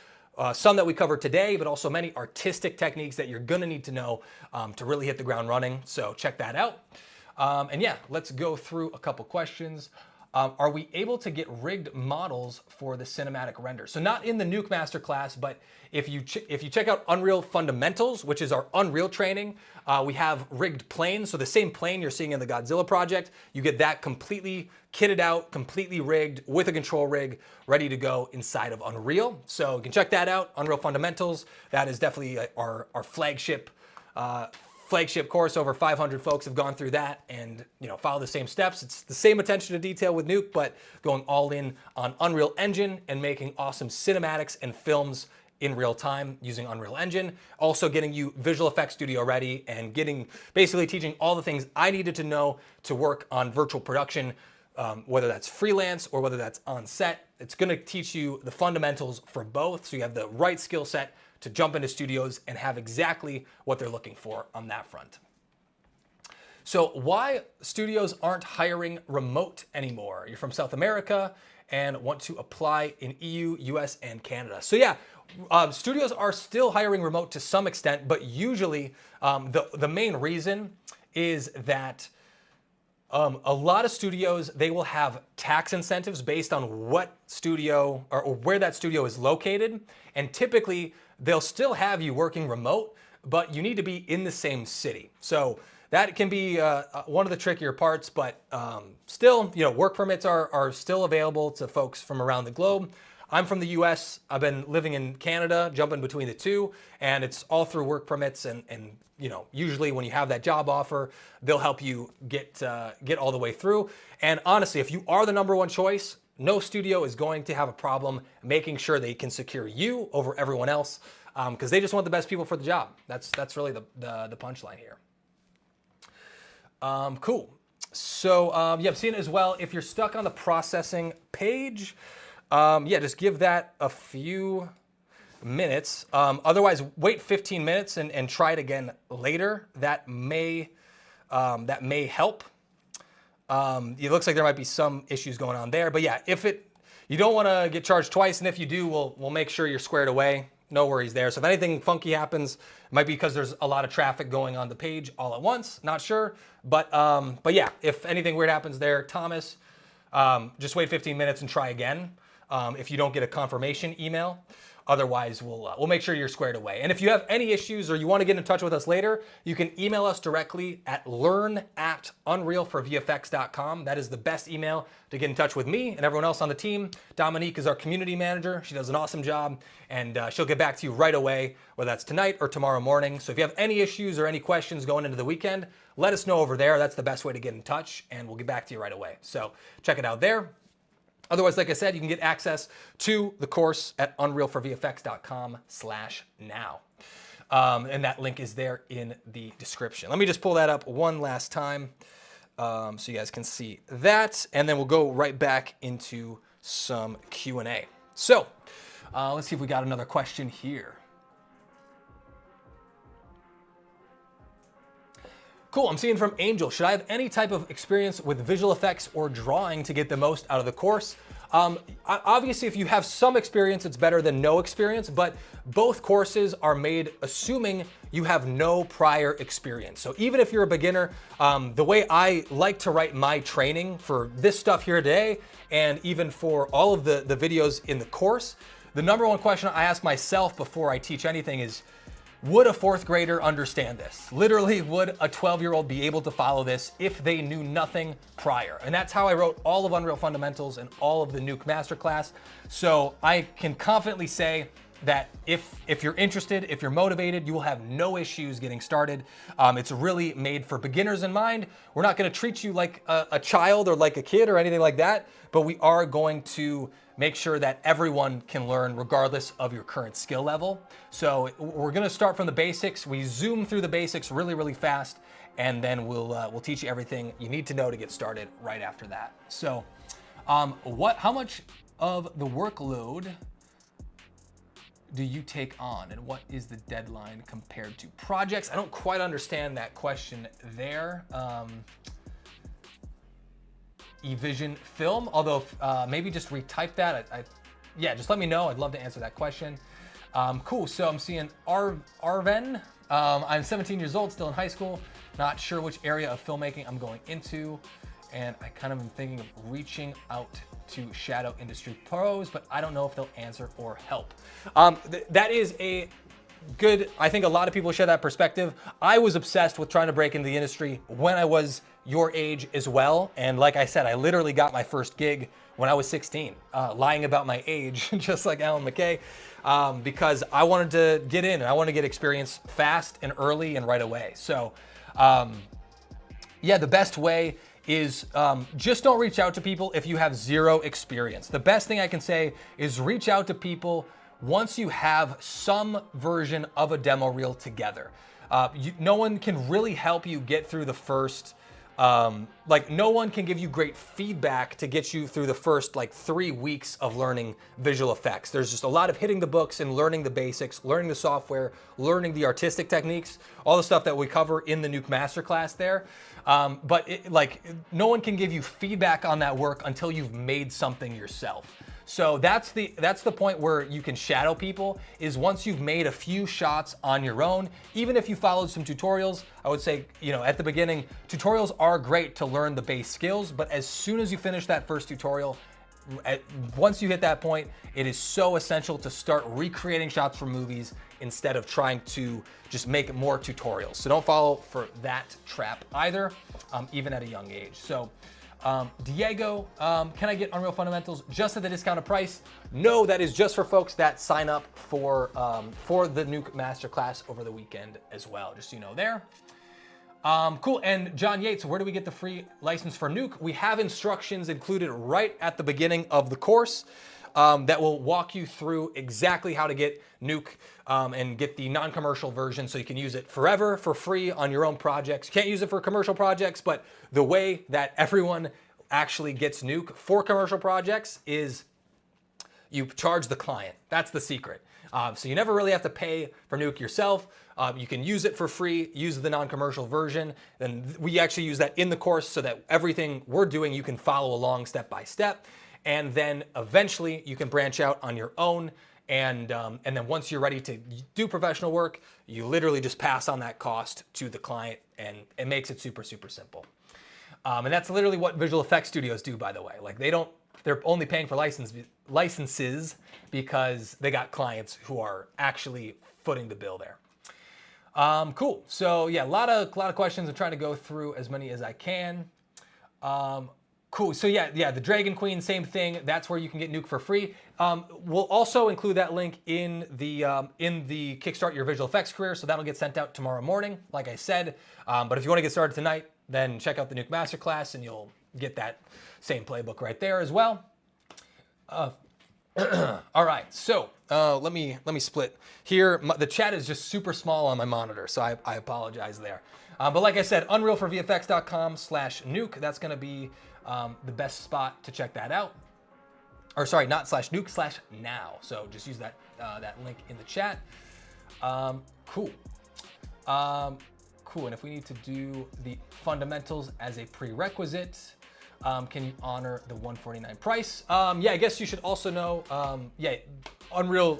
Speaker 1: some that we covered today, but also many artistic techniques that you're gonna need to know to really hit the ground running. So check that out. And yeah, let's go through a couple questions. Are we able to get rigged models for the cinematic render? So not in the Nuke Masterclass, but if you check out Unreal Fundamentals, which is our Unreal training, we have rigged planes. So the same plane you're seeing in the Godzilla project, you get that completely kitted out, completely rigged with a control rig, ready to go inside of Unreal. So you can check that out, Unreal Fundamentals. That is definitely our flagship course. Over 500 folks have gone through that and follow the same steps. It's the same attention to detail with Nuke, but going all in on Unreal Engine and making awesome cinematics and films in real time using Unreal Engine. Also getting you Visual Effects Studio ready and basically teaching all the things I needed to know to work on virtual production, whether that's freelance or whether that's on set. It's gonna teach you the fundamentals for both, so you have the right skill set to jump into studios and have exactly what they're looking for on that front. So why studios aren't hiring remote anymore? You're from South America and want to apply in EU, US, and Canada. So yeah, studios are still hiring remote to some extent, but usually the main reason is that a lot of studios, they will have tax incentives based on what studio or where that studio is located. And typically they'll still have you working remote, but you need to be in the same city. So that can be one of the trickier parts, but still, work permits are still available to folks from around the globe. I'm from the US. I've been living in Canada, jumping between the two, and it's all through work permits. And usually when you have that job offer, they'll help you get all the way through. And honestly, if you are the number one choice, no studio is going to have a problem making sure they can secure you over everyone else, because they just want the best people for the job. That's really the punchline here. Cool. So I've seen it as well. If you're stuck on the processing page, just give that a few minutes. Otherwise, wait 15 minutes and try it again later. That may help. It looks like there might be some issues going on there, but yeah, you don't want to get charged twice, and if you do, we'll make sure you're squared away. No worries there. So if anything funky happens, it might be because there's a lot of traffic going on the page all at once. Not sure, but yeah, if anything weird happens there, Thomas, just wait 15 minutes and try again. If you don't get a confirmation email. Otherwise, we'll make sure you're squared away. And if you have any issues or you want to get in touch with us later, you can email us directly at learn@unrealforvfx.com. That is the best email to get in touch with me and everyone else on the team. Dominique is our community manager. She does an awesome job, and she'll get back to you right away, whether that's tonight or tomorrow morning. So if you have any issues or any questions going into the weekend, let us know over there. That's the best way to get in touch, and we'll get back to you right away. So check it out there. Otherwise, like I said, you can get access to the course at unrealforvfx.com/now. And that link is there in the description. Let me just pull that up one last time so you guys can see that. And then we'll go right back into some Q&A. So let's see if we got another question here. Cool, I'm seeing from Angel, should I have any type of experience with visual effects or drawing to get the most out of the course? Obviously, if you have some experience, it's better than no experience, but both courses are made assuming you have no prior experience. So even if you're a beginner, the way I like to write my training for this stuff here today, and even for all of the videos in the course, the number one question I ask myself before I teach anything is, would a fourth grader understand this? Literally, would a 12-year-old be able to follow this if they knew nothing prior? And that's how I wrote all of Unreal Fundamentals and all of the Nuke Masterclass. So I can confidently say that if you're interested, if you're motivated, you will have no issues getting started. It's really made for beginners in mind. We're not gonna treat you like a child or like a kid or anything like that, but we are going to make sure that everyone can learn regardless of your current skill level. So we're gonna start from the basics. We zoom through the basics really, really fast, and then we'll teach you everything you need to know to get started right after that. So how much of the workload do you take on, and what is the deadline compared to projects? I don't quite understand that question there. eVision Film, although maybe just retype that. Yeah, just let me know. I'd love to answer that question. Cool, so I'm seeing Arven. I'm 17 years old, still in high school. Not sure which area of filmmaking I'm going into, and I kind of am thinking of reaching out to shadow industry pros, but I don't know if they'll answer or help. That is a good, I think a lot of people share that perspective. I was obsessed with trying to break into the industry when I was your age as well. And like I said, I literally got my first gig when I was 16, lying about my age, just like Alan McKay, because I wanted to get in and I wanted to get experience fast and early and right away. So yeah, the best way is just don't reach out to people if you have zero experience. The best thing I can say is reach out to people once you have some version of a demo reel together. No one can really help you get through the first like no one can give you great feedback to get you through the first like 3 weeks of learning visual effects. There's just a lot of hitting the books and learning the basics, learning the software, learning the artistic techniques, all the stuff that we cover in the Nuke Masterclass there. But like no one can give you feedback on that work until you've made something yourself. So that's the point where you can shadow people, is once you've made a few shots on your own. Even if you followed some tutorials, I would say, you know, at the beginning, tutorials are great to learn the base skills, but as soon as you finish that first tutorial, once you hit that point, it is so essential to start recreating shots from movies instead of trying to just make more tutorials. So don't fall for that trap either, even at a young age. So Diego, can I get Unreal Fundamentals just at the discounted price? No, that is just for folks that sign up for the Nuke Masterclass over the weekend as well, just so you know there. Cool, and John Yates, where do we get the free license for Nuke? We have instructions included right at the beginning of the course that will walk you through exactly how to get Nuke and get the non-commercial version so you can use it forever for free on your own projects. You can't use it for commercial projects, but the way that everyone actually gets Nuke for commercial projects is you charge the client. That's the secret. So you never really have to pay for Nuke yourself. You can use it for free, use the non-commercial version. And we actually use that in the course so that everything we're doing, you can follow along step by step. And then eventually you can branch out on your own. And then once you're ready to do professional work, you literally just pass on that cost to the client, and it makes it super, super simple. And that's literally what visual effects studios do, by the way. Like they're only paying for licenses because they got clients who are actually footing the bill there. Cool. So yeah, a lot of questions. I'm trying to go through as many as I can. Cool. So yeah, the Dragon Queen, same thing. That's where you can get Nuke for free. We'll also include that link in the Kickstart Your Visual Effects Career, so that'll get sent out tomorrow morning, like I said. But if you want to get started tonight, then check out the Nuke Masterclass, and you'll get that same playbook right there as well. All right, so let me split here. The chat is just super small on my monitor, so I apologize there. But like I said, unrealforvfx.com/nuke. That's going to be the best spot to check that out. Or sorry, not /nuke, /now. So just use that link in the chat. Cool. Cool. And if we need to do the fundamentals as a prerequisite, can you honor the $149 price? Yeah, I guess you should also know. Yeah, Unreal.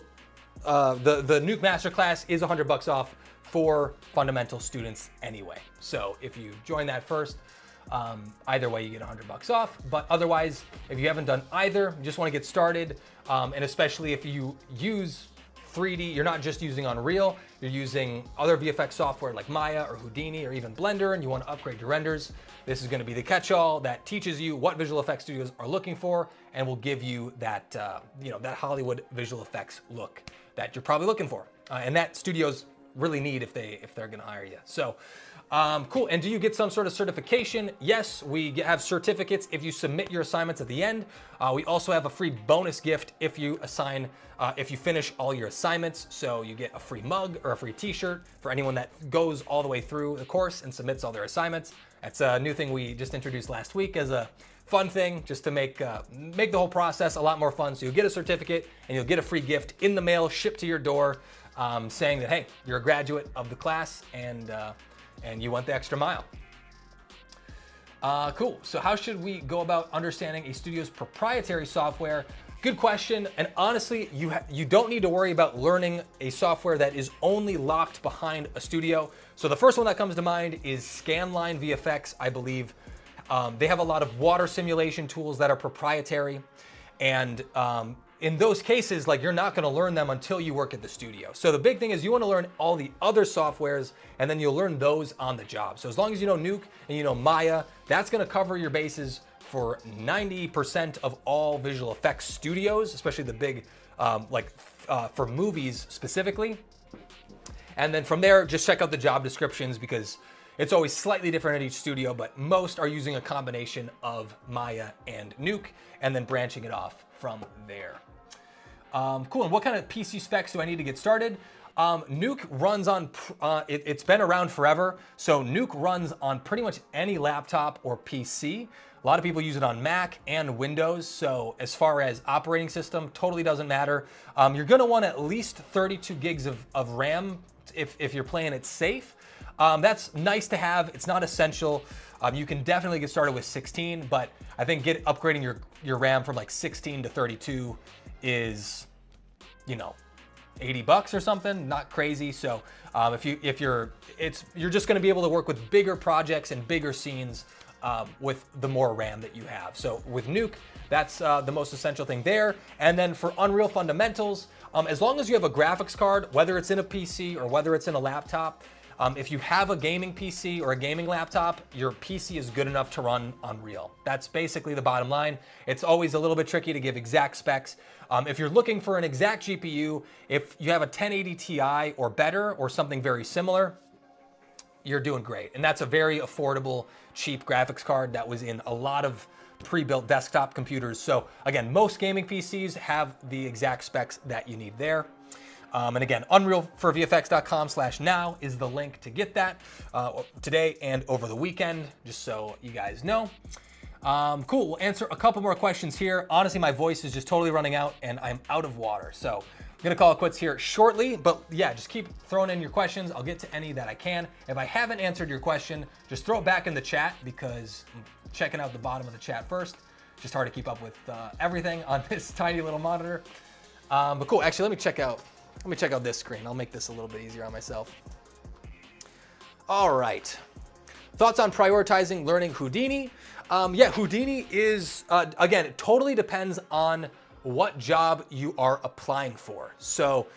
Speaker 1: The Nuke Masterclass is $100 off for fundamental students anyway. So if you join that first, either way you get $100 off. But otherwise, if you haven't done either, you just want to get started, and especially if you use 3D, you're not just using Unreal, you're using other VFX software like Maya or Houdini or even Blender, and you want to upgrade your renders, this is going to be the catch-all that teaches you what visual effects studios are looking for and will give you that, that Hollywood visual effects look that you're probably looking for, and that studios really need if they're going to hire you. So. Cool. And do you get some sort of certification? Yes, we have certificates if you submit your assignments at the end. We also have a free bonus gift if you finish all your assignments. So you get a free mug or a free t-shirt for anyone that goes all the way through the course and submits all their assignments. That's a new thing we just introduced last week as a fun thing, just to make the whole process a lot more fun. So you'll get a certificate and you'll get a free gift in the mail shipped to your door, saying that, hey, you're a graduate of the class and you went the extra mile. Cool. So how should we go about understanding a studio's proprietary software? Good question. And honestly, you don't need to worry about learning a software that is only locked behind a studio. So the first one that comes to mind is Scanline VFX, I believe. They have a lot of water simulation tools that are proprietary. And in those cases, like, you're not going to learn them until you work at the studio. So the big thing is you want to learn all the other softwares, and then you'll learn those on the job. So as long as you know Nuke and you know Maya, that's going to cover your bases for 90% of all visual effects studios, especially the big, for movies specifically. And then from there, just check out the job descriptions, because it's always slightly different at each studio, but most are using a combination of Maya and Nuke, and then branching it off from there. Cool, and what kind of PC specs do I need to get started? Nuke runs on, it's been around forever. So Nuke runs on pretty much any laptop or PC. A lot of people use it on Mac and Windows. So as far as operating system, totally doesn't matter. You're gonna want at least 32 gigs of RAM if you're playing it safe. That's nice to have. It's not essential. You can definitely get started with 16, but I think upgrading your RAM from like 16 to 32 is, you know, $80 or something, not crazy. So you're just going to be able to work with bigger projects and bigger scenes with the more RAM that you have. So with Nuke, that's the most essential thing there. And then for Unreal fundamentals, as long as you have a graphics card, whether it's in a PC or whether it's in a laptop, if you have a gaming PC or a gaming laptop, your PC is good enough to run Unreal. That's basically the bottom line. It's always a little bit tricky to give exact specs. If you're looking for an exact GPU, if you have a 1080 Ti or better or something very similar, you're doing great. And that's a very affordable, cheap graphics card that was in a lot of pre-built desktop computers. So again, most gaming PCs have the exact specs that you need there. And again, unrealforvfx.com/now is the link to get that today and over the weekend, just so you guys know. Cool, we'll answer a couple more questions here. Honestly, my voice is just totally running out and I'm out of water. So I'm gonna call it quits here shortly, but yeah, just keep throwing in your questions. I'll get to any that I can. If I haven't answered your question, just throw it back in the chat because I'm checking out the bottom of the chat first. Just hard to keep up with everything on this tiny little monitor. But cool, actually, let me check out this screen. I'll make this a little bit easier on myself. All right. Thoughts on prioritizing learning Houdini? Yeah, Houdini is, again, it totally depends on what job you are applying for. So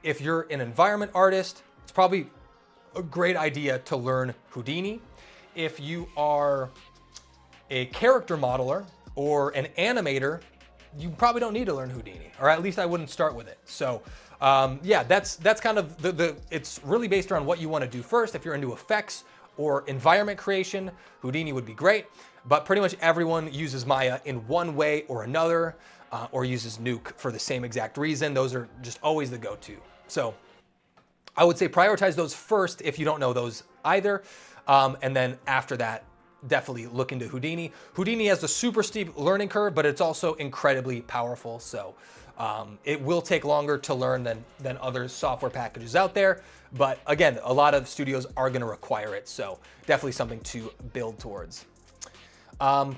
Speaker 1: if you're an environment artist, it's probably a great idea to learn Houdini. If you are a character modeler or an animator, you probably don't need to learn Houdini, or at least I wouldn't start with it. So yeah, that's kind of it's really based around what you want to do first. If you're into effects or environment creation, Houdini would be great, but pretty much everyone uses Maya in one way or another, or uses Nuke for the same exact reason. Those are just always the go-to. So I would say prioritize those first if you don't know those either, and then after that, definitely look into Houdini. Houdini has a super steep learning curve, but it's also incredibly powerful. So it will take longer to learn than other software packages out there. But again, a lot of studios are going to require it. So definitely something to build towards.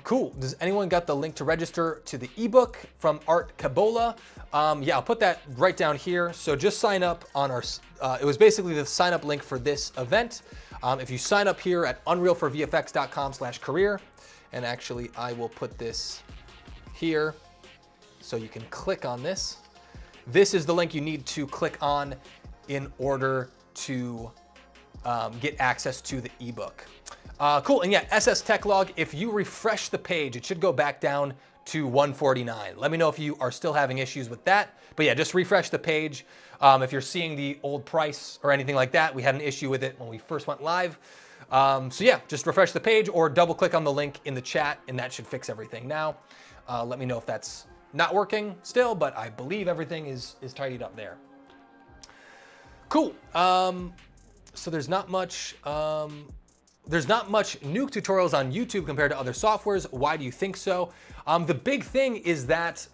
Speaker 1: Cool. Does anyone got the link to register to the ebook from Art Cabola? Yeah, I'll put that right down here. So just sign up on our, it was basically the sign up link for this event. If you sign up here at unrealforvfx.com/career, and actually I will put this here so you can click on this. This is the link you need to click on in order to get access to the ebook. Cool, and yeah, SS Tech Log, if you refresh the page, it should go back down to 149. Let me know if you are still having issues with that. But yeah, just refresh the page. If you're seeing the old price or anything like that, we had an issue with it when we first went live. So yeah, just refresh the page or double click on the link in the chat and that should fix everything now. Let me know if that's not working still, but I believe everything is tidied up there. Cool. So there's not much Nuke tutorials on YouTube compared to other softwares. Why do you think so? The big thing is that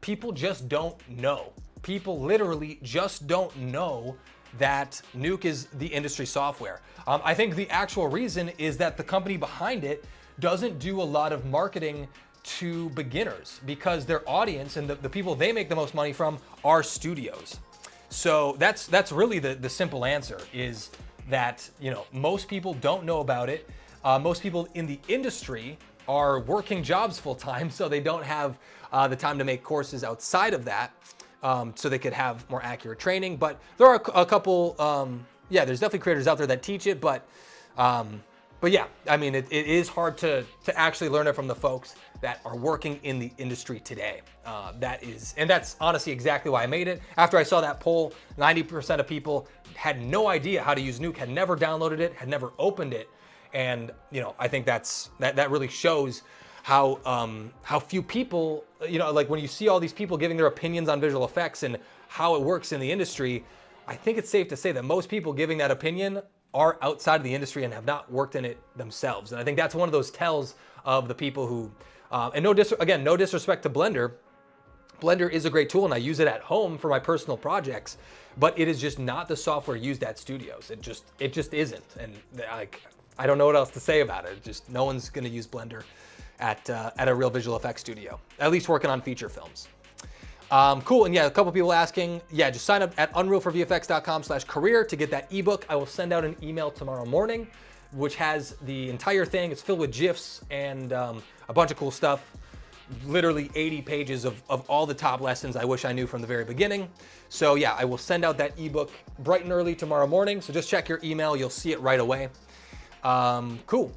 Speaker 1: people just don't know. People literally just don't know that Nuke is the industry software. I think the actual reason is that the company behind it doesn't do a lot of marketing to beginners because their audience and the people they make the most money from are studios. So that's really the simple answer is that, you know, most people don't know about it. Most people in the industry are working jobs full time, so they don't have the time to make courses outside of that, so they could have more accurate training. But there are a couple, yeah, there's definitely creators out there that teach it, but yeah, I mean, it is hard to actually learn it from the folks that are working in the industry today. And that's honestly exactly why I made it. After I saw that poll, 90% of people had no idea how to use Nuke, had never downloaded it, had never opened it. And, you know, I think that really shows how few people, you know, like when you see all these people giving their opinions on visual effects and how it works in the industry, I think it's safe to say that most people giving that opinion are outside of the industry and have not worked in it themselves. And I think that's one of those tells of the people who, and no disrespect to Blender. Blender is a great tool and I use it at home for my personal projects, but it is just not the software used at studios. It just isn't. And I don't know what else to say about it. Just no one's gonna use Blender at a real visual effects studio, at least working on feature films. Cool, and yeah, a couple people asking, yeah, just sign up at unrealforvfx.com/career to get that ebook. I will send out an email tomorrow morning, which has the entire thing. It's filled with GIFs and a bunch of cool stuff. Literally 80 pages of all the top lessons I wish I knew from the very beginning. So yeah, I will send out that ebook bright and early tomorrow morning. So just check your email, you'll see it right away. Cool.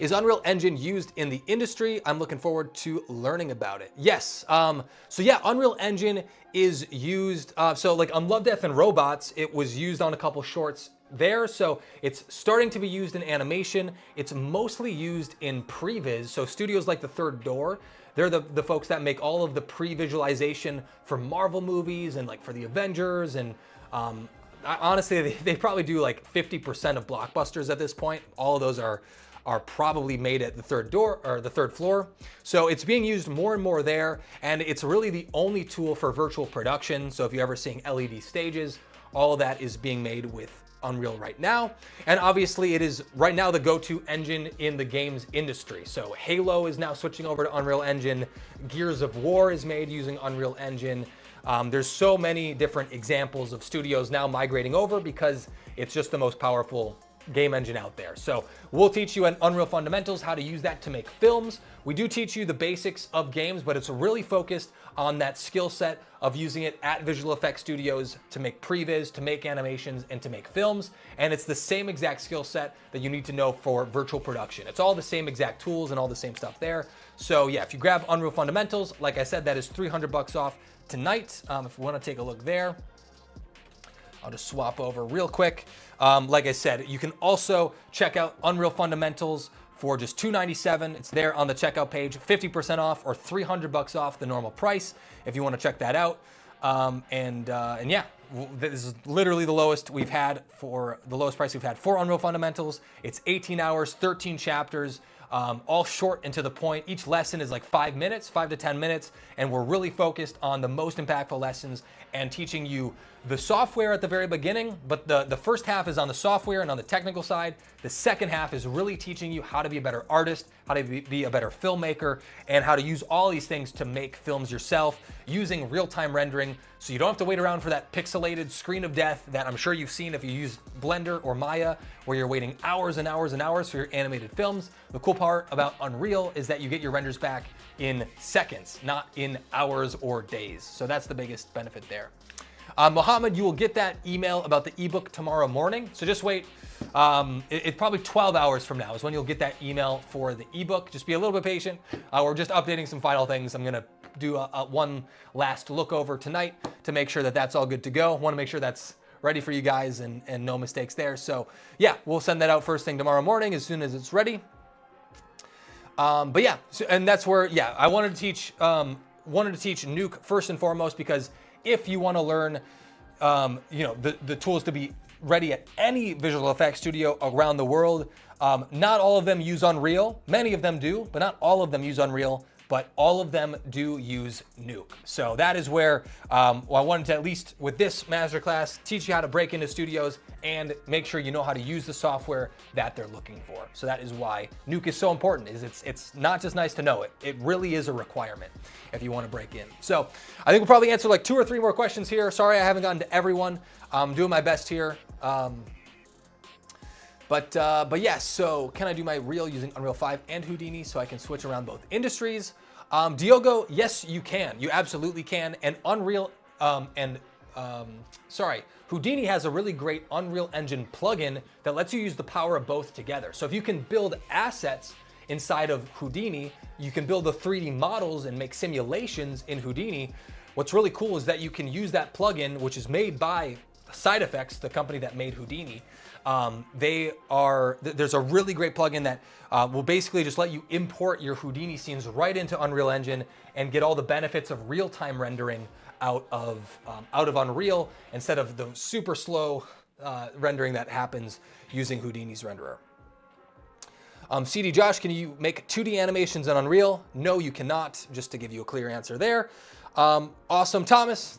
Speaker 1: Is Unreal Engine used in the industry? I'm looking forward to learning about it. Yes. So yeah, Unreal Engine is used. So like on Love, Death, and Robots, it was used on a couple shorts there. So it's starting to be used in animation. It's mostly used in previs. So studios like The Third Door, they're the folks that make all of the pre-visualization for Marvel movies and like for the Avengers. And honestly, they probably do like 50% of blockbusters at this point. All of those are probably made at the third door or the third floor. So it's being used more and more there. And it's really the only tool for virtual production. So if you're ever seeing LED stages, all of that is being made with Unreal right now. And obviously it is right now the go-to engine in the games industry. So Halo is now switching over to Unreal Engine. Gears of War is made using Unreal Engine. There's so many different examples of studios now migrating over because it's just the most powerful game engine out there. So we'll teach you an Unreal Fundamentals, how to use that to make films. We do teach you the basics of games, but it's really focused on that skill set of using it at visual effects studios to make previs, to make animations, and to make films. And it's the same exact skill set that you need to know for virtual production. It's all the same exact tools and all the same stuff there. So yeah, if you grab Unreal Fundamentals, like I said, that is $300 off tonight. If you want to take a look there, I'll just swap over real quick. Like I said, you can also check out Unreal Fundamentals for just $297. It's there on the checkout page, 50% off or $300 off the normal price if you want to check that out. And yeah, this is literally the lowest we've had for the lowest price we've had for Unreal Fundamentals. It's 18 hours, 13 chapters. All short and to the point. Each lesson is like 5 minutes, 5 to 10 minutes, and we're really focused on the most impactful lessons and teaching you the software at the very beginning, but the first half is on the software and on the technical side. The second half is really teaching you how to be a better artist, how to be a better filmmaker, and how to use all these things to make films yourself using real-time rendering, so you don't have to wait around for that pixelated screen of death that I'm sure you've seen if you use Blender or Maya, where you're waiting hours and hours and hours for your animated films. The cool part about Unreal is that you get your renders back in seconds, not in hours or days. So that's the biggest benefit there. Mohammed, you will get that email about the ebook tomorrow morning. So just wait. It's probably 12 hours from now is when you'll get that email for the ebook. Just be a little bit patient. We're just updating some final things. I'm going to do one last look over tonight to make sure that that's all good to go. Want to make sure that's ready for you guys and no mistakes there. So yeah, we'll send that out first thing tomorrow morning as soon as it's ready. But yeah, and that's where, yeah, I wanted to teach Nuke first and foremost, because if you want to learn, the tools to be ready at any visual effects studio around the world, not all of them use Unreal. Many of them do, but not all of them use Unreal, but all of them do use Nuke. So that is where I wanted to, at least with this masterclass, teach you how to break into studios and make sure you know how to use the software that they're looking for. So that is why Nuke is so important. It's not just nice to know it. It really is a requirement if you want to break in. So I think we'll probably answer like 2 or 3 more questions here. Sorry, I haven't gotten to everyone. I'm doing my best here. But yes, so can I do my reel using Unreal 5 and Houdini so I can switch around both industries? Diogo, yes, you can. You absolutely can. And Houdini has a really great Unreal Engine plugin that lets you use the power of both together. So if you can build assets inside of Houdini, you can build the 3D models and make simulations in Houdini. What's really cool is that you can use that plugin, which is made by Side Effects, the company that made Houdini. There's a really great plugin that will basically just let you import your Houdini scenes right into Unreal Engine and get all the benefits of real-time rendering out of Unreal instead of the super slow rendering that happens using Houdini's renderer. CD Josh, can you make 2D animations in Unreal? No, you cannot, just to give you a clear answer there. Awesome, Thomas.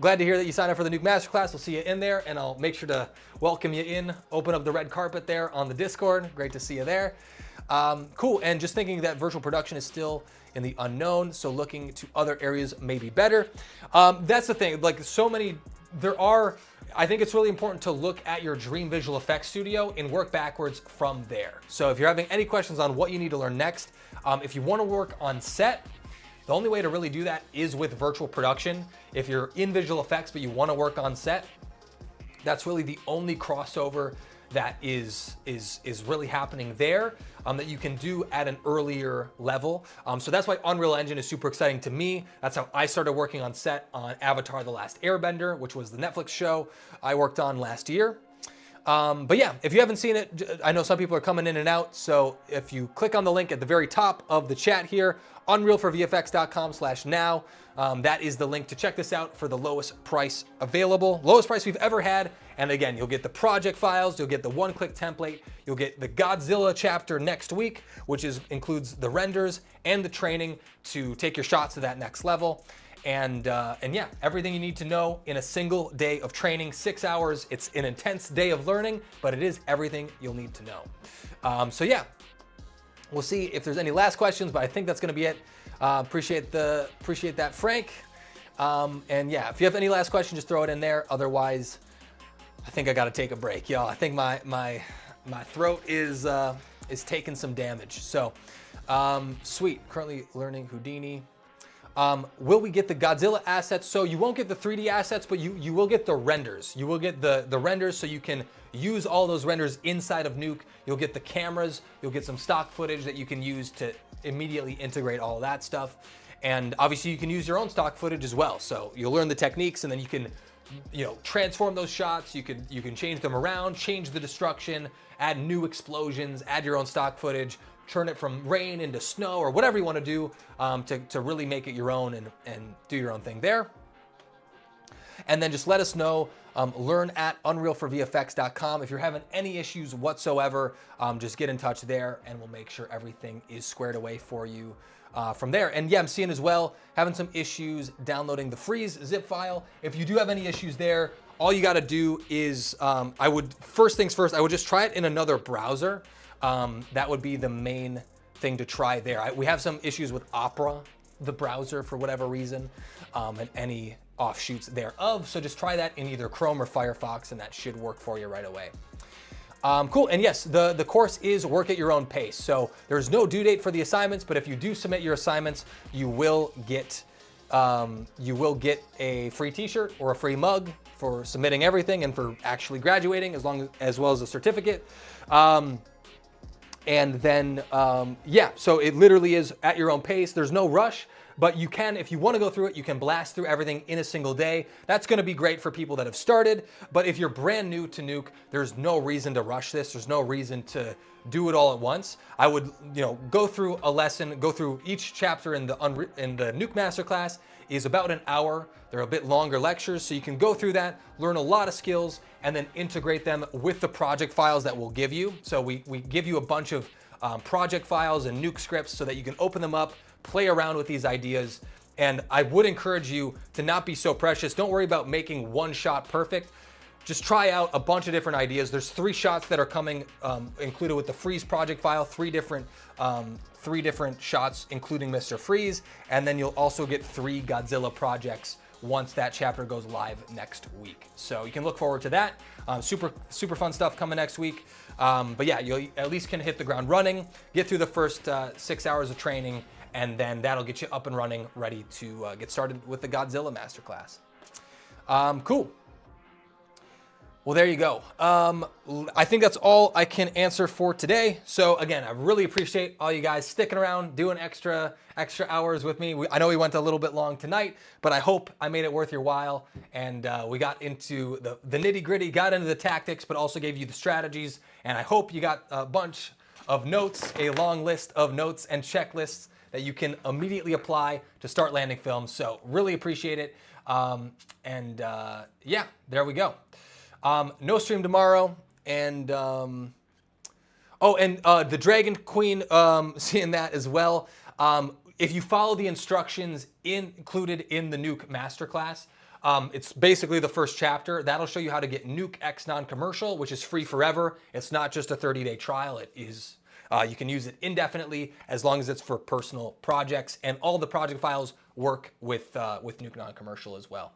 Speaker 1: Glad to hear that you signed up for the Nuke Masterclass. We'll see you in there, and I'll make sure to welcome you in, open up the red carpet there on the Discord. Great to see you there. Cool, and just thinking that virtual production is still in the unknown, so looking to other areas may be better. That's the thing, like I think it's really important to look at your dream visual effects studio and work backwards from there. So if you're having any questions on what you need to learn next, if you want to work on set, the only way to really do that is with virtual production. If you're in visual effects but you want to work on set, that's really the only crossover that is really happening there that you can do at an earlier level. So that's why Unreal Engine is super exciting to me. That's how I started working on set on Avatar: The Last Airbender, which was the Netflix show I worked on last year. But yeah, if you haven't seen it, I know some people are coming in and out, so if you click on the link at the very top of the chat here, unrealforvfx.com/now, that is the link to check this out for the lowest price available, lowest price we've ever had. And again, you'll get the project files, you'll get the one-click template, you'll get the Godzilla chapter next week, which includes the renders and the training to take your shots to that next level. And yeah, everything you need to know in a single day of training, 6 hours. It's an intense day of learning, but it is everything you'll need to know. So yeah, we'll see if there's any last questions, but I think that's gonna be it. Appreciate that, Frank. And yeah, if you have any last question, just throw it in there. Otherwise, I think I gotta take a break, y'all. I think my throat is taking some damage. So sweet, currently learning Houdini. Will we get the Godzilla assets? So you won't get the 3D assets, but you will get the renders. You will get the renders, so you can use all those renders inside of Nuke. You'll get the cameras, you'll get some stock footage that you can use to immediately integrate all of that stuff. And obviously you can use your own stock footage as well. So you'll learn the techniques, and then you can transform those shots. You can change them around, change the destruction, add new explosions, add your own stock footage, turn it from rain into snow, or whatever you want to do to really make it your own and do your own thing there. And then just let us know, learn at unrealforvfx.com. If you're having any issues whatsoever, just get in touch there and we'll make sure everything is squared away for you from there. And yeah, I'm seeing as well, having some issues downloading the freeze zip file. If you do have any issues there, all you got to do is, first things first, I would just try it in another browser. That would be the main thing to try there. We have some issues with Opera, the browser, for whatever reason, and any offshoots thereof. So just try that in either Chrome or Firefox, and that should work for you right away. Cool, and yes, the course is work at your own pace. So there's no due date for the assignments, but if you do submit your assignments, you will get a free t-shirt or a free mug for submitting everything and for actually graduating, as well as a certificate. And then, yeah, so it literally is at your own pace. There's no rush, but you can, if you want to go through it, you can blast through everything in a single day. That's going to be great for people that have started. But if you're brand new to Nuke, there's no reason to rush this. There's no reason to do it all at once. I would, go through a lesson, go through each chapter in the Nuke Masterclass is about an hour. They're a bit longer lectures, so you can go through that, learn a lot of skills, and then integrate them with the project files that we'll give you. So we give you a bunch of project files and Nuke scripts so that you can open them up, play around with these ideas. And I would encourage you to not be so precious. Don't worry about making one shot perfect. Just try out a bunch of different ideas. There's 3 shots that are coming included with the Freeze project file, 3 different shots, including Mr. Freeze. And then you'll also get 3 Godzilla projects once that chapter goes live next week. So you can look forward to that. Super fun stuff coming next week. But yeah, you at least can hit the ground running, get through the first 6 hours of training, and then that'll get you up and running, ready to get started with the Godzilla Masterclass. Cool. Well, there you go. I think that's all I can answer for today. So again, I really appreciate all you guys sticking around, doing extra hours with me. I know we went a little bit long tonight, but I hope I made it worth your while. And we got into the nitty gritty, got into the tactics, but also gave you the strategies. And I hope you got a bunch of notes, a long list of notes and checklists that you can immediately apply to start landing films. So really appreciate it. Yeah, there we go. No stream tomorrow. And the Dragon Queen, seeing that as well. If you follow the instructions included in the Nuke Masterclass, it's basically the first chapter. That'll show you how to get Nuke X non-commercial, which is free forever. It's not just a 30-day trial. It is, you can use it indefinitely as long as it's for personal projects, and all the project files work with Nuke non-commercial as well.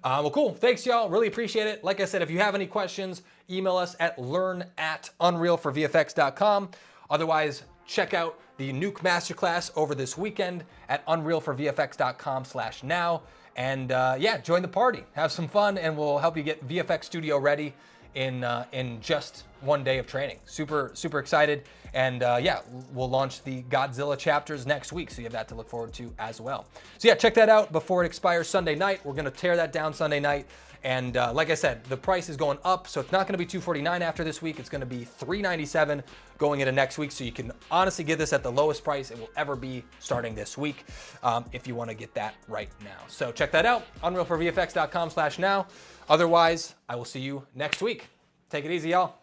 Speaker 1: Well, cool. Thanks, y'all. Really appreciate it. Like I said, if you have any questions, email us at learn@unrealforvfx.com. Otherwise, check out the Nuke Masterclass over this weekend at unrealforvfx.com/now. And yeah, join the party. Have some fun, and we'll help you get VFX Studio ready in just one day of training. Super excited. And yeah, we'll launch the Godzilla chapters next week, so you have that to look forward to as well. So yeah, check that out before it expires Sunday night. We're gonna tear that down Sunday night. And like I said, the price is going up, so it's not gonna be $249 after this week. It's gonna be $397 going into next week. So you can honestly get this at the lowest price it will ever be starting this week if you wanna get that right now. So check that out, unrealforvfx.com/now. Otherwise, I will see you next week. Take it easy, y'all.